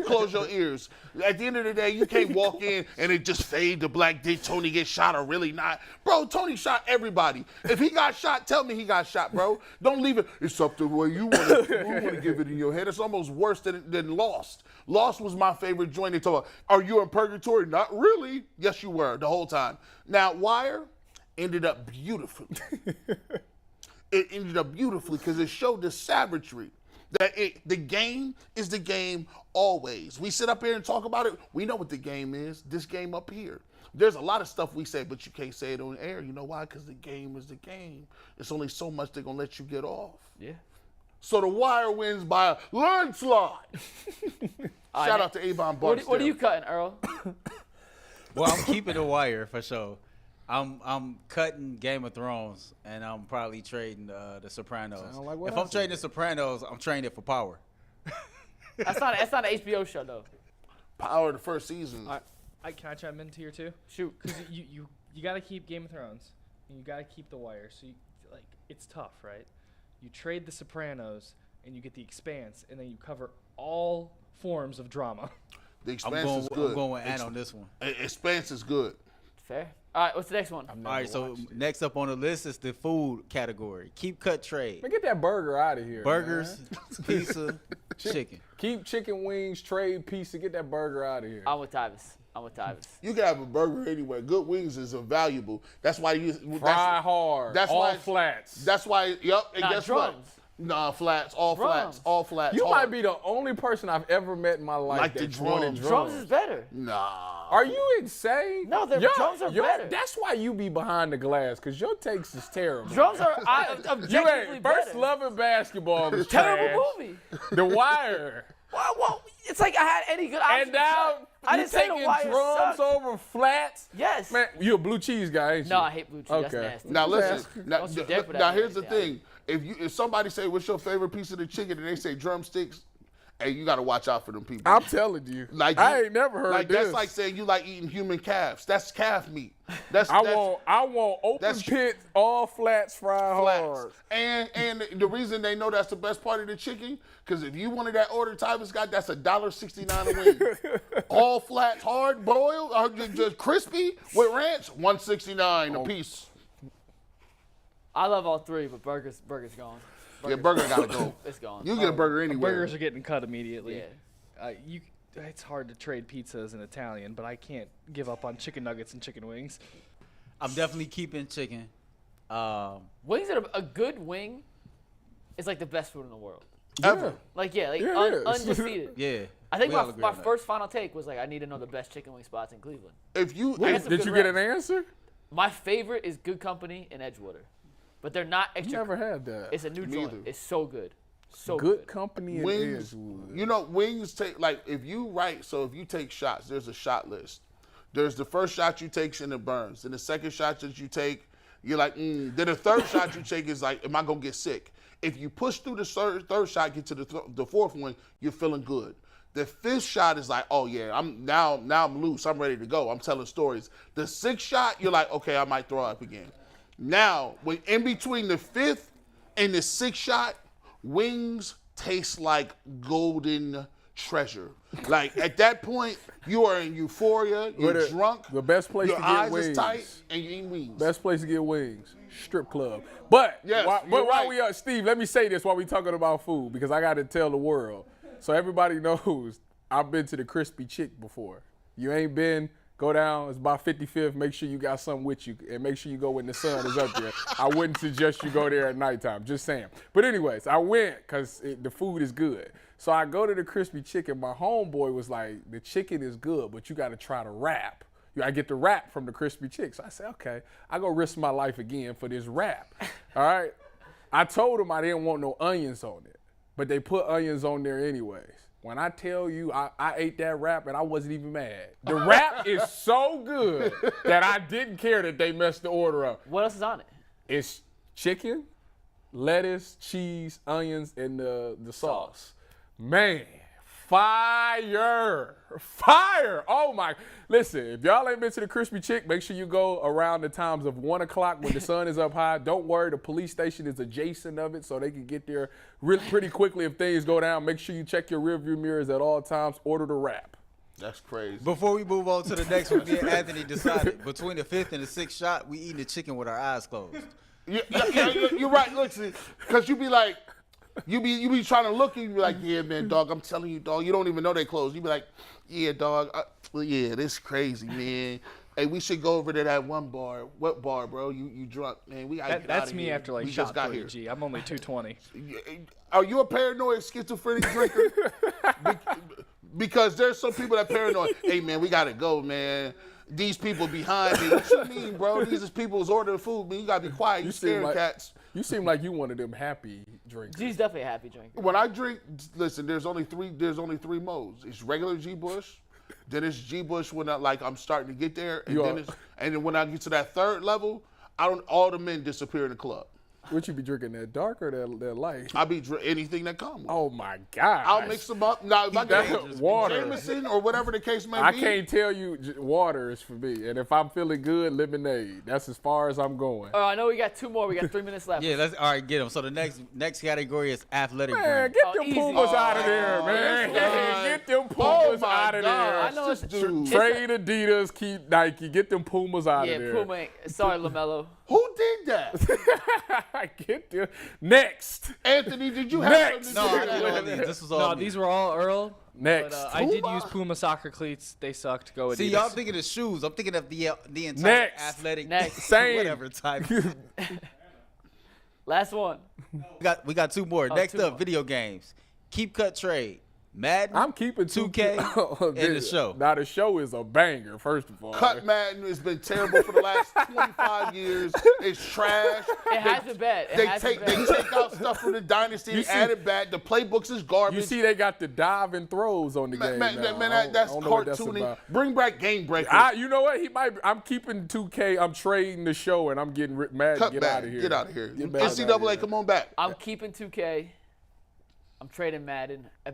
Close your ears. At the end of the day, you can't walk in and it just fade to black. Did Tony get shot or really not? Bro, Tony shot everybody. If he got shot, tell me he got shot, bro. Don't leave it. It's up to the way you want to give it in your head. It's almost worse than Lost. Lost was my favorite joint. They talk about, are you in purgatory? Not really. Yes, you were the whole time. Now, Wire ended up beautifully. It ended up beautifully because it showed the savagery. That the game is the game always. We sit up here and talk about it. We know what the game is. This game up here. There's a lot of stuff we say, but you can't say it on air. You know why? Because the game is the game. It's only so much they're going to let you get off. Yeah. So the Wire wins by a landslide. Shout out to Avon Barksdale. What are you cutting, Earl? Well, I'm keeping the wire for sure. I'm cutting Game of Thrones, and I'm probably trading the Sopranos. Sound like what If I I'm trading the Sopranos, I'm trading it for Power. That's not an HBO show though. Power the first season. Can I chime in here too? Shoot. Because you got to keep Game of Thrones, and you got to keep The Wire. So it's tough, right? You trade the Sopranos, and you get the Expanse, and then you cover all forms of drama. The Expanse is good. I'm going with Ann on this one. Expanse is good. Fair. All right. What's the next one? All right, so next up on the list is the food category. Keep, cut, trade. Man, get that burger out of here. Burgers, man. pizza, chicken. Keep chicken wings, trade pizza. Get that burger out of here. I'm with Tyvis. You can have a burger anywhere. Good wings is invaluable. That's why you Fry hard. That's all why flats. That's why. Yep. And Nah, guess drums. what? Nah, flats. All flats. Drums. All flats. You hard. might be the only person I've ever met in my life Like the that wanted drums. Drums is better. Nah. Are you insane? No, the drums are better. That's why you be behind the glass, because your takes is terrible. Drums are objectively You ain't better. first loving basketball was Terrible trash. movie. The Wire. Well, it's like I had any good option. And now I you didn't say The taking Wire drums sucked. over flats? Yes. Man, you a blue cheese guy, ain't you? No, I hate blue cheese. Okay. That's nasty. Now listen. Don't you dare put that Now in here's the anything. thing. If somebody say what's your favorite piece of the chicken and they say drumsticks, hey, you gotta watch out for them people. I'm telling you. I ain't never heard like this. That's like saying you like eating human calves. That's calf meat. I want open that's- pit, all flats, fried flats. hard. And the reason they know that's the best part of the chicken, because if you wanted that order Tyvis got, that's $1.69 a wing. All flats, hard boiled, or just crispy with ranch, $1.69 a piece. I love all three, but burger's gone. Yeah, burger gotta go. It's gone. You get a burger anywhere. Burgers are getting cut immediately. Yeah. It's hard to trade pizza as an Italian, but I can't give up on chicken nuggets and chicken wings. I'm definitely keeping chicken. Wings that are a good wing is like the best food in the world. Ever. Like Yeah, it is. undefeated. Yeah. I think we all agree my on that. first final take was like I need to know the best chicken wing spots in Cleveland. If you I got some Did good you get an reps. answer? My favorite is Good Company in Edgewater, but they're not extra. Never had that. It's a new Me joint. either. It's so good. So Good company in wings, Edgewood. you know, wings take, like, if you take shots, there's a shot list. There's the first shot you take and it burns. Then the second shot that you take, you're like, Then the third shot you take is like, am I going to get sick? If you push through the third shot, get to the fourth one, you're feeling good. The fifth shot is like, oh yeah, I'm loose. I'm ready to go. I'm telling stories. The sixth shot, you're like, okay, I might throw up again. Now, when in between the fifth and the sixth shot, wings taste like golden treasure. Like at that point, you are in euphoria. You're drunk. The best place your to get eyes wings. is tight, and you eat wings. Best place to get wings. Strip club. But Yes, while we are, Steve, let me say this while we talking about food because I got to tell the world so everybody knows I've been to the Crispy Chick before. You ain't been. Go down, it's about 55th. Make sure you got something with you, and make sure you go when the sun is up there. I wouldn't suggest you go there at nighttime, just saying. But anyways, I went because the food is good. So I go to the Crispy Chicken. My homeboy was like, the chicken is good, but you got to try the wrap. I get the wrap from the Crispy Chick. So I said, okay, I go risk my life again for this wrap. All right? I told him I didn't want no onions on it, but they put onions on there anyways. When I tell you I ate that wrap and I wasn't even mad. The wrap is so good that I didn't care that they messed the order up. What else is on it? It's chicken, lettuce, cheese, onions, and the sauce. Man, fire. Oh my. Listen, if y'all ain't been to the Crispy Chick, make sure you go around the times of 1 o'clock when the sun is up high. Don't worry, the police station is adjacent of it so they can get there pretty quickly if things go down. Make sure you check your rearview mirrors at all times. Order the wrap. That's crazy. Before we move on to the next one, me and Anthony decided between the 5th and the 6th shot, we eating the chicken with our eyes closed. You're right. Listen, because you be like, you be trying to look and you be like, yeah, man, dog, I'm telling you, dog, you don't even know they closed. You be like, yeah, dog, yeah, this crazy, man. Hey, we should go over to that one bar. What bar, bro? You drunk, man? We gotta get That's outta me here. after like we shot just got 3. here. G, I'm only 220. Are you a paranoid schizophrenic drinker? Because there's some people that paranoid. Hey, man, we gotta go, man. These people behind me. What you mean, bro? These is people who's ordering food, man. You gotta be quiet. You scaring cats. You seem like you one of them happy drinkers. G's definitely a happy drinker. When I drink, listen, there's only three modes. It's regular G Bush, then it's G Bush when I'm starting to get there, and then when I get to that third level, all the men disappear in the club. What you be drinking, that dark or that light? I be anything that comes. Oh my God! I'll mix them up. Now if I get water, Jameson or whatever the case may be. I can't tell you. Water is for me, and if I'm feeling good, lemonade. That's as far as I'm going. I know we got 2 more. We got 3 minutes left. Yeah, all right, get them. So the next category is athletic Man, brand. get them Pumas out of there, man. Get them Pumas out of there. I know it's Trade Adidas, keep Nike. Get them Pumas out of there. Yeah, Puma. Sorry, LaMelo. Who did that? Get them. Next. Anthony, did you have something to No, I do didn't with know that? these. This was all No, me. these were all Earl. Next. But, I did use Puma soccer cleats. They sucked. Go Adidas. See, y'all thinking of shoes. I'm thinking of the entire Next. athletic, Same. whatever type. Last one. We got 2 more. Next 2 up, more. video games. Keep cut trade. Madden. I'm keeping 2K and the show. Now the show is a banger. First of all, Cut Madden has been terrible for the last 25 years. It's trash. It hasn't been. They take out stuff from the dynasty and add it back. The playbooks is garbage. you see they got the dive and throws on the game now. That's I don't know what that's cartoony. about. Bring back Game Breaker. You know what? I'm keeping 2K. I'm trading the show, and I'm getting mad. Cut Get back. out of here. Get out of here. Get back outta NCAA, here. come on back. I'm keeping 2K. I'm trading Madden. I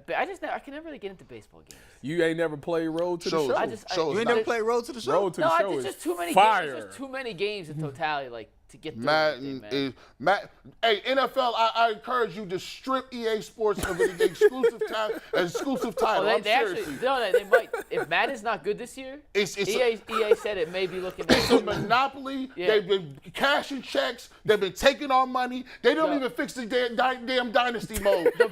can never really get into baseball games. You ain't never played Road to Shows. the Show. Shows. You ain't never played Road to the Show? Road to the Show it's is just too many fire. games. It's just too many games in totality, like to get through Madden everything, man. Hey, NFL, I encourage you to strip EA Sports of an exclusive title. I'm They serious. actually, they might. If Madden's not good this year, It's EA said it may be looking. It's a monopoly. Yeah. They've been cashing checks. They've been taking our money. They don't even fix the damn dynasty mode. The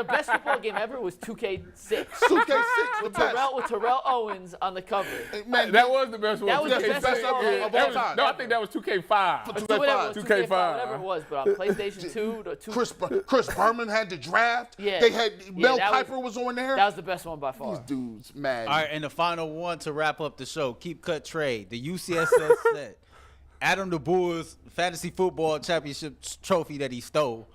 best football game ever was 2K6. 2K6, the best. With Terrell Owens on the cover. Man, That was the best one. That was the 2K6. best of one. all time. No, I think that was 2K5. Whatever, 2K5. whatever it was, but on PlayStation 2, Chris Berman had the draft. Yeah. They had Mel that Kiper was on there. that was the best one by far. These dudes, man. All right, and the final one to wrap up the show. Keep cut trade. The UCSS set. Adam the Bulls fantasy football championship trophy that he stole.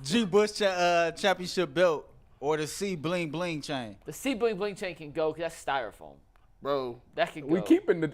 G Bush championship belt or the C bling bling chain. The C bling bling chain can go because that's styrofoam. Bro, That could go. We keeping the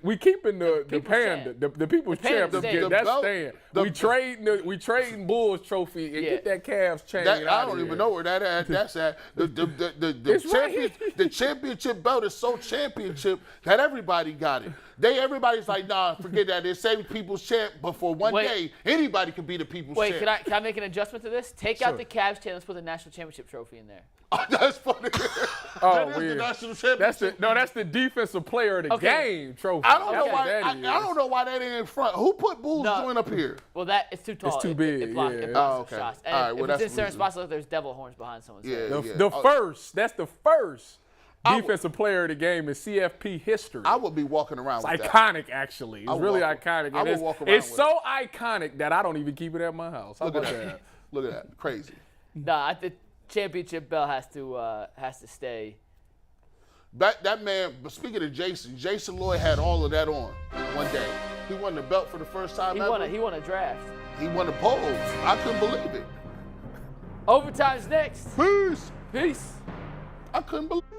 panda, the people's champ. The That's belt- staying. the- We trading Bulls trophy and get that Cavs chain. that, I out don't of even here. know where that's at. The championship belt is so championship that everybody got it. Everybody's like, nah, forget that. They say people's champ, but for one day, anybody can be the people's champ. Wait, can I make an adjustment to this? Take out the Cavs chain. Let's put the national championship trophy in there. Oh, that's funny. Oh, that is weird. the national championship. That's the defensive player of the game trophy. I don't know That's why. what that I is. don't know why that ain't in front. Who put Bulls joint up here? Well, it's too tall. It's too It big, blocks, yeah. it blocks Oh, okay. shots. And All right, if well, it's that's in the certain reason. spots, like there's devil horns behind someone's head. That's the first defensive player of the game in CFP history. I would be walking around with It's that. iconic, actually. It's really walk- iconic. I And would walk around it's with so iconic that I don't even keep it at my house. How Look at about that. that? Look at that. Crazy. Nah, the championship belt has to stay. That man, but speaking of Jason Lloyd had all of that on one day. He won the belt for the first time ever. He won a draft. He won the polls. I couldn't believe it. Overtime's next. Peace. Peace. I couldn't believe it.